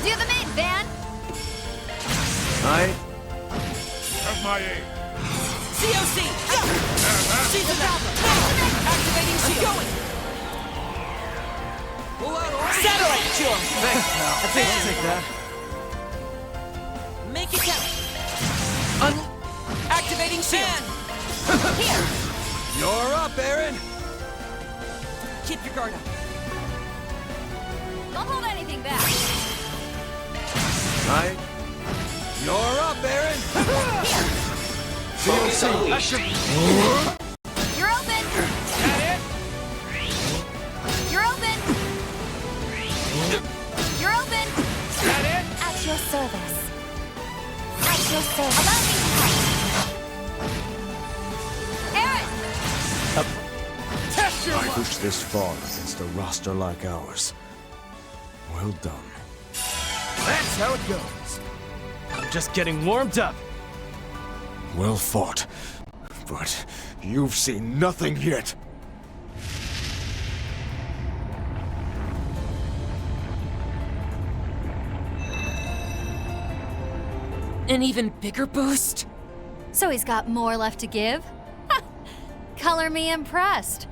Do the main, Van! Have my aid. COC! She's a problem! Activating shield! Going! Pull out all satellite jump! Thanks, pal. I think I'll take that. Make it count! Activating shield! Here! You're up, Aaron! Keep your guard up. Don't hold anything back. You're up, Aaron! Focus unleashed. You're open! That it? You're open! You're open! That it? At your service. At your service. Allow me to help. Aaron! Test your luck. Push this far against a roster like ours. Well done. That's how it goes. I'm just getting warmed up. Well fought. But you've seen nothing yet. An even bigger boost? So he's got more left to give? Color me impressed.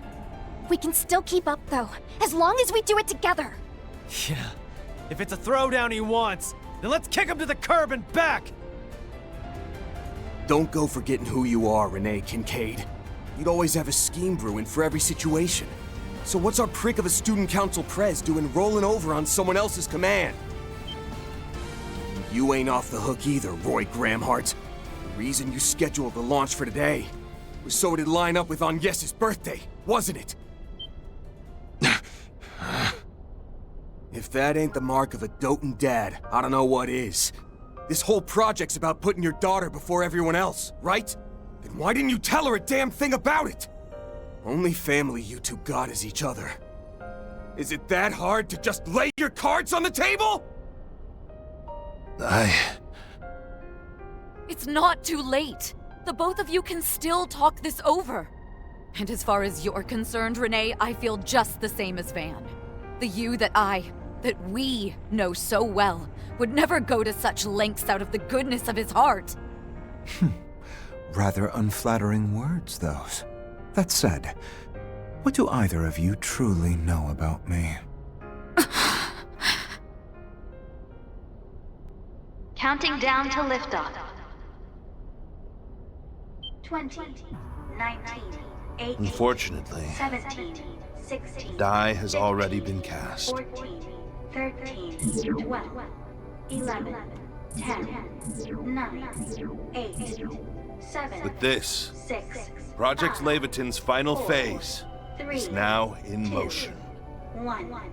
We can still keep up, though, as long as we do it together. Yeah. If it's a throwdown he wants, then let's kick him to the curb and back! Don't go forgetting who you are, Renee Kincaid. You'd always have a scheme brewing for every situation. So what's our prick of a student council prez doing rolling over on someone else's command? You ain't off the hook either, Roy Gramhart. The reason you scheduled the launch for today was so it'd line up with Agnes's birthday, wasn't it? If that ain't the mark of a doting dad, I don't know what is. This whole project's about putting your daughter before everyone else, right? Then why didn't you tell her a damn thing about it? Only family you two got is each other. Is it that hard to just lay your cards on the table? It's not too late. The both of you can still talk this over. And as far as you're concerned, Renee, I feel just the same as Van. The you that we know so well would never go to such lengths out of the goodness of his heart. Rather unflattering words, those. That said, what do either of you truly know about me? Counting down to liftoff. 20, 19, 18, Unfortunately, 17, 16, the die has already been cast. 14, 13, 12, 11, 10, 9, 8, 7, With this, 6, Project 5, Leviton's final 4, phase 3, is now in 2, motion. 1.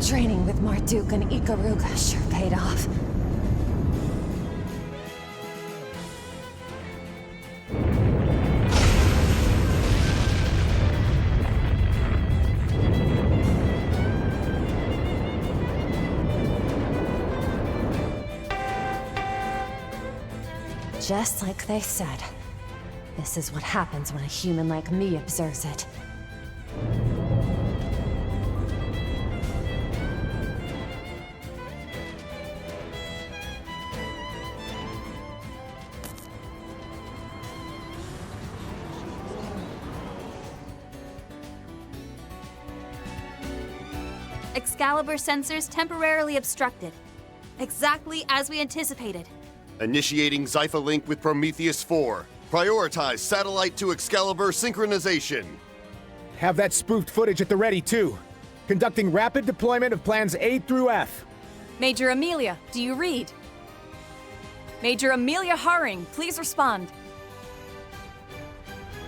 Training with Marduk and Ikaruga sure paid off. Just like they said. This is what happens when a human like me observes it. Excalibur sensors temporarily obstructed. Exactly as we anticipated. Initiating Zypha link with Prometheus 4. Prioritize satellite to Excalibur synchronization. Have that spoofed footage at the ready, too. Conducting rapid deployment of plans A through F. Major Amelia, do you read? Major Amelia Haring, please respond.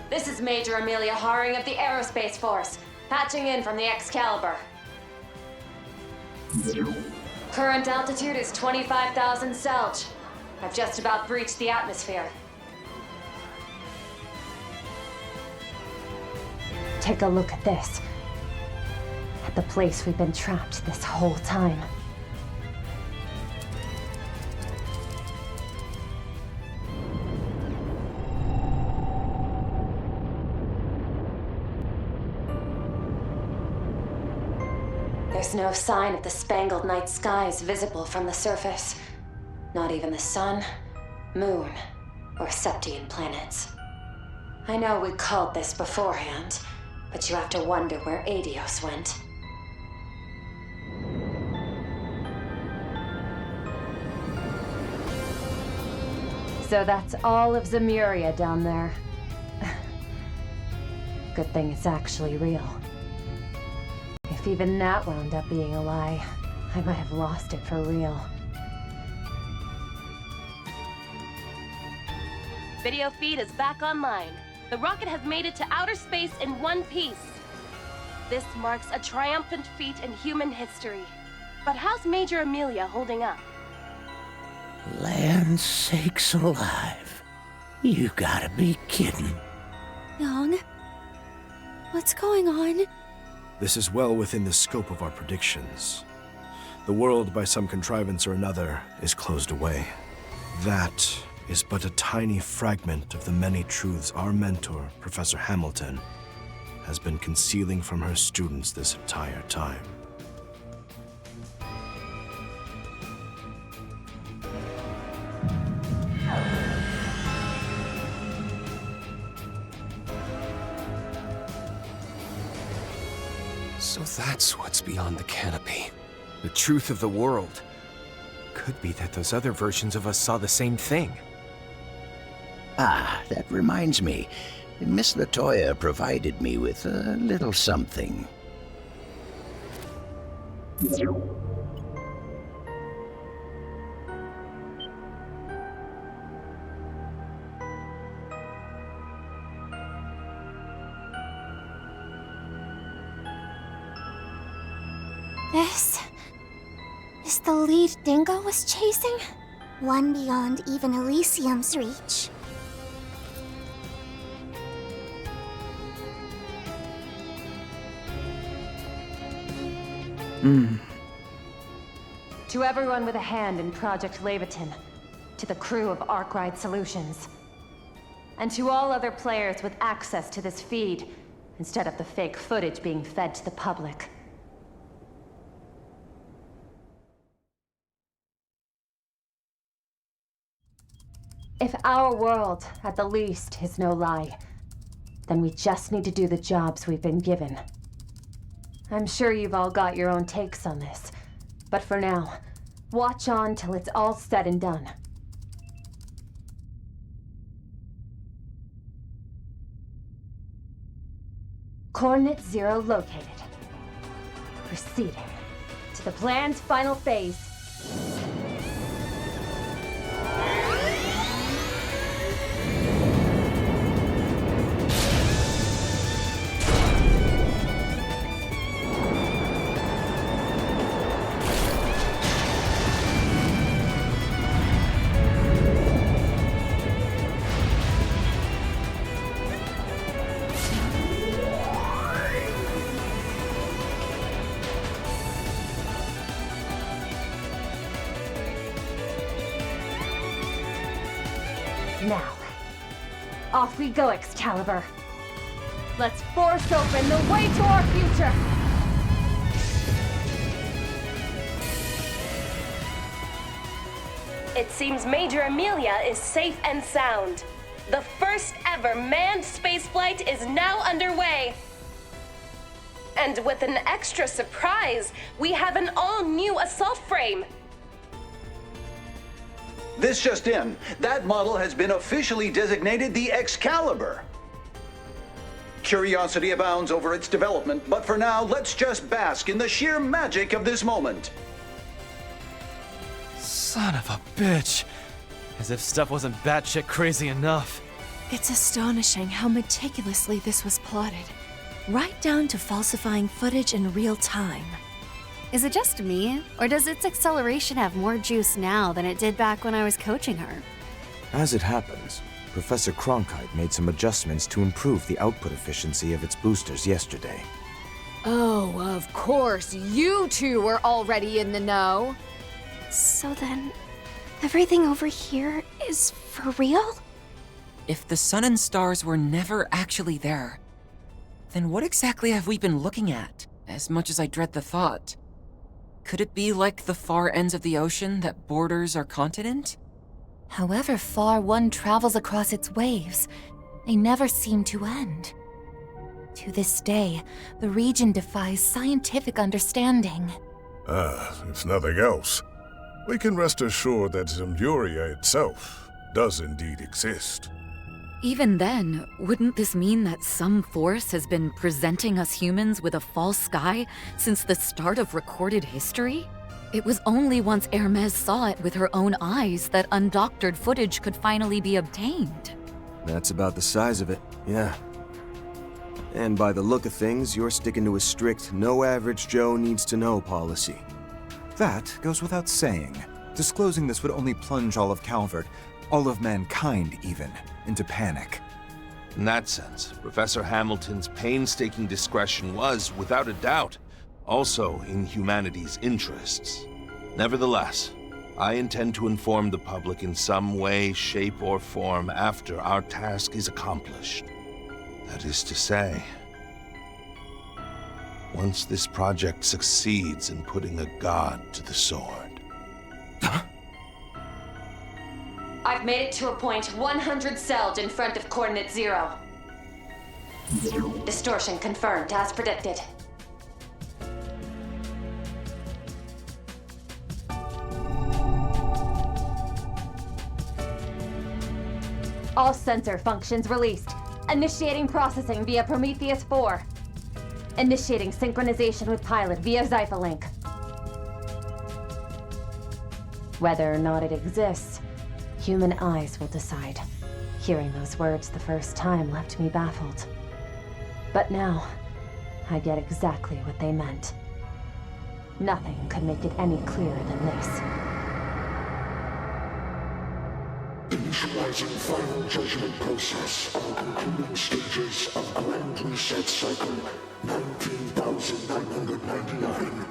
This is Major Amelia Haring of the Aerospace Force, patching in from the Excalibur. Current altitude is 25,000 Selge. I've just about breached the atmosphere. Take a look at this. At the place we've been trapped this whole time. There's no sign of the spangled night skies visible from the surface. Not even the sun, moon, or Septian planets. I know we called this beforehand, but you have to wonder where Adios went. So that's all of Zemuria down there. Good thing it's actually real. If even that wound up being a lie, I might have lost it for real. Video feed is back online. The rocket has made it to outer space in one piece. This marks a triumphant feat in human history. But how's Major Amelia holding up? Land sakes alive. You gotta be kidding. Young? What's going on? This is well within the scope of our predictions. The world, by some contrivance or another, is closed away. That is but a tiny fragment of the many truths our mentor, Professor Hamilton, has been concealing from her students this entire time. So that's what's beyond the canopy. The truth of the world. Could be that those other versions of us saw the same thing. Ah, that reminds me. Miss Latoya provided me with a little something. This is the lead Dingo was chasing? One beyond even Elysium's reach. To everyone with a hand in Project Leviathan, to the crew of Arkwright Solutions, and to all other players with access to this feed, instead of the fake footage being fed to the public. If our world, at the least, is no lie, then we just need to do the jobs we've been given. I'm sure you've all got your own takes on this, but for now, watch on till it's all said and done. Coordinate 0 located. Proceeding to the plan's final phase. Now, off we go, Excalibur. Let's force open the way to our future! It seems Major Amelia is safe and sound. The first ever manned spaceflight is now underway. And with an extra surprise, we have an all-new assault frame. This just in. That model has been officially designated the Excalibur. Curiosity abounds over its development, but for now, let's just bask in the sheer magic of this moment. Son of a bitch. As if stuff wasn't batshit crazy enough. It's astonishing how meticulously this was plotted, right down to falsifying footage in real time. Is it just me, or does its acceleration have more juice now than it did back when I was coaching her? As it happens, Professor Cronkite made some adjustments to improve the output efficiency of its boosters yesterday. Oh, of course, you two were already in the know. So then, everything over here is for real? If the sun and stars were never actually there, then what exactly have we been looking at, as much as I dread the thought? Could it be like the far ends of the ocean that borders our continent? However far one travels across its waves, they never seem to end. To this day, the region defies scientific understanding. If nothing else, we can rest assured that Zemburia itself does indeed exist. Even then, wouldn't this mean that some force has been presenting us humans with a false sky since the start of recorded history? It was only once Hermes saw it with her own eyes that undoctored footage could finally be obtained. That's about the size of it, yeah. And by the look of things, you're sticking to a strict no average Joe needs to know policy. That goes without saying. Disclosing this would only plunge all of Calvert, all of mankind even, into panic. In that sense, Professor Hamilton's painstaking discretion was, without a doubt, also in humanity's interests. Nevertheless, I intend to inform the public in some way, shape, or form after our task is accomplished. That is to say, once this project succeeds in putting a god to the sword. I've made it to a point 100 Selge in front of Coordinate 0. Distortion confirmed as predicted. All sensor functions released. Initiating processing via Prometheus 4. Initiating synchronization with pilot via Zyphalink. Whether or not it exists, human eyes will decide. Hearing those words the first time left me baffled. But now, I get exactly what they meant. Nothing could make it any clearer than this. Initializing final judgment process on concluding stages of Grand Reset Cycle 19,999.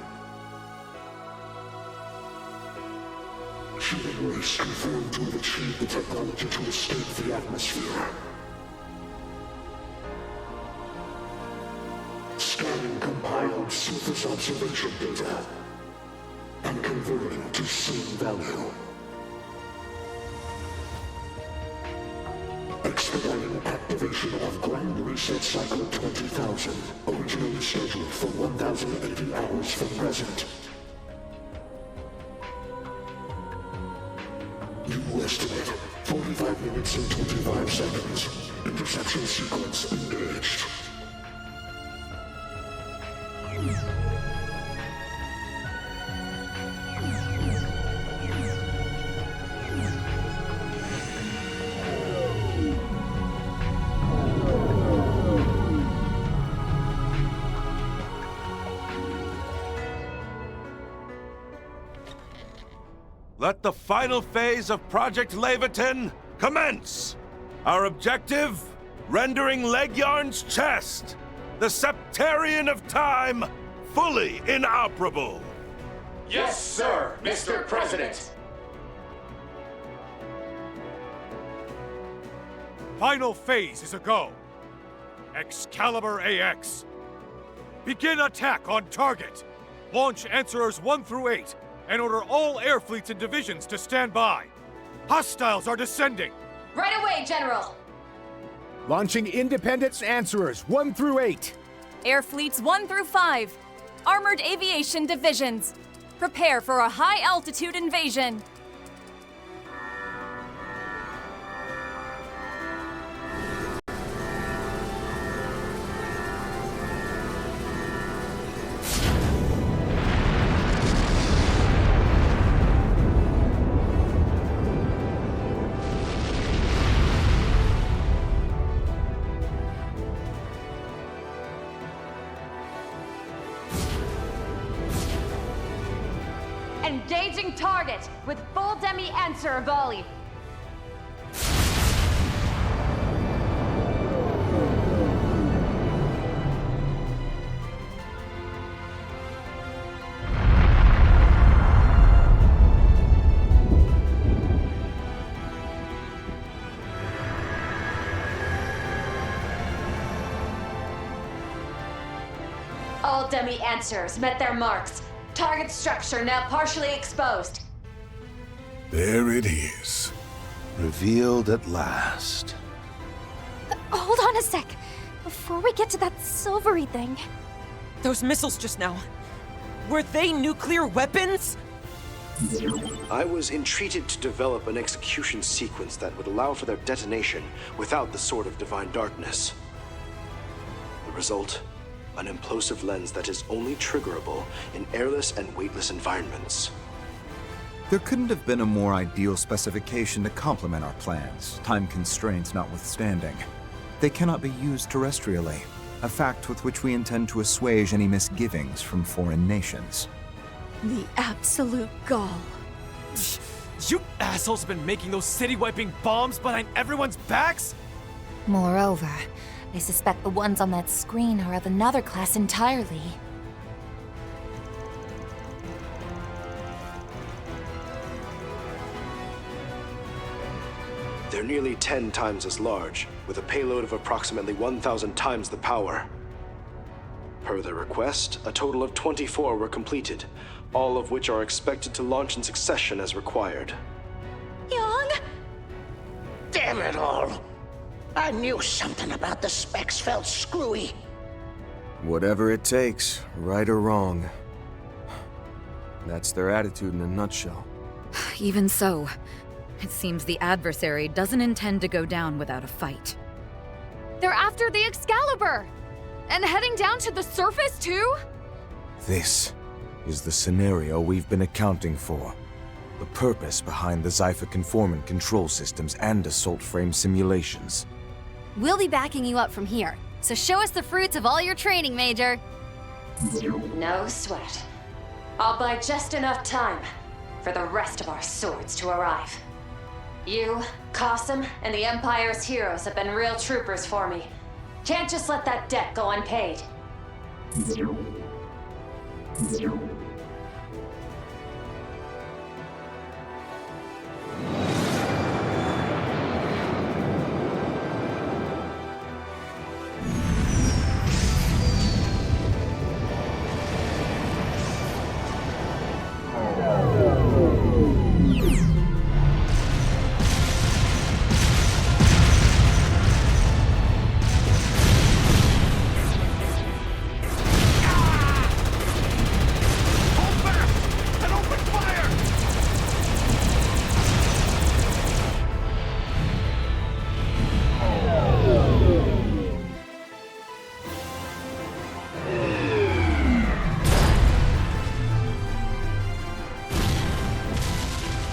Human race confirmed to have achieved the technology to escape the atmosphere. Scanning compiled surface observation data and converting to scene value. Expediting activation of Grand Reset Cycle 20,000, originally scheduled for 1,080 hours from present. New estimate, 45 minutes and 25 seconds. Interception sequence engaged. Let the final phase of Project Leviathan commence! Our objective? Rendering Leguiarn's chest, the Septarian of Time, fully inoperable! Yes, sir, Mr. President! Final phase is a go. Excalibur AX. Begin attack on target. Launch Answerers 1 through 8. And order all air fleets and divisions to stand by. Hostiles are descending. Right away, General. Launching Independence Answerers 1 through 8. Air fleets 1 through 5. Armored aviation divisions. Prepare for a high-altitude invasion. Engaging target with full demi-answer volley. All demi-answers met their marks. Target structure now partially exposed. There it is. Revealed at last. Hold on a sec. Before we get to that silvery thing. Those missiles just now. Were they nuclear weapons? I was entreated to develop an execution sequence that would allow for their detonation without the Sword of Divine Darkness. The result? An implosive lens that is only triggerable in airless and weightless environments. There couldn't have been a more ideal specification to complement our plans, time constraints notwithstanding. They cannot be used terrestrially, a fact with which we intend to assuage any misgivings from foreign nations. The absolute gall. You assholes have been making those city-wiping bombs behind everyone's backs? Moreover, I suspect the ones on that screen are of another class entirely. They're nearly 10 times as large, with a payload of approximately 1,000 times the power. Per their request, a total of 24 were completed, all of which are expected to launch in succession as required. Young? Damn it all! I knew something about the specs felt screwy. Whatever it takes, right or wrong. That's their attitude in a nutshell. Even so, it seems the adversary doesn't intend to go down without a fight. They're after the Excalibur! And heading down to the surface, too? This is the scenario we've been accounting for. The purpose behind the Zypher conformant control systems and assault frame simulations. We'll be backing you up from here, so show us the fruits of all your training, Major. No sweat. I'll buy just enough time for the rest of our swords to arrive. You, Qasim, and the Empire's heroes have been real troopers for me. Can't just let that debt go unpaid.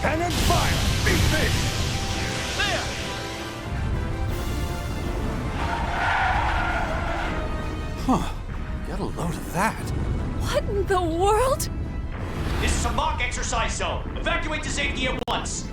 Cannon fire! Beat this! There! Huh. Get a load of that. What in the world? This is a mock exercise zone. Evacuate to safety at once.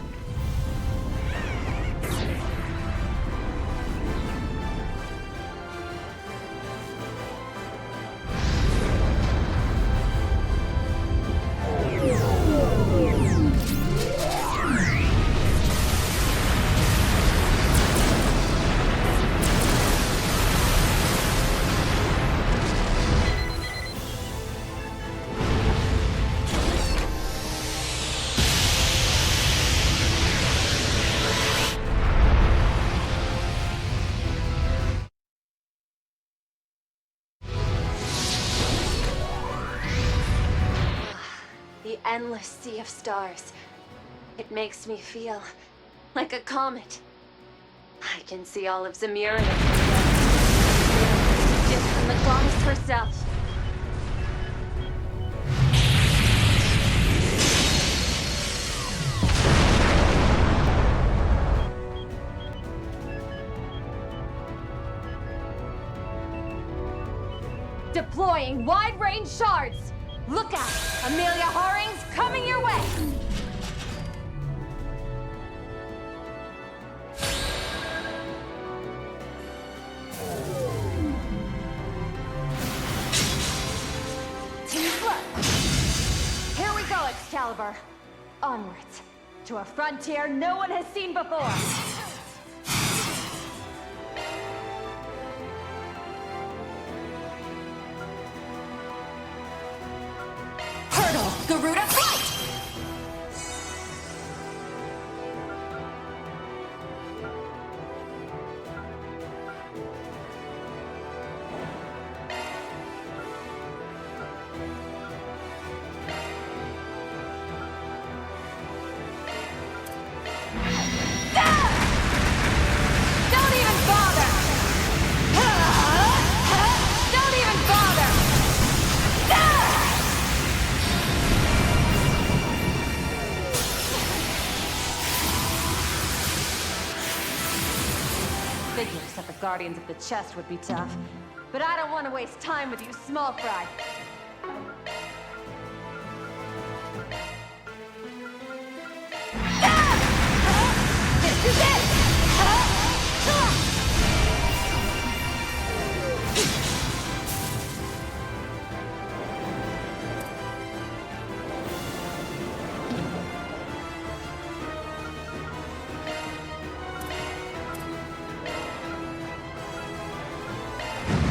The endless sea of stars. It makes me feel like a comet. I can see all of Zemira. Just from the goddess herself. Deploying wide-range shards! Look out! Amelia Haring's coming your way! Team Flip! Here we go, Excalibur! Onwards, to a frontier no one has seen before! Garuda flight! Guardians of the Chest would be tough. But I don't want to waste time with you, small fry. This is it!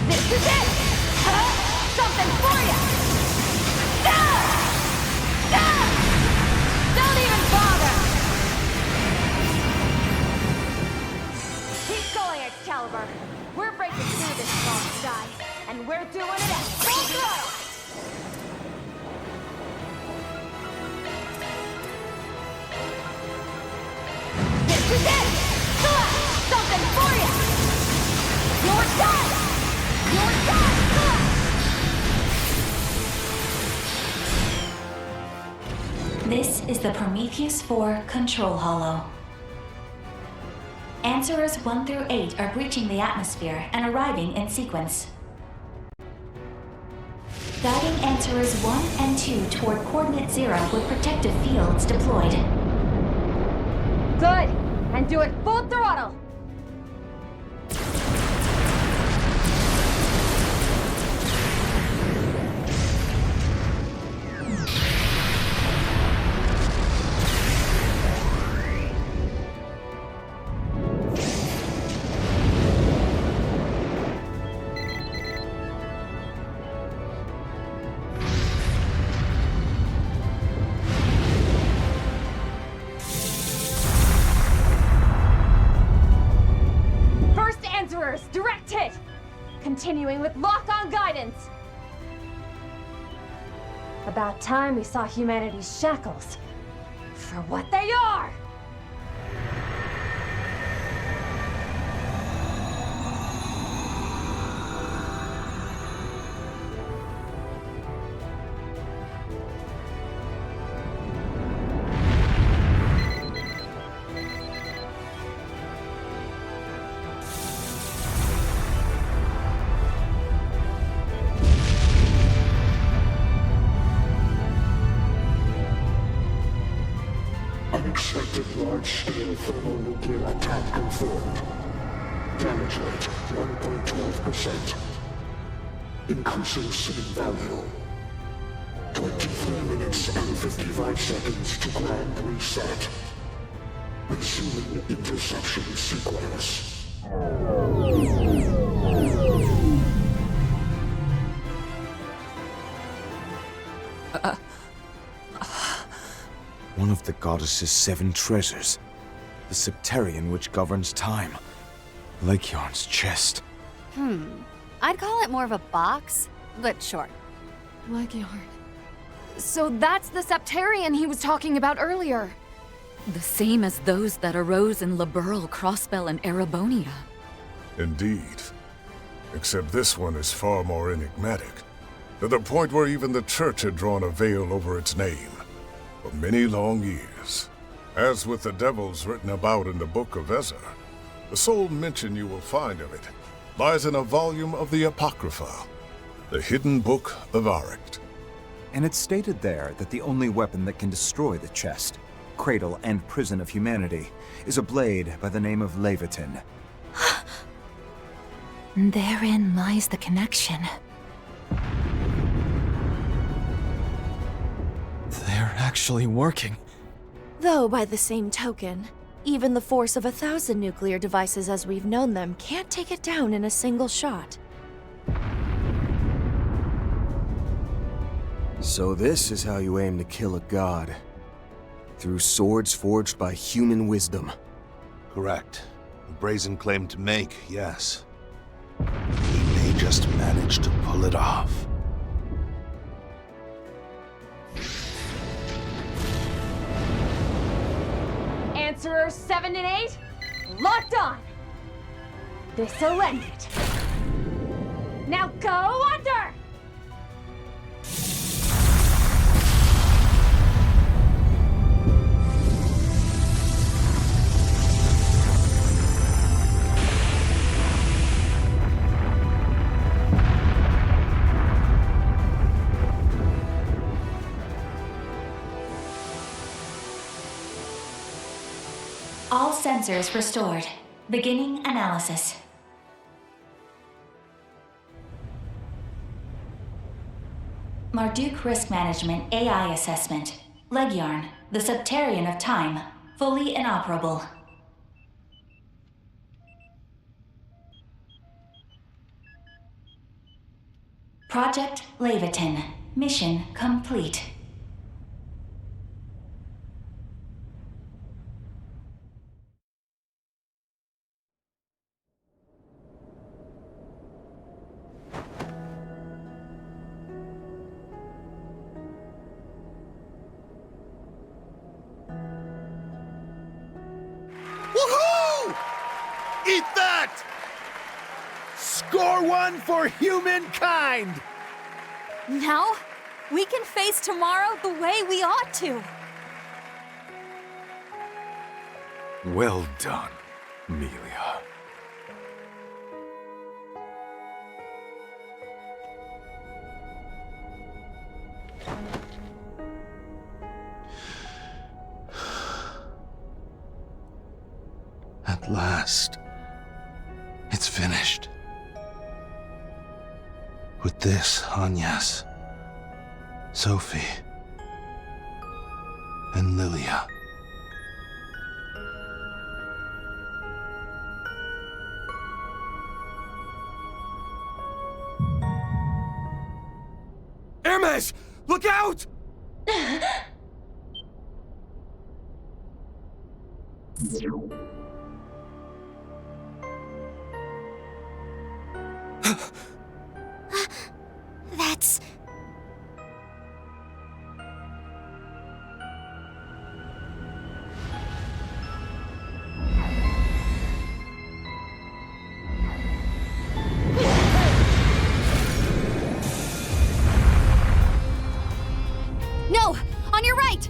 This is it! Something for you! Don't even bother! Keep going, Excalibur. We're breaking through this small sky, and we're doing it at full throttle! This is it! Something for you! You're done! You're done! This is the Prometheus 4 Control Holo. Answerers 1 through 8 are breaching the atmosphere and arriving in sequence. Guiding Answerers 1 and 2 toward Coordinate 0 with protective fields deployed. Good! And do it full throttle! Direct hit! Continuing with lock-on guidance! About time we saw humanity's shackles for what they are! Unexpected large-scale thermonuclear attack confirmed. Damage rate 1.12%. Increasing seed value. 23 minutes and 55 seconds to grand reset. Resuming interception sequence. One of the goddess's 7 treasures. The Septerion which governs time. Lycaon's chest. I'd call it more of a box, but sure. Lycaon. So that's the Septerion he was talking about earlier. The same as those that arose in Liberl, Crossbell, and Erebonia. Indeed. Except this one is far more enigmatic. To the point where even the Church had drawn a veil over its name. For many long years. As with the devils written about in the Book of Ezra, the sole mention you will find of it lies in a volume of the Apocrypha, the hidden book of Arict. And it's stated there that the only weapon that can destroy the chest, cradle, and prison of humanity is a blade by the name of Leviathan. Therein lies the connection. They're actually working. Though, by the same token, even the force of 1,000 nuclear devices as we've known them can't take it down in a single shot. So this is how you aim to kill a god. Through swords forged by human wisdom. Correct. A brazen claim to make, yes. He may just manage to pull it off. Answerers 7 and 8, locked on! This'll end it. Now go under! All sensors restored. Beginning analysis. Marduk Risk Management AI Assessment. Leguiarn, the Septarian of Time, fully inoperable. Project Leviathan. Mission complete. Woohoo! Eat that! Score one for humankind! Now, we can face tomorrow the way we ought to. Well done, Amelia. At last, it's finished. With this, Agnes, Sophie, and Lilia. Hermes! Look out! That's... No! On your right!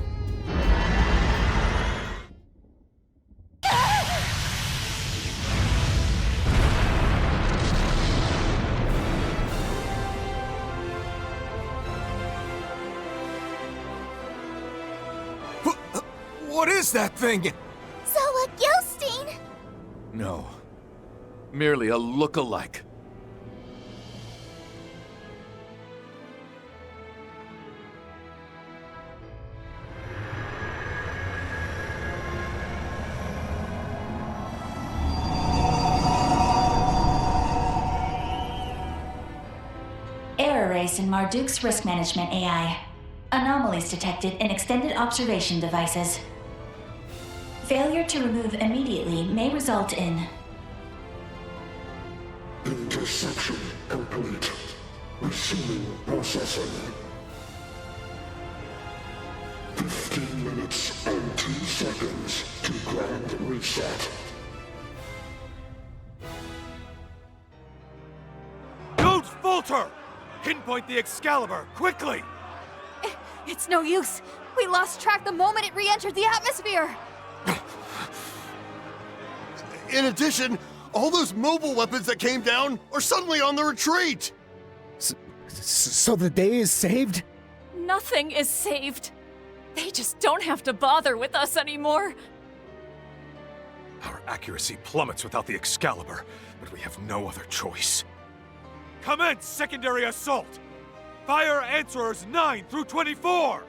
What is that thing? Zoa Gilstein! No. Merely a look-alike. Error raised in Marduk's Risk Management AI. Anomalies detected in extended observation devices. Failure to remove immediately may result in Interception complete. Resuming processing. 15 minutes and 2 seconds to grand reset. Don't falter! Pinpoint the Excalibur, quickly! It's no use. We lost track the moment it re-entered the atmosphere. In addition, all those mobile weapons that came down are suddenly on the retreat! So the day is saved? Nothing is saved. They just don't have to bother with us anymore. Our accuracy plummets without the Excalibur, but we have no other choice. Commence secondary assault! Fire Answerers 9 through 24!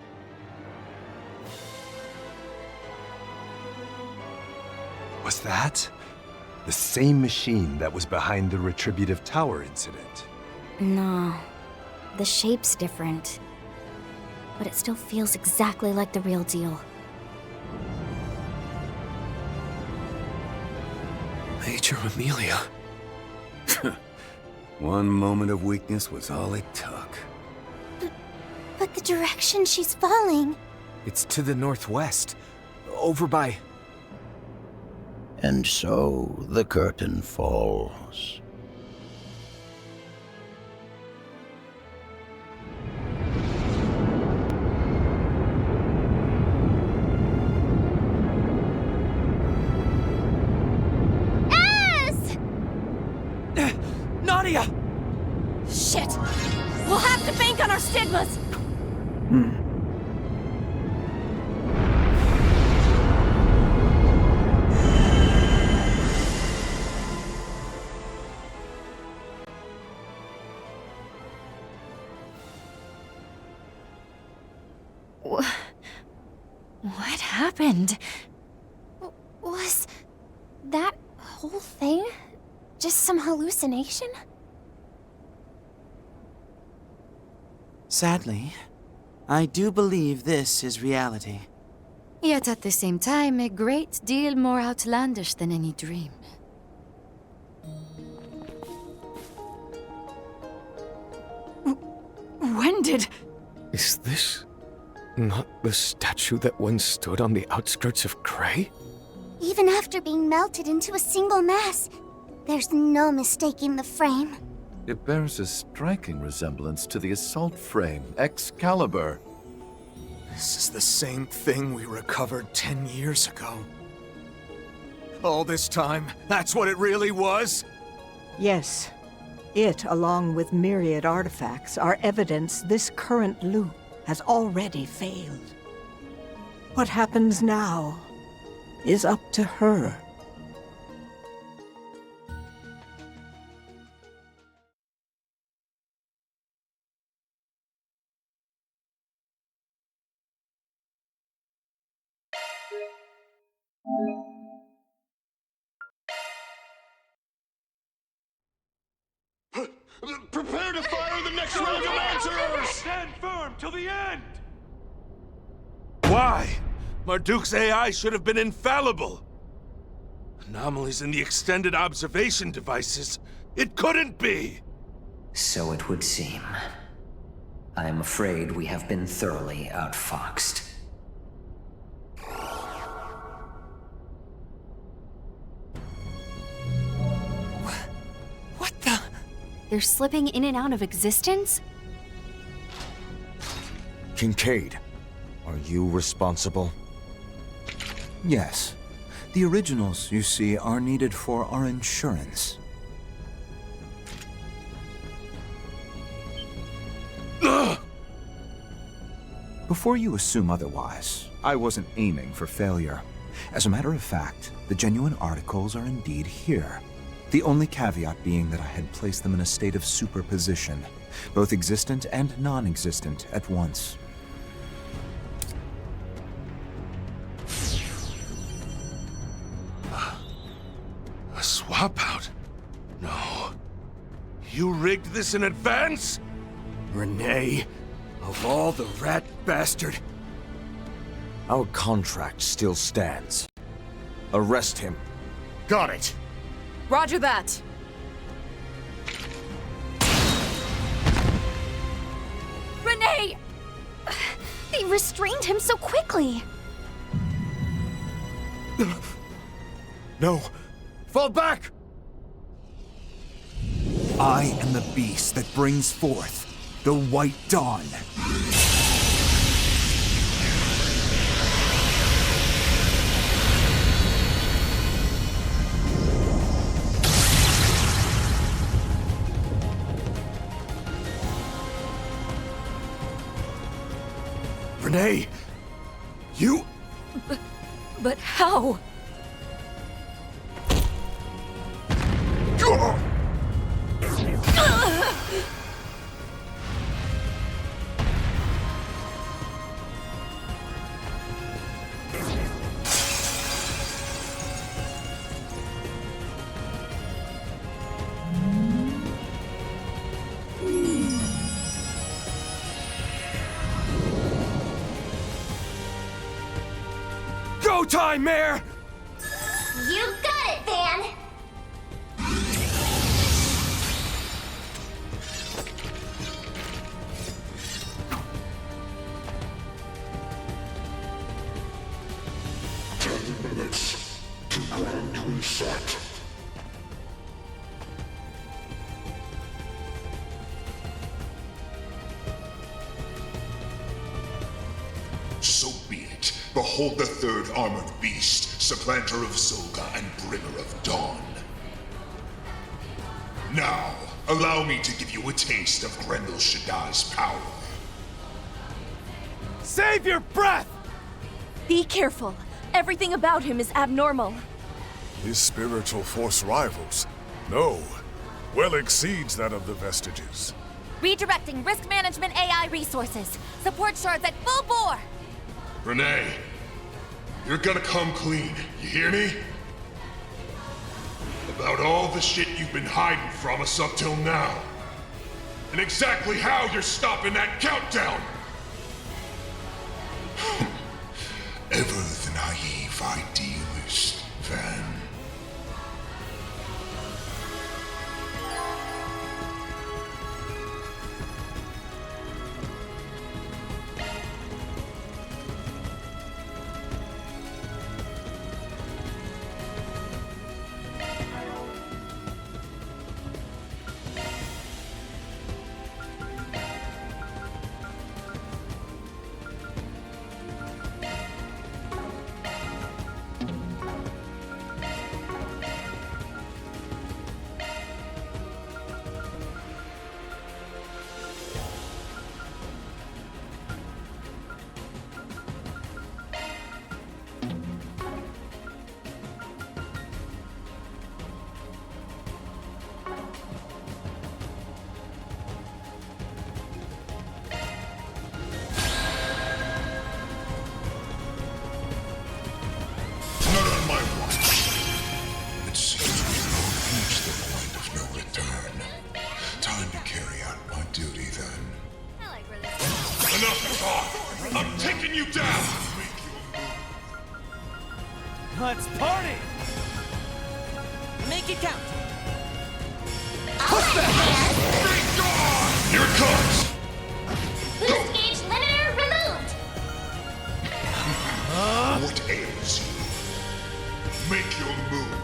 Was that the same machine that was behind the Retributive Tower incident? No. The shape's different. But it still feels exactly like the real deal. Major Amelia. One moment of weakness was all it took. But the direction she's falling... It's to the northwest. Over by... And so the curtain falls. Nadia! Shit! We'll have to bank on our stigmas! What happened? Was that whole thing just some hallucination? Sadly, I do believe this is reality. Yet at the same time, a great deal more outlandish than any dream. When did... Is this not the statue that once stood on the outskirts of Kray? Even after being melted into a single mass, there's no mistaking the frame. It bears a striking resemblance to the assault frame, Excalibur. This is the same thing we recovered 10 years ago. All this time, that's what it really was? Yes. It, along with myriad artifacts, are evidence this current loop has already failed. What happens now is up to her. Prepare to fire the next round of answers! Stand firm till the end! Why? Marduk's AI should have been infallible. Anomalies in the extended observation devices. It couldn't be! So it would seem. I am afraid we have been thoroughly outfoxed. They're slipping in and out of existence? Kincaid, are you responsible? Yes. The originals, you see, are needed for our insurance. Before you assume otherwise, I wasn't aiming for failure. As a matter of fact, the genuine articles are indeed here. The only caveat being that I had placed them in a state of superposition, both existent and non-existent at once. A swap out? No. You rigged this in advance? Renee, of all the rat bastard. Our contract still stands. Arrest him. Got it. Roger that. Renee! They restrained him so quickly. No. Fall back! I am the beast that brings forth the White Dawn. Renee! You... But how? Go time, Mare! You got it, Van! Grand reset. So be it. Behold the third armored beast, supplanter of Zolga and bringer of dawn. Now, allow me to give you a taste of Grendel Shadai's power. Save your breath! Be careful. Everything about him is abnormal. His spiritual force rivals? No. Well exceeds that of the Vestiges. Redirecting risk management AI resources. Support shards at full bore! Renee, you're gonna come clean, you hear me? About all the shit you've been hiding from us up till now. And exactly how you're stopping that countdown! Ever the naive idealist, Van. I'm taking you down! Let's party! Make it count! Push that! Here it comes! Boost gauge limiter removed! What ails you? Make your move.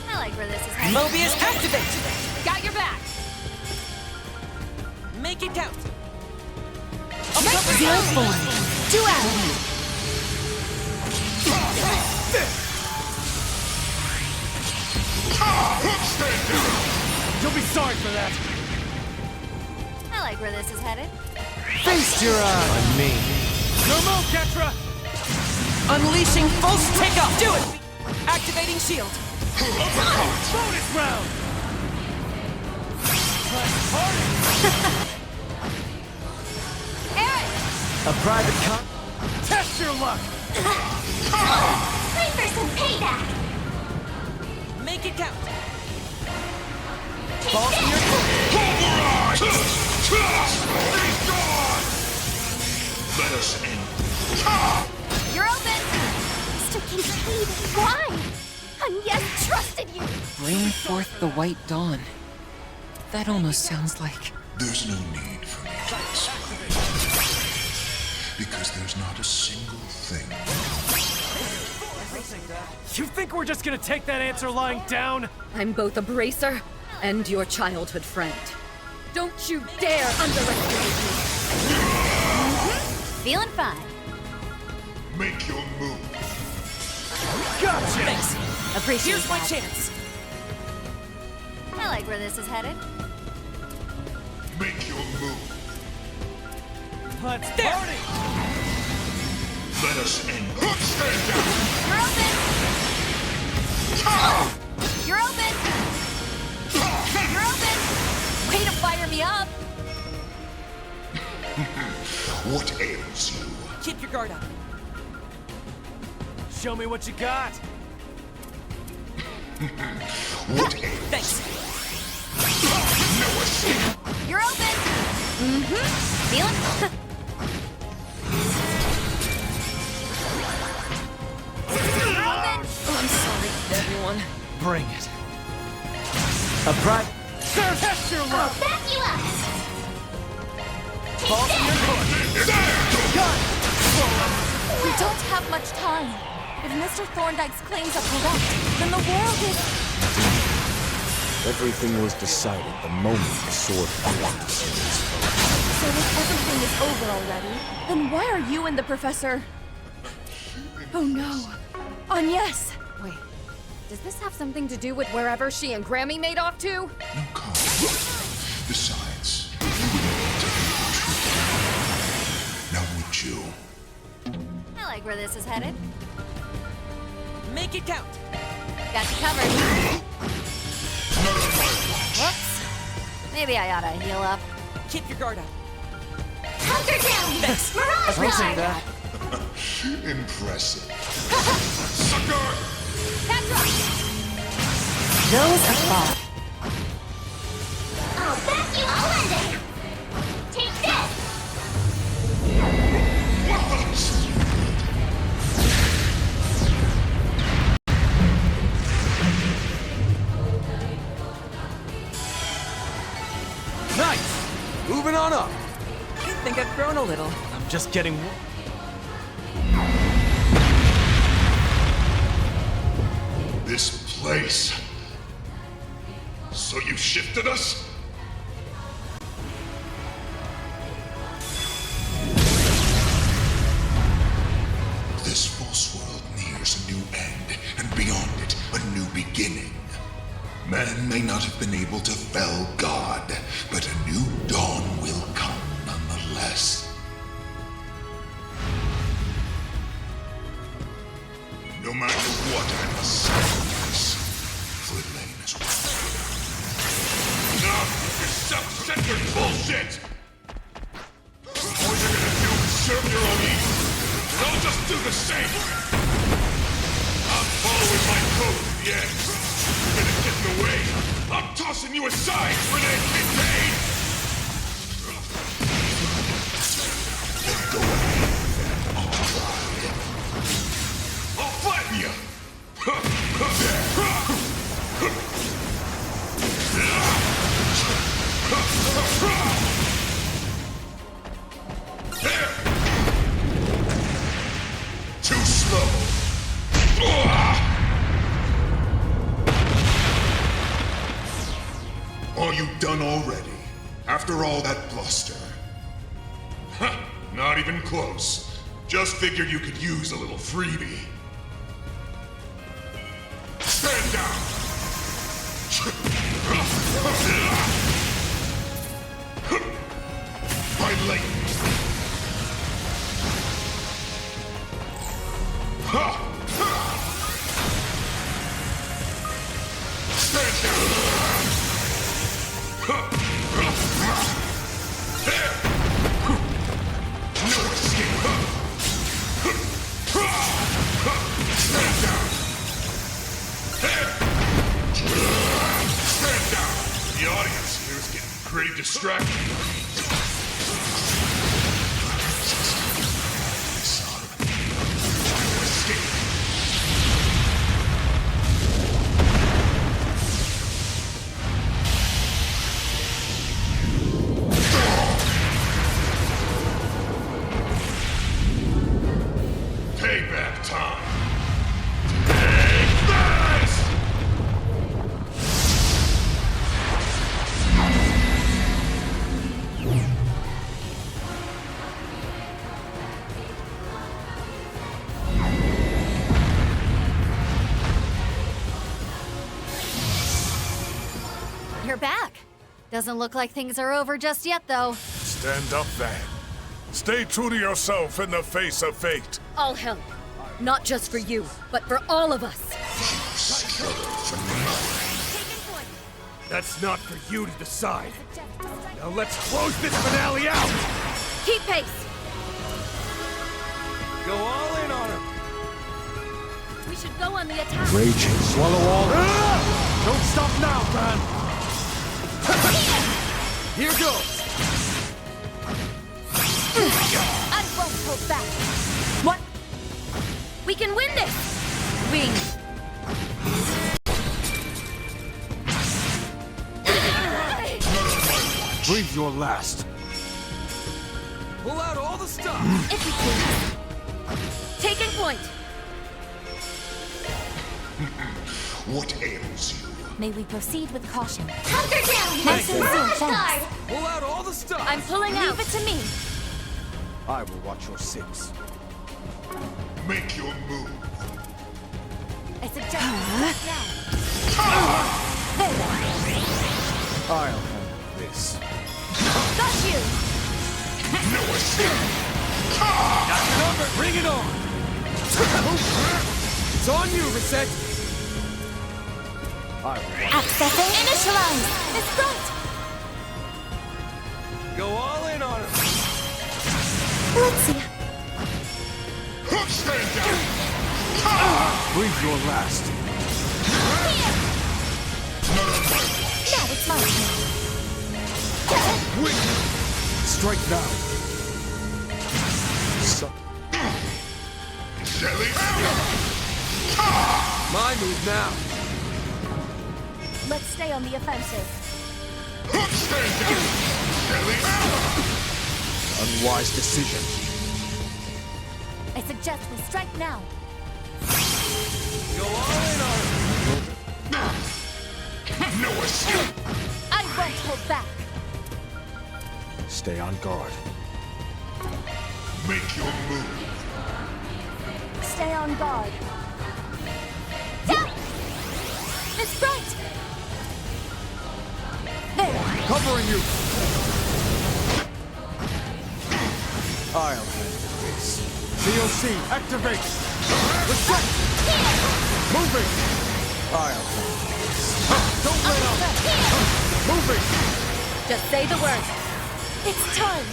I like where this is headed. Mobius activate! Got your back! Make it count! Zero form. Duality. You'll be sorry for that. I like where this is headed. Feast your eye on me. No move, Ketra! Unleashing full takeoff! Do it! Activating shield. Bonus round! Let's party! A private con. Test your luck! Time for some payback! Make it count! Balls in your court! Let us end. You're open! Mr. Kincaid, why? Agnes trusted you! Bring forth the white dawn. That almost sounds like... There's no need for me to explain. Because there's not a single thing. You think we're just gonna take that answer lying down? I'm both a bracer and your childhood friend. Don't you dare underestimate me! Feeling fine. Make your move. Gotcha! Thanks. Appreciate Here's my that. chance. I like where this is headed. Make your move. Let's party! Let us end. Stand down! You're open! You're open! You're open! Way to fire me up! What ails you? Keep your guard up. Show me what you got. What ails? Thanks. No escape. You're open! Feeling? You're open! I'm sorry, everyone. Bring it. A private. Test your luck! Back you up! Balls in your court! We don't have much time. If Mr. Thorndyke's claims are correct, then the world is... Everything was decided the moment the sword pierced the city's foe. So if everything is over already, then why are you and the professor... Oh no. Agnes! Wait, does this have something to do with wherever she and Grammy made off to? No comment. Besides, you wouldn't take the truth. Now would you? I like where this is headed. Make it count. Got you covered. None of my watch. Whoops. Maybe I oughta heal up. Keep your guard up. Hunter down! Thanks. Mirage Appreciate Ride! that. Impressive. Sucker! Those are fun. I'll bet you all ended! Take this! Nice! Moving on up. I think I've grown a little. I'm just getting... This place. So you shifted us? This false world nears a new end, and beyond it, a new beginning. Man may not have been able to fell God, but a new dawn will come nonetheless. No matter what, I must sacrifice. For Elaine as well. Enough with your self-centered bullshit! All you're gonna do is serve your own evil, and I'll just do the same! I'm following my code to the end. You're gonna get in the way. I'm tossing you aside, Renee Kincaid! Then go ahead. I'll flatten you! There! Too slow! Are you done already? After all that bluster? Huh, not even close. Just figured you could use a little freebie. Stand down! My late. Stand down! There! No escape! Stand down! There! Stand down! The audience here is getting pretty distracted. Escape! Payback time! Take this! You're back. Doesn't look like things are over just yet, though. Stand up, Van. Stay true to yourself in the face of fate. I'll help. Not just for you, but for all of us. That's not for you to decide. Now let's close this finale out! Keep pace. Go all in on him! We should go on the attack. Raging. Swallow all. Don't stop now, man! Here goes! I won't hold back. What? We can win this! Wings. Breathe your last. Pull out all the stuff! If we can. Taking point. What ails you? May we proceed with caution. Hunter down! Nice and soon, Mirage thanks. Guard! Pull out all the stuff! I'm pulling out. Leave it to me. I will watch your six. Make your move. I suggest we start now. I'll handle this. Got you! No escape! Got your number! Bring it on! It's on you, Reset! Accessing initialize! It's right! Go all in on him. Let's see. Hook stand down! Breathe your last. Now it's my turn. Strike now. Jelly My move now. Let's stay on the offensive. Hook stand down! Jelly Unwise decision. I suggest we strike now. Go all in on him. No escape! I won't hold back. Stay on guard. Make your move. Stay on guard. Down! It's right! There! Covering you! I'll handle this. COC, activate! Retract! Moving! I'll handle this. Don't let up! Moving! Just say the word. It's time.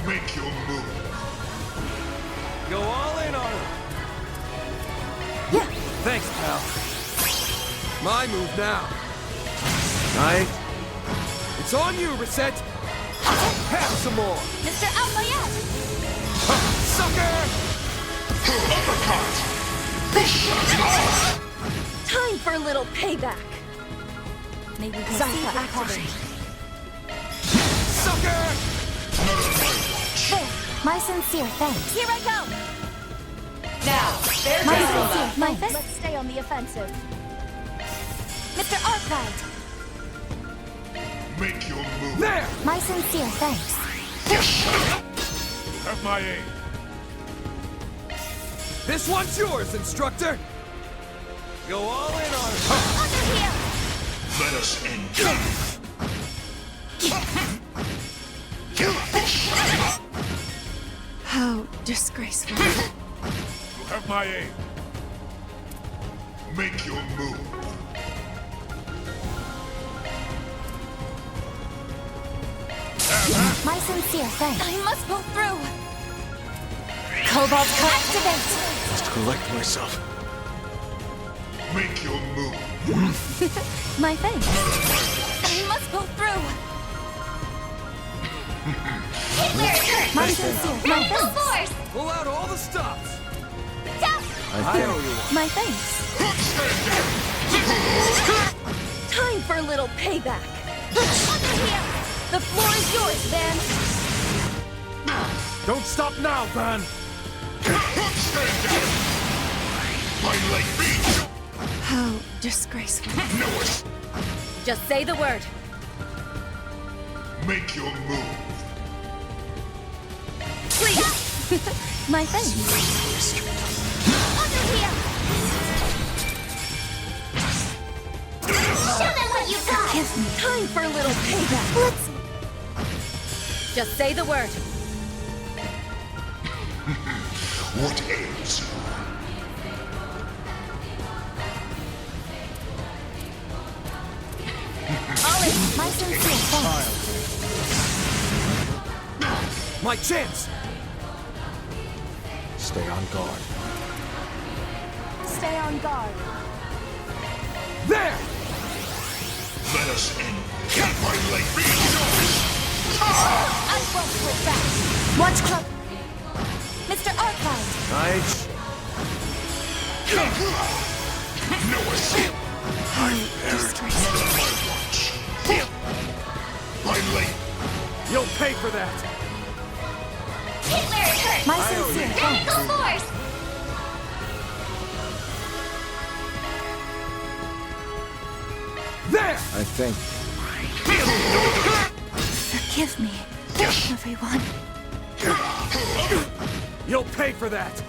Make your move. Go all in on him. Yeah. Thanks, pal. My move now. Knight. It's on you, Reset. Have some more. Mr. Almayet! Sucker! Uppercut! Time for a little payback. Maybe we can Zypher see the activate. Sucker! There! My sincere thanks. Here I go. Now, there's My my sincere my thanks. Let's stay on the offensive. Mr. Arkwright! Make your move. There! My sincere thanks. Have my aid. This one's yours, instructor. Go all in on it. Under here. Let us end this. How disgraceful. You have my aid. Make your move. My sincere thanks. I must pull through. Cobalt activate! Must collect myself. Make your move. My thanks. I must pull through. My sincere thanks. Force. Pull out all the stops. I owe you one. My thanks. Time for a little payback. Under here. The floor is yours, Van. Don't stop now, Van! Stand down. My leg beat. How disgraceful. No es- Just say the word. Make your move. Please. My thanks. Under here. Show them what you got. Give me. Time for a little payback. Let's. Just say the word. What ails you? Ollie, my sincere thanks. My chance. Stay on guard. Stay on guard. There! Let us end. Get my leg beat. I won't go back. Watch club. Mr. Archive. Knight. No escape. I'm buried. My leg. You'll pay for that. Hitler is hurt. My sincere thanks. Go force. There! I think. Forgive me, everyone. You'll pay for that.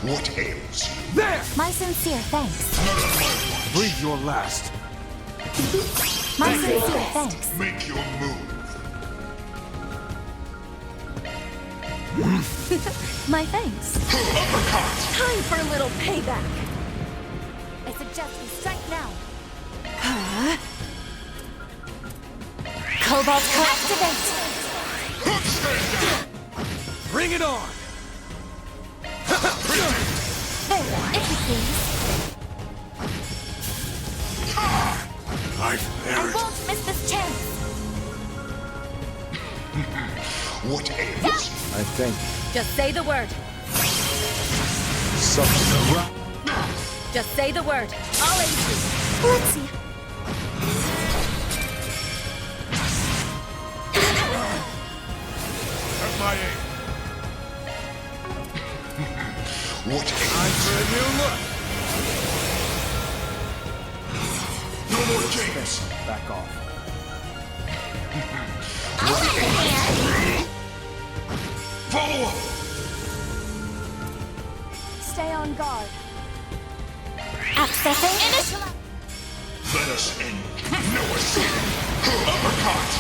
What ails you? There! My sincere thanks. Breathe your last. My sincere thanks. Make your move. My thanks. Time for a little payback. I suggest we strike now. Cobalt activate! Bring it on! There, if you please. I won't miss this chance! What ails? I think Just say the word. something wrong. Just say the word. I'll aid you. Let's see. Have my aim. What Time for a new look. No more games. Back off. Follow up. Stay on guard. Accessing initial. Let us end. No escape. Uppercut.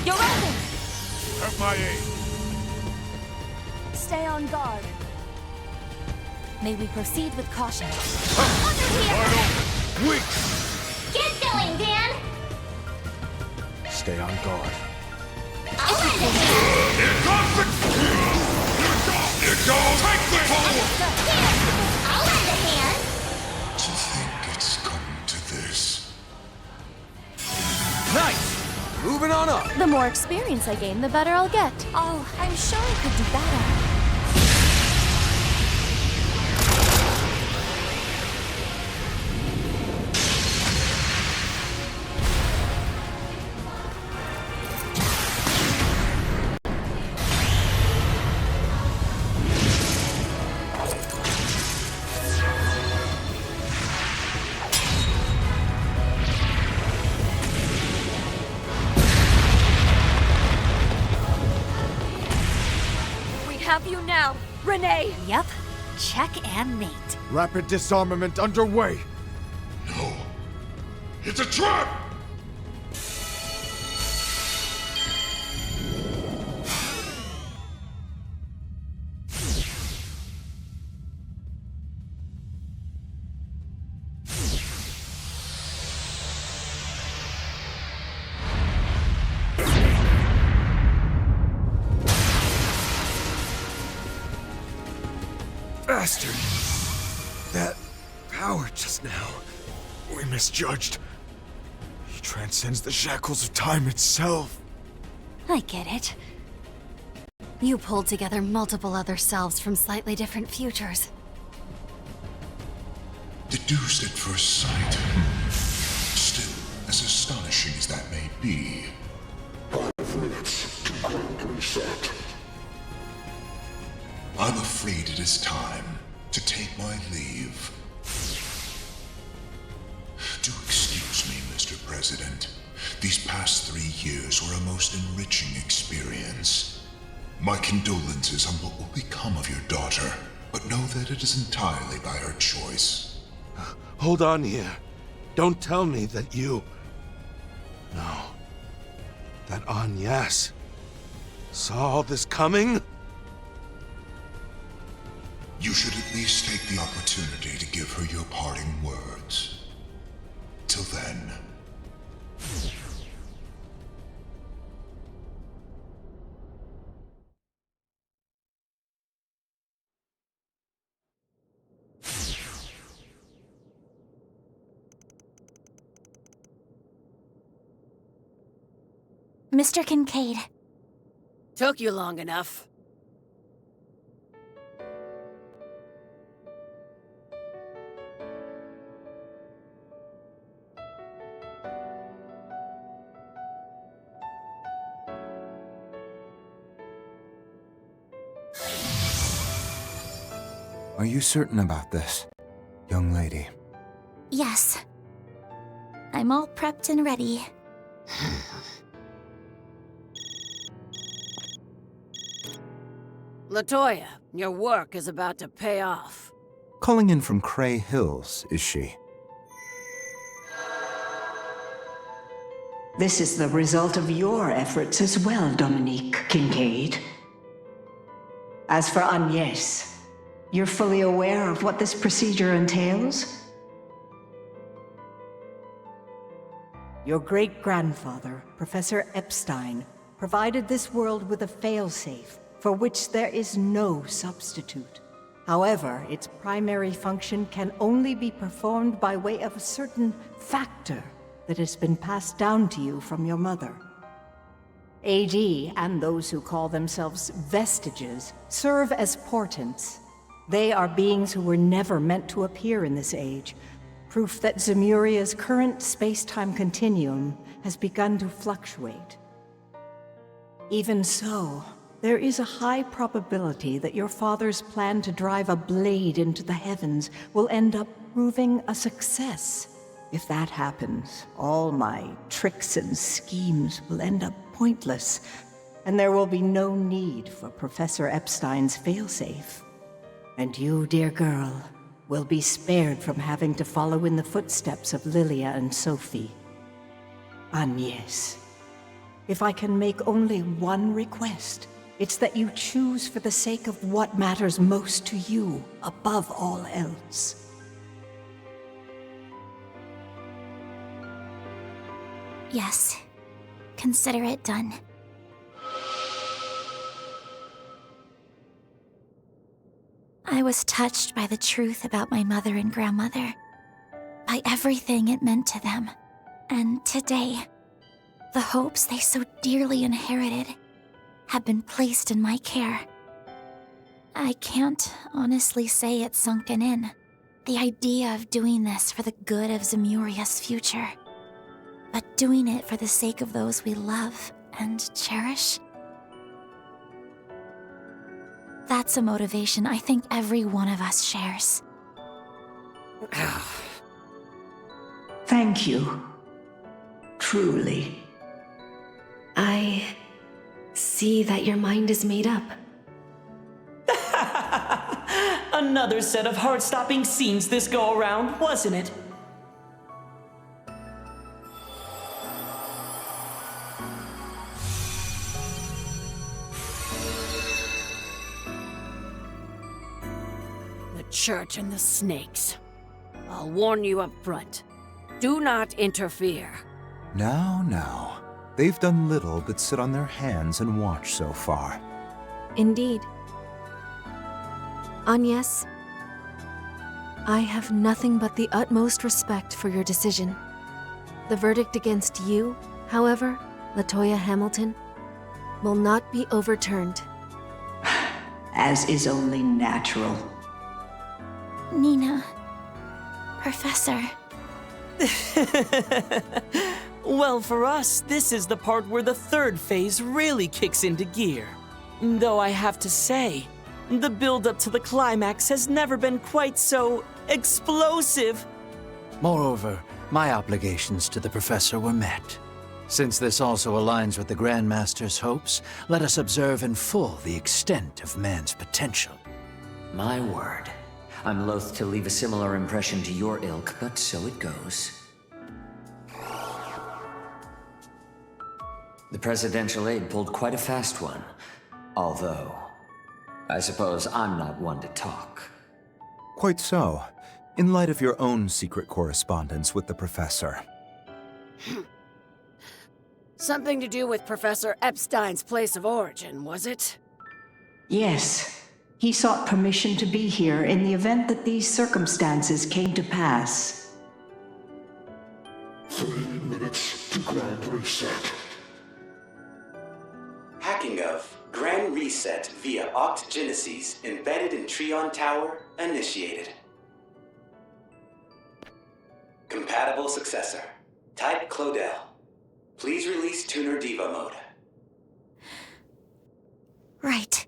You're open! Have my aim. Stay on guard. May we proceed with caution. Wide open. Weak. Get going, Dan! Stay on guard. Here comes the... Here goes. Take the forward. I'll lend a hand! To think it's come to this. Nice! Moving on up. The more experience I gain, the better I'll get. Oh, I'm sure I could do better. Have you now, Renee? Yep. Check and mate. Rapid disarmament underway. No. It's a trap! Bastard! That power just now. We misjudged. He transcends the shackles of time itself. I get it. You pulled together multiple other selves from slightly different futures. Deduced at first sight. Still, as astonishing as that may be. 5 minutes to ground reset. I'm afraid it is time to take my leave. Do excuse me, Mr. President. These past 3 years were a most enriching experience. My condolences on what will become of your daughter, but know that it is entirely by her choice. Hold on here. Don't tell me that you... No. That Agnes saw all this coming? You should at least take the opportunity to give her your parting words. Till then. Mr. Kincaid. Took you long enough. Are you certain about this, young lady? Yes. I'm all prepped and ready. Latoya, your work is about to pay off. Calling in from Cray Hills, is she? This is the result of your efforts as well, Dominique Kincaid. As for Agnes, you're fully aware of what this procedure entails? Your great-grandfather, Professor Epstein, provided this world with a failsafe for which there is no substitute. However, its primary function can only be performed by way of a certain factor that has been passed down to you from your mother. AD and those who call themselves vestiges serve as portents. They are beings who were never meant to appear in this age, proof that Zemuria's current space-time continuum has begun to fluctuate. Even so, there is a high probability that your father's plan to drive a blade into the heavens will end up proving a success. If that happens, all my tricks and schemes will end up pointless, and there will be no need for Professor Epstein's failsafe. And you, dear girl, will be spared from having to follow in the footsteps of Lilia and Sophie. Agnes, if I can make only one request, it's that you choose for the sake of what matters most to you above all else. Yes. Consider it done. I was touched by the truth about my mother and grandmother, by everything it meant to them. And today, the hopes they so dearly inherited have been placed in my care. I can't honestly say it's sunken in, the idea of doing this for the good of Zemuria's future, but doing it for the sake of those we love and cherish. That's a motivation I think every one of us shares. Thank you. Truly. I see that your mind is made up. Another set of heart-stopping scenes this go-around, wasn't it? The Church and the Snakes. I'll warn you up front. Do not interfere. Now. They've done little but sit on their hands and watch so far. Indeed. Agnes, I have nothing but the utmost respect for your decision. The verdict against you, however, Latoya Hamilton, will not be overturned. As is only natural. Nina. Professor. Well, for us, this is the part where the third phase really kicks into gear. Though I have to say, the build-up to the climax has never been quite so explosive. Moreover, my obligations to the Professor were met. Since this also aligns with the Grandmaster's hopes, let us observe in full the extent of man's potential. My word. I'm loath to leave a similar impression to your ilk, but so it goes. The presidential aide pulled quite a fast one. Although, I suppose I'm not one to talk. Quite so. In light of your own secret correspondence with the Professor. Something to do with Professor Epstein's place of origin, was it? Yes. He sought permission to be here in the event that these circumstances came to pass. 3 minutes to Grand Reset. Hacking of Grand Reset via Octogenesis embedded in Trion Tower initiated. Compatible successor. Type Claudel. Please release Tuner Diva mode. Right.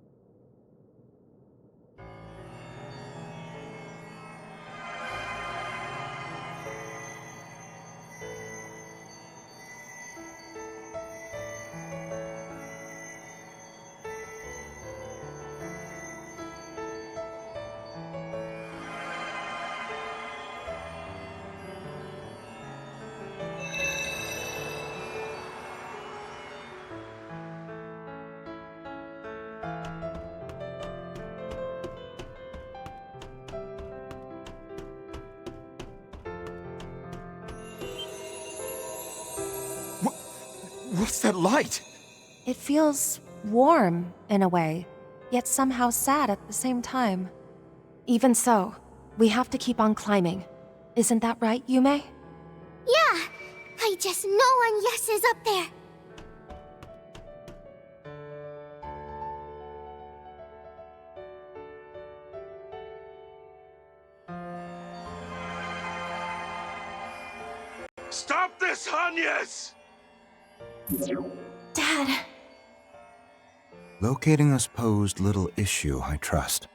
What's that light? It feels warm in a way, yet somehow sad at the same time. Even so, we have to keep on climbing. Isn't that right, Yume? Yeah! I just know Agnes is up there! Stop this, Agnes! Dad. Locating us posed little issue, I trust.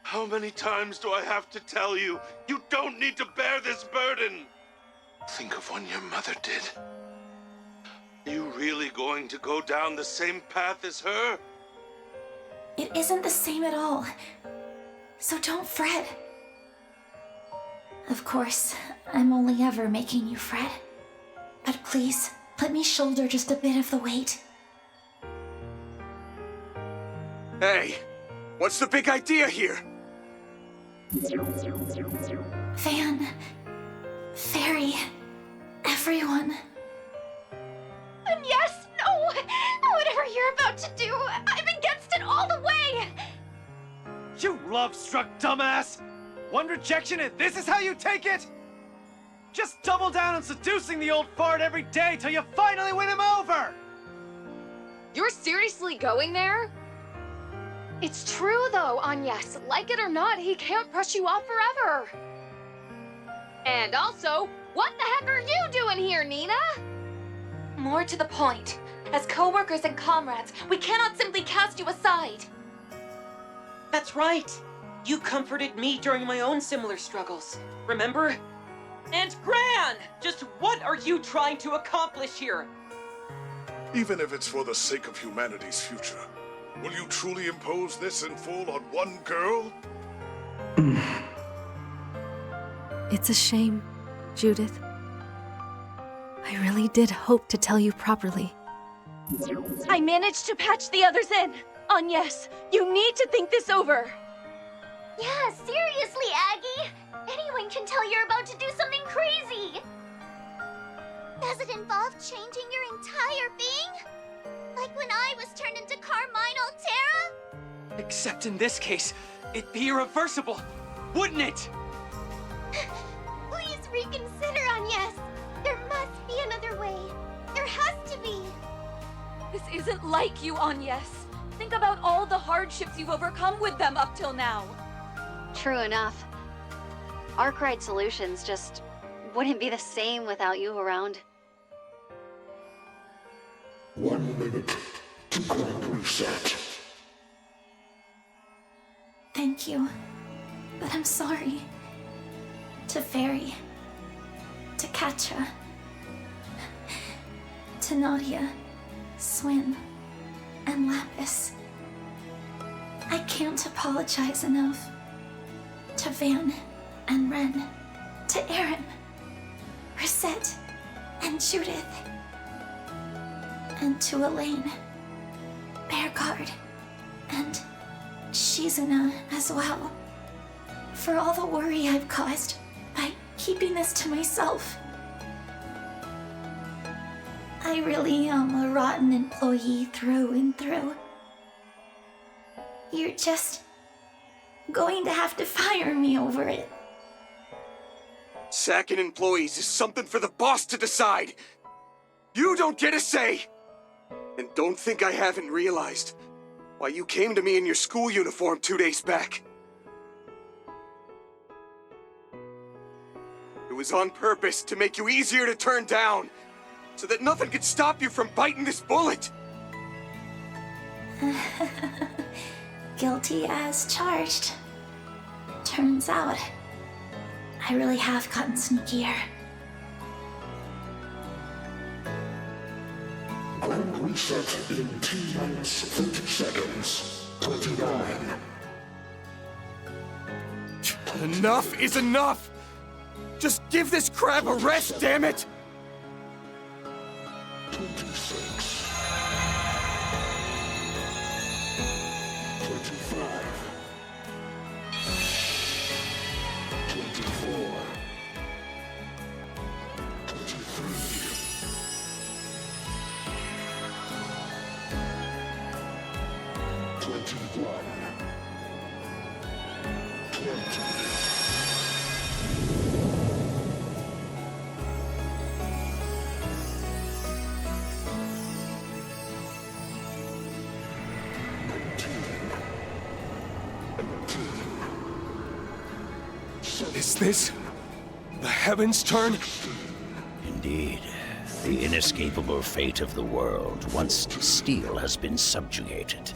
How many times do I have to tell you? You don't need to bear this burden! Think of when your mother did. Are you really going to go down the same path as her? It isn't the same at all. So don't fret. Of course, I'm only ever making you fret. But please, let me shoulder just a bit of the weight. Hey, what's the big idea here? Van, Fairy, everyone. And yes, no! Whatever you're about to do, I'm against it all the way! You love-struck dumbass! One rejection and this is how you take it? Just double down on seducing the old fart every day till you finally win him over! You're seriously going there? It's true though, Agnes. Like it or not, he can't brush you off forever. And also, what the heck are you doing here, Nina? More to the point, as co-workers and comrades, we cannot simply cast you aside. That's right. You comforted me during my own similar struggles, remember? And Gran! Just what are you trying to accomplish here? Even if it's for the sake of humanity's future, will you truly impose this in full on one girl? It's a shame, Judith. I really did hope to tell you properly. I managed to patch the others in. Agnes, you need to think this over. Yeah, seriously, Aggie! Anyone can tell you're about to do something crazy! Does it involve changing your entire being? Like when I was turned into Carmine Altera? Except in this case, it'd be irreversible, wouldn't it? Please reconsider, Agnes! There must be another way. There has to be. This isn't like you, Agnes. Think about all the hardships you've overcome with them up till now. True enough. Arkwright Solutions just wouldn't be the same without you around. 1 minute to grand reset. Thank you. But I'm sorry. To Fairy. To Katja. To Nadia. Swin. And Lapis. I can't apologize enough. To Van and Ren. To Aaron. Risette. And Judith. And to Elaine. Bearguard. And Shizuna as well. For all the worry I've caused by keeping this to myself. I really am a rotten employee through and through. You're just going to have to fire me over it. Sacking employees is something for the boss to decide. You don't get a say. And don't think I haven't realized why you came to me in your school uniform 2 days back. It was on purpose to make you easier to turn down, so that nothing could stop you from biting this bullet. Guilty as charged. Turns out, I really have gotten sneakier. Grand reset in T minus 30 seconds. 29. Enough is enough! Just give this crab a rest, damn it! 26. 25. 24. 23. Is this the Heaven's turn? Indeed. The inescapable fate of the world once steel has been subjugated.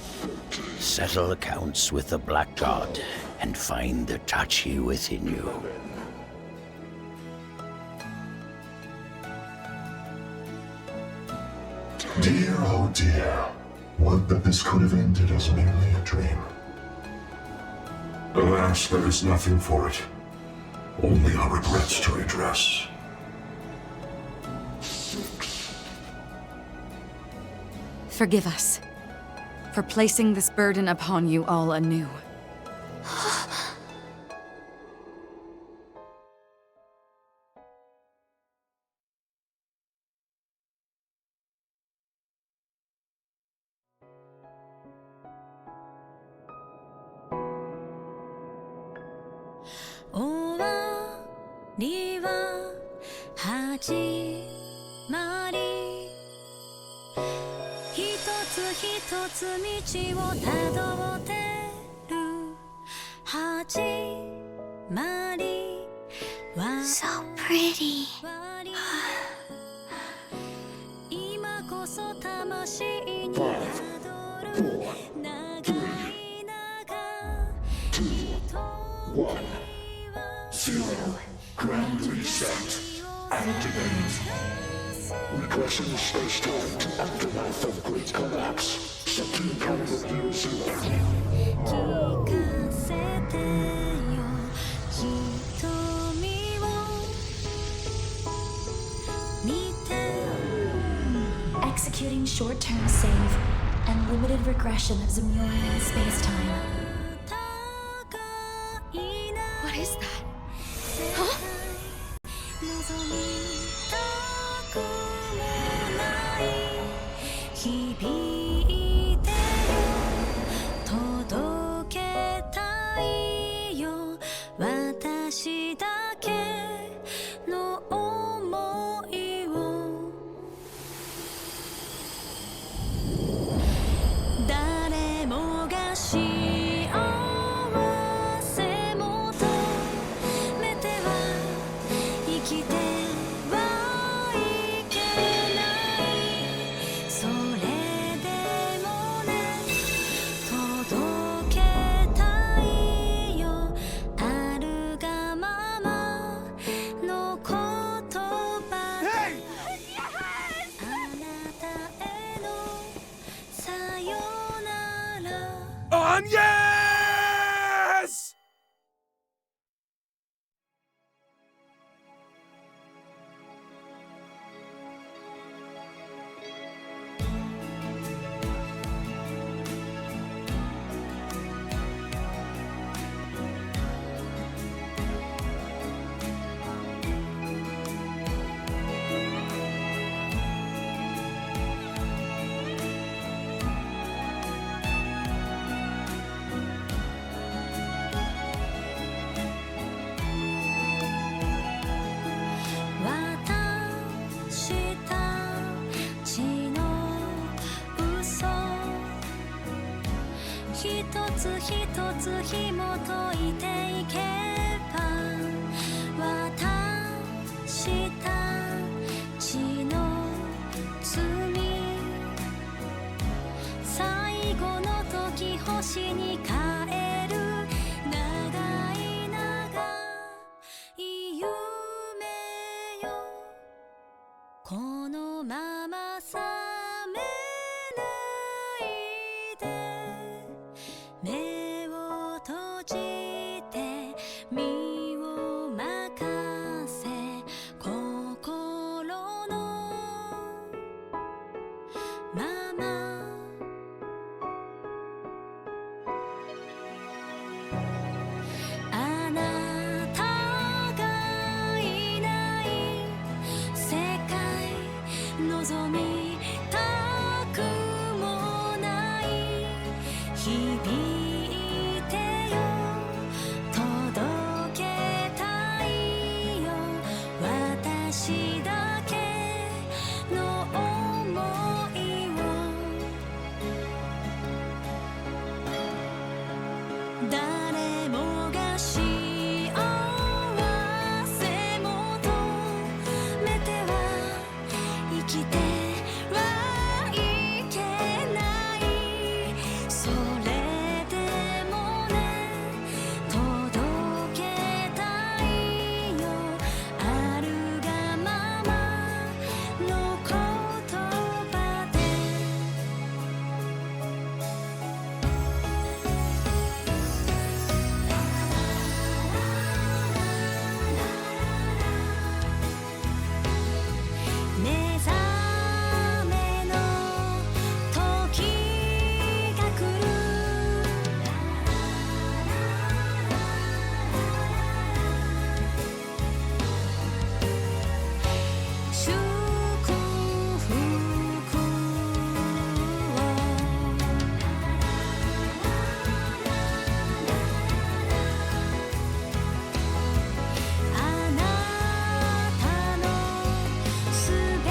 Settle accounts with the Black God and find the Tachi within you. Dear, oh dear. Would that this could have ended as merely a dream. Alas, there is nothing for it. Only our regrets to redress. Forgive us for placing this burden upon you all anew. So pretty. Zero. Grand reset. Activate. Regression of space-time to aftermath of Great Collapse. Subdue time of year zero. Executing short-term save and limited regression of Zemurian space-time. What is that? Huh? Yes! きてはいけない、それでもね届けたいよ、あるがままの言葉で。目覚めの時が来る、祝福をあなたのすべ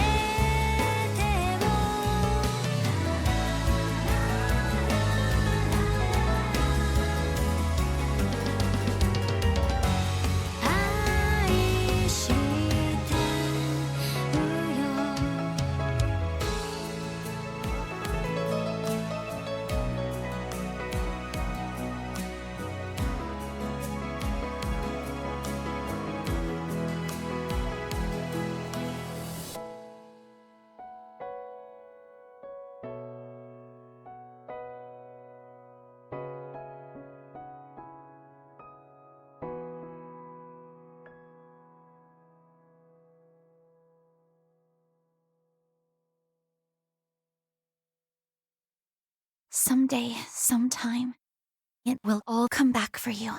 てを愛してるよ。Someday, sometime, it will all come back for you.